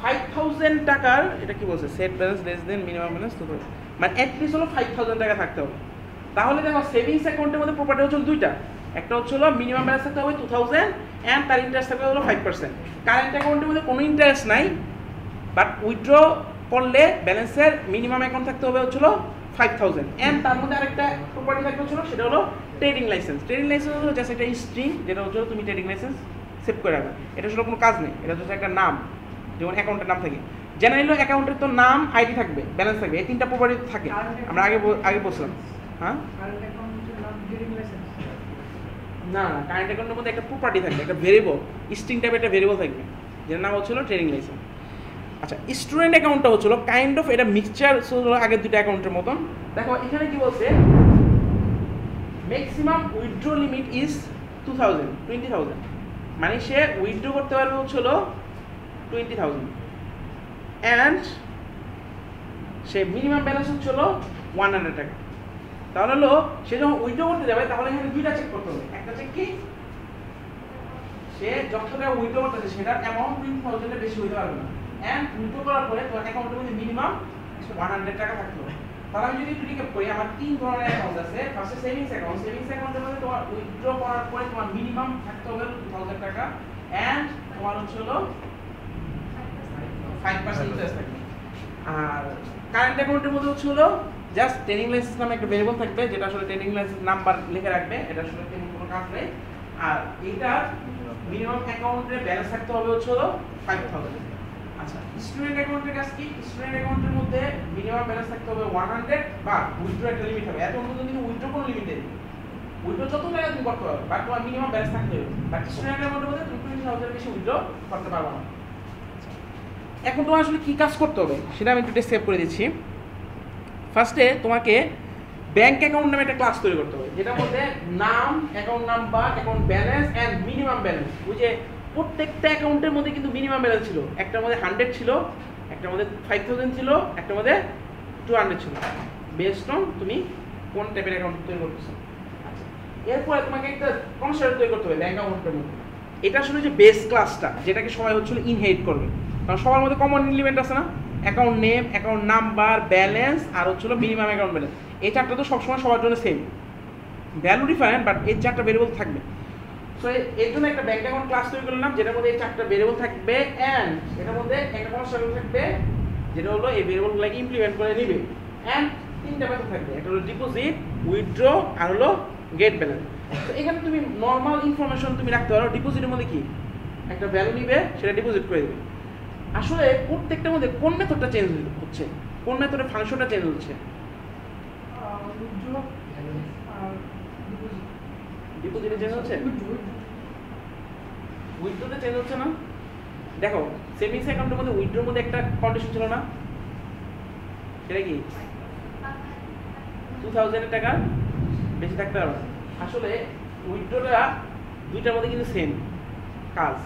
5000 টাকার, এটা কি বলছে, set balance less than minimum balance, মানে অ্যাটলিস্ট হলো 5000 টাকা থাকতে হবে। তাহলে দেখো সেভিংস অ্যাকাউন্টের মধ্যে প্রপার্টি হচ্ছে দুইটা, একটা হচ্ছে হলো মিনিমাম ব্যালেন্স থাকতে হবে 2000 এন্ড তার ইন্টারেস্ট থাকবে হলো 5%। কারেন্ট অ্যাকাউন্টের মধ্যে কোনো ইন্টারেস্ট নাই, বাট উইথড্র করলে ব্যালেন্সের মিনিমাম অ্যাকাউন্ট থাকতে হবে হচ্ছিল 5000 এন্ড তার মধ্যে আরেকটা প্রপার্টি থাকবে হচ্ছিল সেটা হলো ট্রেডিং লাইসেন্স। ট্রেডিং লাইসেন্স হলো জাস্ট একটা স্ট্রিং, যেটা হচ্ছে তুমি ট্রেডিং লাইসেন্স সেভ করে রাখবে। এটা আসলে কোনো কাজ নেই, এটা হচ্ছে একটা নাম, যেমন অ্যাকাউন্টের নাম থাকে। জেনারেলি অ্যাকাউন্টের তো নাম, আইডি থাকবে, ব্যালেন্স থাকবে, এই তিনটা প্রপার্টি থাকে। আমরা আগে বলছিলাম। হ্যাঁ, কারেন্ট অ্যাকাউন্টের নাম ট্রেডিং লাইসেন্স না না, কারেন্ট অ্যাকাউন্টের মধ্যে একটা প্রপার্টি থাকবে, একটা ভেরিয়েবল, স্ট্রিং টাইপের একটা ভেরিয়েবল থাকবে, যেটার নাম হচ্ছিল ট্রেডিং লাইসেন্স। আচ্ছা, স্টুডেন্ট অ্যাকাউন্টটা হচ্ছিল কাইন্ড অফ এটা মিক্সচার হলো আগের দুটো অ্যাকাউন্টের মতন। দেখো এখানে কি বলছে, ম্যাক্সিমাম উইথড্র লিমিট ইজ 20,000 মানে সে উইথড্র করতে পারবে হচ্ছিল 20,000 অ্যান্ড সে মিনিমাম ব্যালেন্স হচ্ছিল 100 টাকা। তাহলে হলো সে যখন উইথড্র করতে যাবে তাহলে এখানে দুইটা চেক করতে হবে। একটা চেক কি, সে যত টাকা উইথড্র করতেছে সেটার অ্যামাউন্ট 20,000 এর বেশি হইতে পারবে না, অ্যান্ড উইথড্র করার পরে তোমার অ্যাকাউন্টের মধ্যে মিনিমাম 100 টাকা থাকতে হবে। তাহলে আমি যদি একটু রিক্যাপ করি, আমার তিন ধরনের অ্যাকাউন্ট আছে। ফার্স্টে সেভিংস অ্যাকাউন্ট, সেভিংস অ্যাকাউন্টের মধ্যে তোমার উইথড্র করার পরে তোমার মিনিমাম থাকতে হবে 2000 টাকা, অ্যান্ড তোমার হচ্ছে হলো 5% ইন্টারেস্ট থাকবে। আর কারেন্ট অ্যাকাউন্টের মধ্যে হচ্ছে হলো জাস্ট ট্রেনিং লাইসেন্স নামে একটা ভেরিয়েবল থাকবে, যেটা আসলে ট্রেনিং লাইসেন্স নাম্বার লিখে রাখবে, এটা আসলে তেমন কোনো কাজ নেই। আর এইটার মিনিমাম অ্যাকাউন্টে ব্যালেন্স থাকতে হবে হচ্ছে হলো 5,000। আচ্ছা, স্টুডেন্ট অ্যাকাউন্টের কাজ কি, স্টুডেন্ট অ্যাকাউন্টের মধ্যে মিনিমাম ব্যালেন্স থাকতে হবে 100 বা উইথড্র একটা লিমিট হবে। এত অন্য কিন্তু উইথড্র কোনো লিমিট নেই, উইথড্র যত টাকা তুমি করতে পারবে, বাট তোমার মিনিমাম ব্যালেন্স থাকতে হবে। বাট স্টুডেন্ট অ্যাকাউন্টের মধ্যে তুমি 20,000 বেশি উইথড্র করতে পারবে না। এখন তোমার আসলে কি কাজ করতে হবে সেটা আমি একটু সেভ করে দিচ্ছি। ফার্স্টে তোমাকে ব্যাংক অ্যাকাউন্ট নামে একটা ক্লাস তৈরি করতে হবে, যেটার মধ্যে নাম, account number, account balance and minimum balance. ওই যে প্রত্যেকটা অ্যাকাউন্টের মধ্যে কিন্তু মিনিমাম ব্যালেন্স ছিল, একটার মধ্যে 100 ছিল, একটার মধ্যে 5,000 ছিল, একটার মধ্যে 200 ছিল, বেসড অন তুমি কোন টাইপের অ্যাকাউন্ট তৈরি করতেছো। এরপরে তোমাকে একটা কনস্ট্রাক্টর তৈরি করতে হবে ব্যাংক অ্যাকাউন্টের মধ্যে। এটা আসলে যে বেস ক্লাসটা, যেটাকে সবাই হচ্ছিল ইনহেরিট করবে, কারণ সবার মধ্যে কমন এলিমেন্ট আছে না, account name, account number, balance আর হচ্ছিল মিনিমাম অ্যাকাউন্ট ব্যালেন্স। এই চারটা তো সবসময় সবার জন্য সেম, ভ্যালু ডিফারেন্ট, বাট এই চারটা ভেরিয়েবল থাকবে। সো এর জন্য একটা ব্যাংক অ্যাকাউন্ট ক্লাস তৈরি করলাম, যেটার মধ্যে এই চারটা ভেরিয়েবল থাকবে, অ্যান্ড এটার মধ্যে একটা কনস্ট্রাক্টর থাকবে, যেটা হলো এই ভেরিয়েবলগুলোকে ইমপ্লিমেন্ট করে নিবে, অ্যান্ড তিনটা মেথড থাকবে, একটা হলো ডিপোজিট, উইথড্র আর হলো গেট ব্যালেন্স। তো এখানে তুমি নর্মাল ইনফরমেশন তুমি রাখতে পারো। ডিপোজিটের মধ্যে কি, একটা ভ্যালু নিবে, সেটা ডিপোজিট করে দেবে। আসলে প্রত্যেকটার মধ্যে কোন মেথডটা চেঞ্জ হচ্ছে, কোন মেথডের ফাংশনটা চেঞ্জ হচ্ছে? ডিপোজিটে চেঞ্জ হচ্ছে, উইথড্রোতে চেঞ্জ হচ্ছে না। দেখো সেভিংস অ্যাকাউন্টের মধ্যে উইথড্রোর মধ্যে একটা কন্ডিশন ছিল না, সেটা কি 2,000 টাকা বেশি থাকতে পারবে। আসলে উইথড্রোটা দুইটার মধ্যে কিন্তু সেম কাজ,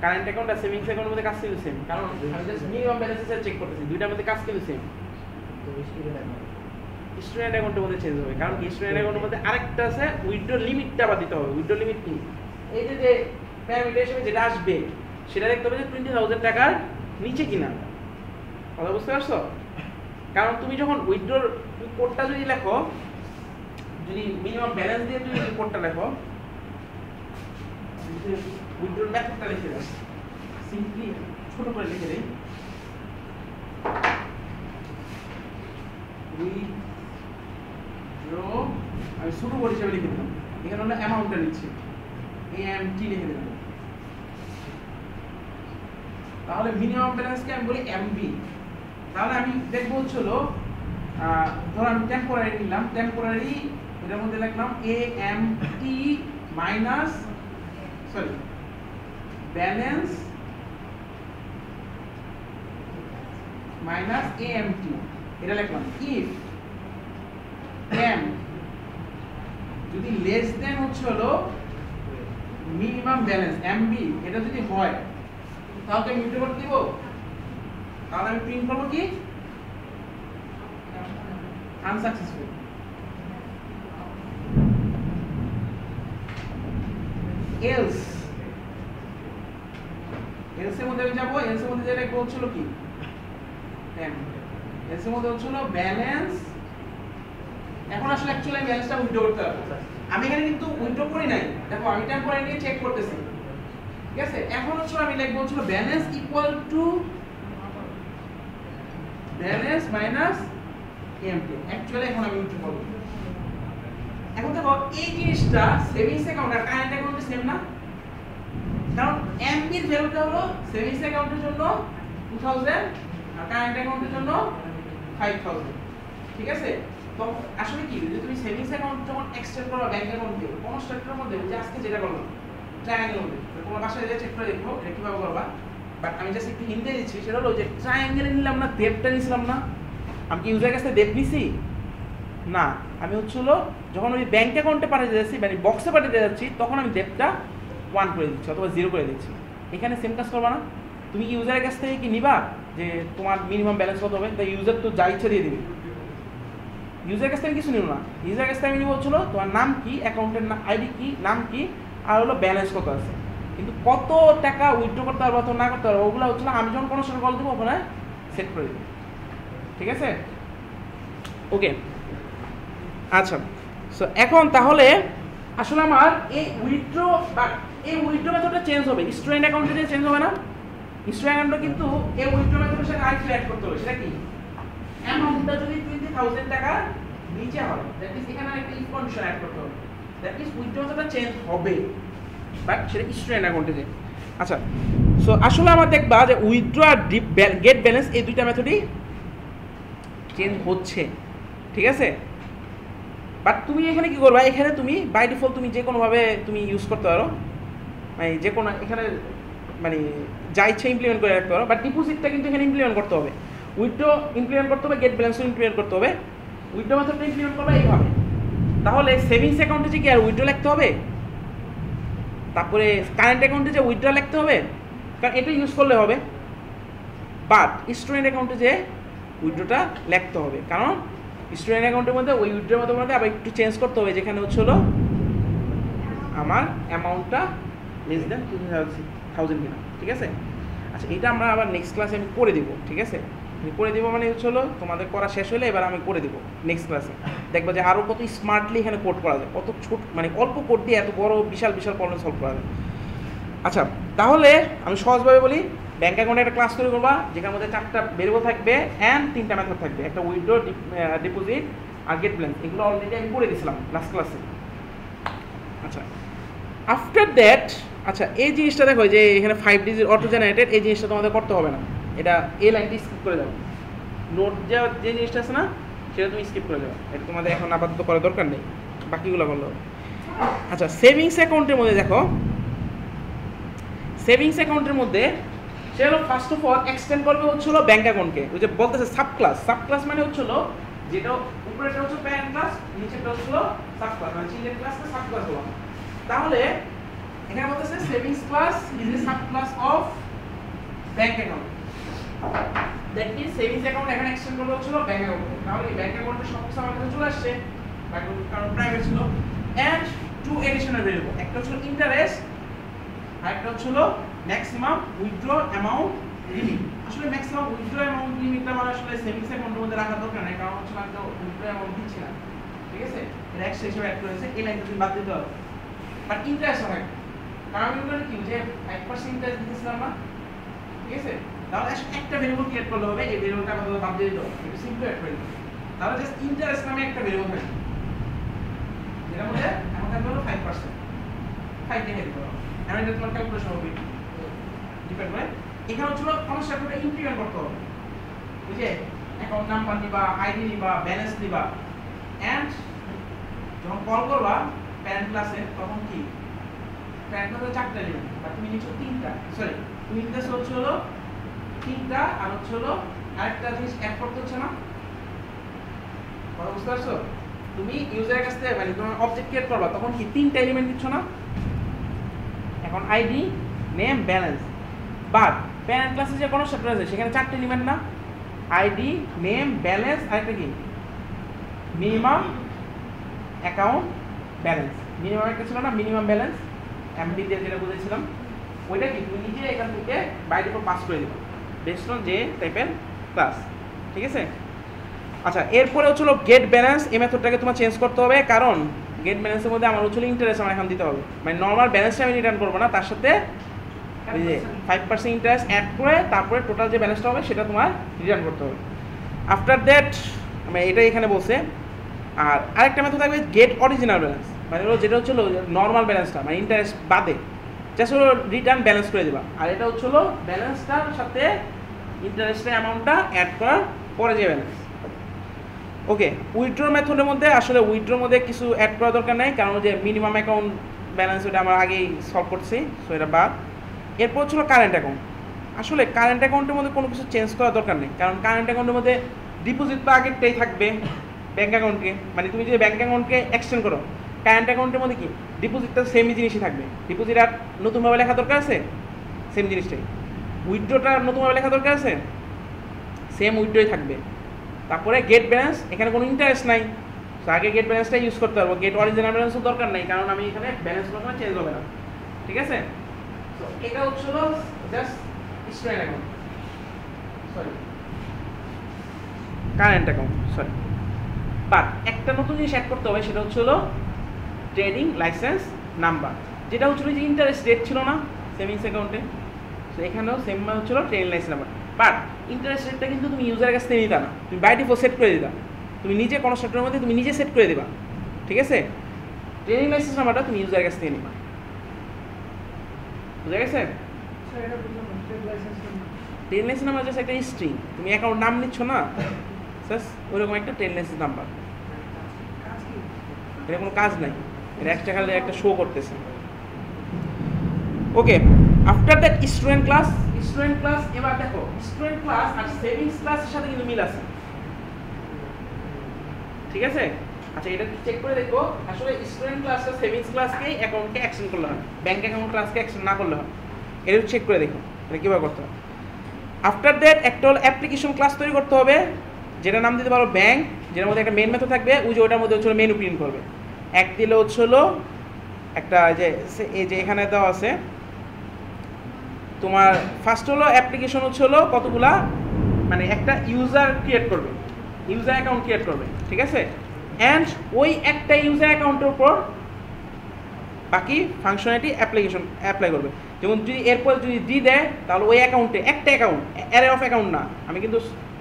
কারেন্ট অ্যাকাউন্ট আর সেভিংস অ্যাকাউন্টের মধ্যে কাজ কিন্তু সেম, কারণ আমি জাস্ট মিনিমাম ব্যালেন্সের চেক করতেছি, দুইটার মধ্যে কাজ কিন্তু সেম। স্টুডেন্ট অ্যাকাউন্টের মধ্যে চেঞ্জ হবে, কারণ স্টুডেন্ট অ্যাকাউন্টের মধ্যে আরেকটা আছে, উইথড্র লিমিটটা আবার দিতে হবে। উইথড্র লিমিট কি, এই যে প্যারামিটার হিসেবে যেটা আসবে সেটা দেখতে হবে যে 20,000 টাকার নিচে কিনা। কথা বুঝতে পারছো? কারণ তুমি যখন উইথড্রর কোডটা যদি লেখো, যদি মিনিমাম ব্যালেন্স দিয়ে তুমি যদি কোডটা লেখো, উইথড্রর মেথডটা লিখে দাও, সিম্পলি ছোট করে লিখে দেই, উইথড্র আমি ছোট কোড হিসেবে লিখে দিলাম, এখানে হলো অ্যামাউন্টটা নিচ্ছি, এএমটি লিখে দিলাম। তাহলে মিনিমাম ব্যালেন্সকে আমি বলি এমবি। তাহলে আমি দেখবো হচ্ছিল, ধরো আমি টেম্পোরারি নিলাম, টেম্পোরারি এটার মধ্যে লিখলাম AMT minus balance minus AMT, এটা লিখলাম। ইফ এম যদি লেস দেন হচ্ছে হলো মিনিমাম ব্যালেন্স এমবি, এটা যদি হয় তাহলে আমি উইথড্র করতে দিব। তাহলে আমি প্রিন্ট করবো কি, আনসাকসেসফুল। এলস এর মধ্যে আমি যাবো, এলস এর মধ্যে যেটা বলছিল কি, এলস এর মধ্যে হচ্ছিল ব্যালেন্স। এখন আসলে অ্যাকচুয়ালি আমি ব্যালেন্সটা উইথড্র করতে পারবো। আমি এখানে কিন্তু উইথড্র করি নাই, দেখো আমি টেম্পোরারি নিয়ে চেক করতেছি, ঠিক আছে। এখন হচ্ছে আমি লিখবো হচ্ছে balance equal to balance minus MT. Actually এখন আমি উইথড্র করব। এখন দেখো এই জিনিসটা সেভিংস অ্যাকাউন্ট আর কারেন্ট অ্যাকাউন্টে সেম না, কারণ এমপির ভ্যালুটা হলো সেভিংস অ্যাকাউন্টের জন্য 2000 আর কারেন্ট অ্যাকাউন্টের জন্য 5000, ঠিক আছে। তো আসলে কি, যদি তুমি সেভিংস অ্যাকাউন্ট যখন এক্সটেন্ড করো ব্যাংক অ্যাকাউন্টে, কোন স্ট্রাকচারের মধ্যে যে আজকে যেটা করলাম ট্রায়াঙ্গেলের মধ্যে, তোমার বাসায় যে চেক করে দেখো এটা কিভাবে করবা। বাট আমি জাস্ট একটু হিন্টে দিচ্ছি, সেটা হলো যে ট্রায়াঙ্গেলে নিলাম না, দেবটা নিয়েছিলাম না, আমি কি ইউজার কাছ থেকে দেব নিছি না, আমি হচ্ছিল যখন ওই ব্যাংক অ্যাকাউন্টে পাঠিয়ে যাচ্ছি মানে বক্সে পাঠিয়ে যাচ্ছি তখন আমি দেবটা 1 করে দিচ্ছি অথবা 0 করে দিচ্ছি। এখানে সেম কাজ করবা না, তুমি কি ইউজারের কাছ থেকে কি নিবা যে তোমার মিনিমাম ব্যালেন্স কত হবে, তাই ইউজার তো যা ইচ্ছা দিয়ে দিবে, ইউজারের কাছ থেকে কিছু নিব না, ইউজারের কাছ থেকে আমি নিব হচ্ছিল তোমার নাম কি, অ্যাকাউন্টের আইডি কি, নাম কি, আর হলো ব্যালেন্স কত আছে, কিন্তু কত টাকা উইথড্র করতে পারবো অথবা না করতে পারবো ওগুলো হচ্ছিল আমি যখন কোনো সময় কল দেবো ওখানে সেট করে দেবো, ঠিক আছে? ওকে, আচ্ছা, সো এখন তাহলে আসলে আমার এই উইথড্র বা এই উইথড্র মেথডটা চেঞ্জ হবে, স্টুডেন্ট অ্যাকাউন্টে যে চেঞ্জ হবে না, স্টুডেন্ট অ্যাকাউন্টে কিন্তু এই উইথড্র মেথডের সাথে আরেকটু অ্যাড করতে হবে, সেটা কি, অ্যামাউন্টটা যদি 20,000 টাকা নিচে হয় দ্যাট মিন্স এখানে একটা ইফ কন্ডিশন অ্যাড করতে হবে, দ্যাট মিন্স উইথড্র মেথডটা চেঞ্জ হবে বাট সেটা স্টুডেন্ট অ্যাকাউন্টে যে। আচ্ছা, সো আসলে আমার দেখবা যে উইথড্র আর গেট ব্যালেন্স এই দুইটা মেথডই চেঞ্জ হচ্ছে, ঠিক আছে? বাট তুমি এখানে কি করবা, এখানে তুমি বাই ডিফল্ট তুমি যে কোনোভাবে তুমি ইউজ করতে পারো, মানে যে কোনো এখানে মানে যা ইচ্ছা ইমপ্লিমেন্ট করে রাখতে পারো, বাট ডিপোজিটটা কিন্তু এখানে ইমপ্লিমেন্ট করতে হবে, উইথড্র ইমপ্লিমেন্ট করতে হবে, গেট ব্যালেন্সও ইমপ্লিমেন্ট করতে হবে, উইথড্র মেথডটা ইমপ্লিমেন্ট করবে এইভাবে। তাহলে সেভিংস অ্যাকাউন্টে যে কি আর উইথড্র লিখতে হবে, তারপরে কারেন্ট অ্যাকাউন্টে যে উইথড্র লিখতে হবে, কারণ এটা ইউজ করলে হবে, বাট স্টুডেন্ট অ্যাকাউন্টে যে উইথড্রটা লিখতে হবে, কারণ স্টুডেন্ট অ্যাকাউন্টের মধ্যে ওই উইথড্রর মধ্যে আবার একটু চেঞ্জ করতে হবে, যেখানে হচ্ছিল আমার অ্যামাউন্টটা লেস দেন 20,000 কিনা, ঠিক আছে? আচ্ছা, এটা আমরা আবার নেক্সট ক্লাসে আমি করে দিব, ঠিক আছে? আমি করে দিব মানে হচ্ছিল তোমাদের করা শেষ হলে এবার আমি করে দিব নেক্সট ক্লাসে, দেখবা যে আরও কত স্মার্টলি এখানে কোড করা যায়, কত ছোট মানে অল্প কোড দিয়ে এত বড় বিশাল বিশাল প্রবলেম সলভ করা যায়। আচ্ছা, তাহলে আমি সহজভাবে বলি, ব্যাঙ্ক অ্যাকাউন্টে একটা ক্লাস তৈরি করবা যেখানের মধ্যে 4টা ভেরিয়েবল থাকবে অ্যান্ড 3টা মেথড থাকবে, একটা উইথড্র, ডিপোজিট আর গেট ব্যালেন্স, এগুলো অলরেডি আমি করে দিয়েছিলাম লাস্ট ক্লাসে। আচ্ছা, আফটার দ্যাট, আচ্ছা এই জিনিসটা দেখো যে এখানে 5 ডিজিট অটো জেনারেটেড, এই জিনিসটা তোমাদের করতে হবে না, এটা এই লাইনটি স্কিপ করে যাও, নোট যে জিনিসটা আছে না সেটা তুমি স্কিপ করে যাও, এটা তোমাদের এখন আপাতত করার দরকার নেই, বাকিগুলো করলো। আচ্ছা, সেভিংস অ্যাকাউন্টের মধ্যে দেখো, সেভিংস অ্যাকাউন্টের মধ্যে সেগুলো ফার্স্ট অফ অল এক্সটেন্ড করবে হচ্ছিল ব্যাংক অ্যাকাউন্টকে, ওই যে বলতেছে সাব ক্লাস মানে হচ্ছিল যেটা উপরেটা হচ্ছে প্যারেন্ট ক্লাস, নিচেটা হচ্ছিল সাব ক্লাস, মানে চিলড্রেন ক্লাসকে সাব ক্লাস বলা। তাহলে এখানে বলতেছে savings class is a sub class of bank account, that means savings account এখানে এক্সটেন্ড করবে হচ্ছিল ব্যাংক অ্যাকাউন্টে, তাহলে এই ব্যাংক অ্যাকাউন্টে সব কিছু আমার কাছে চলে আসছে কারণ প্রাইভেট ছিল, এন্ড টু এডিশনাল ভেরিয়েবল, একটা হচ্ছে ইন্টারেস্ট আর একটা হচ্ছিল ম্যাক্সিমাম উইথড্র অ্যামাউন্ট লিমিট। আসলে ম্যাক্সিমাম উইথড্র অ্যামাউন্ট লিমিটটা মানে আসলে সেভিংস অ্যাকাউন্টের মধ্যে রাখা দরকার নেই, কারণ হচ্ছে আমি তো উইথড্র অ্যামাউন্ট দিচ্ছি না, ঠিক আছে? এটা এক্সট্রা হিসেবে অ্যাড করেছে, এই লাইনটা তুমি বাদ দিতে হবে, বাট ইন্টারেস্ট হয়, কারণ আমি ওখানে কি যে 1% ইন্টারেস্ট দিতেছিলাম না, ঠিক আছে? তাহলে একটা ভেরিয়েবল ক্রিয়েট করলে হবে, এই ভেরিয়েবলটা আমাদের বাদ দিয়ে দিতে হবে, একটু সিম্পল অ্যাড করে দিতে হবে, তাহলে জাস্ট ইন্টারেস্ট নামে একটা ভেরিয়েবল থাকবে, যেটা মধ্যে আমাদের হলো 5%, 5 দিয়ে দিতে হবে, আমি এটা তোমার ক্যালকুলেশন হবে ডিপেন্ড করে, এখানে হচ্ছিল কনসেপ্টটা ইমপ্লিমেন্ট করতে হবে, বুঝে অ্যাকাউন্ট নাম্বার নিবা, আইডি নিবা, ব্যালেন্স নিবা, এন্ড যখন কল করবা প্যারেন্ট ক্লাসে তখন কি প্যারেন্ট ক্লাসে 4টা এলিমেন্ট, বা তুমি নিচ্ছ 3টা, সরি তুমি নিতেছ হচ্ছে হলো 3টা, আর হচ্ছে হলো আরেকটা জিনিস অ্যাড করতে হচ্ছে না, কথা বুঝতে পারছো? তুমি ইউজারের কাছ থেকে মানে তোমার অবজেক্ট ক্রিয়েট করবা তখন কি 3টা এলিমেন্ট দিচ্ছ না, এখন ID, name, balance, but parent ক্লাসে যে কোনো চ্যাপ্টার আছে সেখানে 4টা এলিমেন্ট না, আইডি, নেম, ব্যালেন্স আর একটা কি মিনিমাম অ্যাকাউন্ট ব্যালেন্স, মিনিমাম একটা ছিল না মিনিমাম ব্যালেন্স এমডি দিয়ে যেটা বুঝেছিলাম, ওইটা কি তুমি নিজে এখান থেকে বাইরে উপর পাস করে দিবা বেস্ট অন যে টাইপের ক্লাস, ঠিক আছে? আচ্ছা, এরপরে হচ্ছিল গেট ব্যালেন্স, এই মেথডটাকে তোমার চেঞ্জ করতে হবে, কারণ গেট ব্যালেন্সের মধ্যে আমার হচ্ছিল ইন্টারেস্ট আমার এখন দিতে হবে, মানে নর্মাল ব্যালেন্সটা আমি রিটার্ন করবো না, তার সাথে ওই যে 5% ইন্টারেস্ট অ্যাড করে তারপরে টোটাল যে ব্যালেন্সটা হবে সেটা তোমার রিটার্ন করতে হবে। আফটার দ্যাট মানে এটা এখানে বলছে, আর আরেকটা মেথড থাকবে গেট অরিজিনাল ব্যালেন্স, মানে হলো যেটা হচ্ছিল নর্মাল ব্যালেন্সটা মানে ইন্টারেস্ট বাদে জাস্ট হলো রিটার্ন ব্যালেন্স করে দেবা, আর এটা হচ্ছিল ব্যালেন্সটার সাথে ইন্টারেস্টের অ্যামাউন্টটা অ্যাড করার পরে যে ব্যালেন্স। ওকে, উইথড্র মেথডের মধ্যে আসলে উইথড্রর মধ্যে কিছু অ্যাড করার দরকার নেই, কারণ যে মিনিমাম অ্যাকাউন্ট ব্যালেন্স ওটা আমরা আগেই সলভ করছি, সো এটা বাদ। এরপর ছিল কারেন্ট অ্যাকাউন্ট, আসলে কারেন্ট অ্যাকাউন্টের মধ্যে কোনো কিছু চেঞ্জ করার দরকার নেই, কারণ কারেন্ট অ্যাকাউন্টের মধ্যে ডিপোজিট তো আগেরটাই থাকবে ব্যাঙ্ক অ্যাকাউন্টকে, মানে তুমি যদি ব্যাঙ্ক অ্যাকাউন্টকে এক্সটেন্ড করো কারেন্ট অ্যাকাউন্টের মধ্যে কি ডিপোজিটটা সেমই জিনিসই থাকবে। ডিপোজিট আর নতুনভাবে লেখা দরকার আছে, সেম জিনিসটাই। উইথড্রটা নতুনভাবে লেখা দরকার আছে, সেম উইথড্রই থাকবে। তারপরে গেট ব্যালেন্স, এখানে কোনো ইন্টারেস্ট নাই, তো আগে গেট ব্যালেন্সটা ইউজ করতে পারবো, গেট অরিজিনাল ব্যালেন্সও দরকার নাই, কারণ আমি এখানে ব্যালেন্সগুলো কোনো চেঞ্জ হবে না। ঠিক আছে, তো এটা হচ্ছিল just student account, sorry current account, sorry. But একটা নতুন জিনিস অ্যাড করতে হবে, সেটা হচ্ছিল ট্রেডিং লাইসেন্স নাম্বার, যেটা হচ্ছিল যে ইন্টারেস্ট রেট ছিল না সেভিংস অ্যাকাউন্টে, তো এখানেও সেম হচ্ছিল trading licence number. But interest রেটটা কিন্তু তুমি ইউজারের কাছ থেকে নিতা না, তুমি বাই ডিফল্ট সেট করে দিতা, তুমি নিজে কোনো সেক্টরের মধ্যে তুমি নিজে সেট করে দিবা। ঠিক আছে, ট্রেডিং লাইসেন্স নাম্বারটা তুমি ইউজারের কাছ থেকে নিবা, বুঝা গেছে? স্যার এটা বুঝলাম না, trade licence trade licence number just একটা স্ট্রিং, তুমি অ্যাকাউন্ট নাম নিচ্ছ না, জাস্ট ওইরকম একটা ট্রেড লাইসেন্স নাম্বার। কাজ কি? এটা কোনো কাজ নাই, এটা একটা খালি একটা শো করতেছে। Okay, after that student class, student class এবার দেখো স্টুডেন্ট ক্লাস আর সেভিংস ক্লাসের সাথে কিন্তু মিল আছে। ঠিক আছে, আচ্ছা এটা চেক করে দেখো আসলে স্টুডেন্ট ক্লাস আর সেভিংস ক্লাসকে অ্যাকাউন্টকে এক্সটেন্ড করলে হয়, ব্যাংক অ্যাকাউন্ট ক্লাসকে এক্সটেন্ড না করলে হয়। এটা চেক করে দেখো এটা কীভাবে করতে হবে। আফটার দ্যাট একটা হলো অ্যাপ্লিকেশন ক্লাস তৈরি করতে হবে, যেটা নাম দিতে পারো ব্যাংক, যেটার মধ্যে একটা মেন মেথড থাকবে, ওই যে ওটার মধ্যে হচ্ছিল মেনু প্রিন্ট করবে। এক দিলে হচ্ছিল একটা যে এই যে এখানে দেওয়া আছে তোমার ফার্স্ট হলো অ্যাপ্লিকেশন হচ্ছিল কতগুলা, মানে একটা ইউজার ক্রিয়েট করবে, ইউজার অ্যাকাউন্ট ক্রিয়েট করবে। ঠিক আছে, অ্যান্ড ওই একটা ইউজার অ্যাকাউন্টের উপর বাকি ফাংশনালিটি অ্যাপ্লিকেশন অ্যাপ্লাই করবে। যেমন যদি এরপর যদি ডি দেয় তাহলে ওই অ্যাকাউন্টে একটা অ্যাকাউন্ট, অ্যারে অফ অ্যাকাউন্ট না, আমি কিন্তু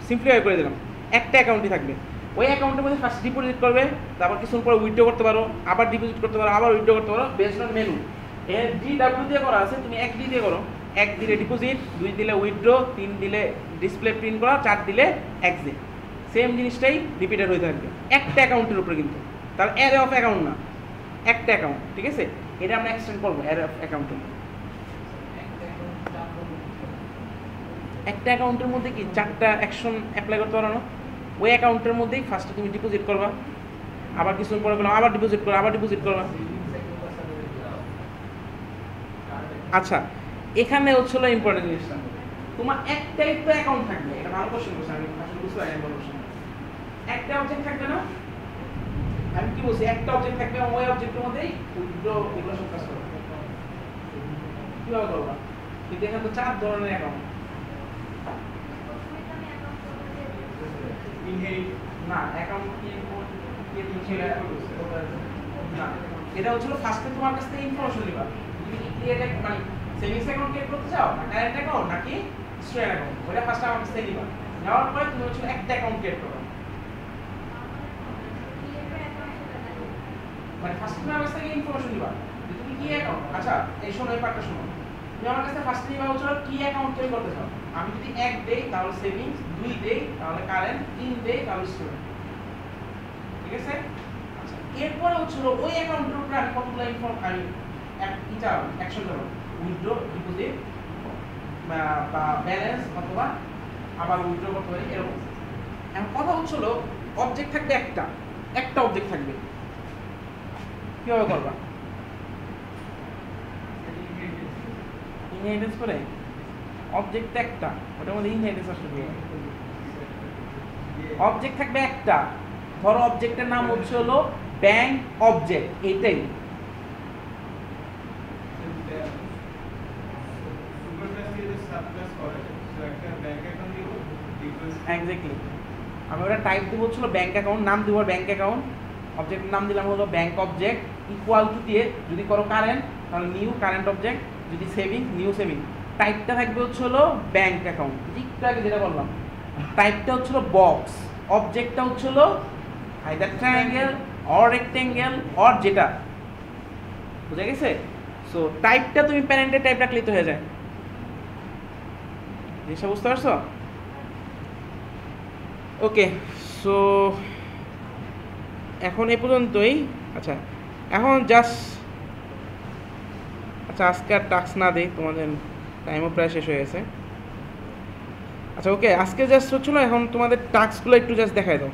সিম্পলিফাই করে দিলাম, একটা অ্যাকাউন্টই থাকবে। ওই অ্যাকাউন্টের মধ্যে ফার্স্ট ডিপোজিট করবে, তারপর কিছুক্ষণ পরে উইথড্র করতে পারো, আবার ডিপোজিট করতে পারো, আবার উইথড্র করতে পারো বেসড অন মেনু। এর ডি ডাব্লিউ দিয়ে করা আছে, তুমি এক ডি দিয়ে করো, এক দিলে ডিপোজিট, দুই দিলে উইথড্র, তিন দিলে ডিসপ্লে প্রিন্ট করা, চার দিলে এক্সিট। সেম জিনিসটাই রিপিটেড হয়ে থাকবে একটা অ্যাকাউন্টের উপরে, কিন্তু তার অ্যারে অফ অ্যাকাউন্ট না, একটা অ্যাকাউন্ট। ঠিক আছে, এটা আমরা এক্সটেন্ড করবো অ্যারে অফ অ্যাকাউন্টে। একটা অ্যাকাউন্টের মধ্যে কি চারটা অ্যাকশন অ্যাপ্লাই করতে পারো না, ওই অ্যাকাউন্টের মধ্যেই ফার্স্টে তুমি ডিপোজিট করবা, আবার কিছুদিন পরে করলাম আবার ডিপোজিট করো, আবার ডিপোজিট করবা। আচ্ছা, এখানে হচ্ছিল ইম্পর্টেন্ট জিনিসটা, তোমার একটাই তো অ্যাকাউন্ট থাকবে, এটা ভালো কোশ্চেন করছে, আমি আসলে বুঝতে পারি না কোশ্চেন। একটা অবজেক্ট থাকবে না, আমি কি বলছি, একটা অবজেক্ট থাকবে, ওই অবজেক্টের মধ্যেই উইথড্র এগুলো সব কাজ করবে। কিভাবে করবা? কিন্তু এখানে তো চার ধরনের অ্যাকাউন্ট, না অ্যাকাউন্ট না, এটা হচ্ছিল ফার্স্টে তোমার কাছ থেকে ইনফরমেশন নিবা, তুমি কি ক্রিয়েট মানে সেভিংস অ্যাকাউন্ট ক্রিয়েট করতে চাও না কারেন্ট অ্যাকাউন্ট নাকি স্টুডেন্ট অ্যাকাউন্ট, ওটা ফার্স্টে আমার কাছ থেকে নিবা, নেওয়ার পরে তুমি হচ্ছিল একটা অ্যাকাউন্ট ক্রিয়েট করো। মানে ফার্স্ট তুমি আমার কাছ থেকে ইনফরমেশন নিবা যে তুমি কি অ্যাকাউন্ট, আচ্ছা এই শোনো এই পার্টটা শোনো, তুমি আমার কাছে ফার্স্ট নিবা হচ্ছিল কি অ্যাকাউন্ট তৈরি করতে চাও। আমি যদি এক দেই তাহলে সেভিংস, দুই দেই তাহলে কারেন্ট, তিন দেই তাহলে স্টুডেন্ট। ঠিক আছে, আচ্ছা এরপরে হচ্ছিল ওই অ্যাকাউন্টের উপরে আমি কতগুলো আমি এটা অ্যাকশন দেবো, উইথড্র, ডিপোজিট বা ব্যালেন্স, অথবা আবার উইথড্র করতে পারি, এরকম। এখন কথা হচ্ছিল অবজেক্ট থাকবে একটা অবজেক্ট থাকবে, কিভাবে করবা? ইনহেরিটেন্স করে অবজেক্ট একটা, ওটার মধ্যে ইনহেরিটেন্স আসবে। অবজেক্ট থাকবে একটা, ধরো অবজেক্টের নাম হচ্ছে হলো ব্যাংক অবজেক্ট, এইটাই। এক্স্যাক্টলি, আমি ওটা টাইপ দিব হচ্ছিল ব্যাংক অ্যাকাউন্ট, নাম দিব ব্যাংক অ্যাকাউন্ট, অবজেক্টের নাম দিলাম হলো ব্যাংক অবজেক্ট, ইকুয়াল টু দিয়ে যদি করো কারেন্ট তাহলে নিউ কারেন্ট অবজেক্ট, যদি সেভিং নিউ সেভিং। টাইপটা থাকবে হচ্ছে হলো ব্যাংক অ্যাকাউন্ট, একটু আগে যেটা বললাম, টাইপটা হচ্ছে হলো বক্স, অবজেক্টটা হচ্ছে হলো either triangle or rectangle or যেটা, বুঝা গেছে? সো টাইপটা তুমি প্যারেন্টের টাইপ রাখলেই তো হয়ে যায়, জিনিসটা বুঝতে পারছো? ওকে, সো এখন এই পর্যন্তই। আচ্ছা এখন জাস্ট, আচ্ছা আজকে আর টাস্ক না দিই, তোমাদের টাইমও প্রায় শেষ হয়ে গেছে। আচ্ছা ওকে, আজকে জাস্ট হচ্ছিল, এখন তোমাদের টাস্কগুলো একটু জাস্ট দেখাই দাও।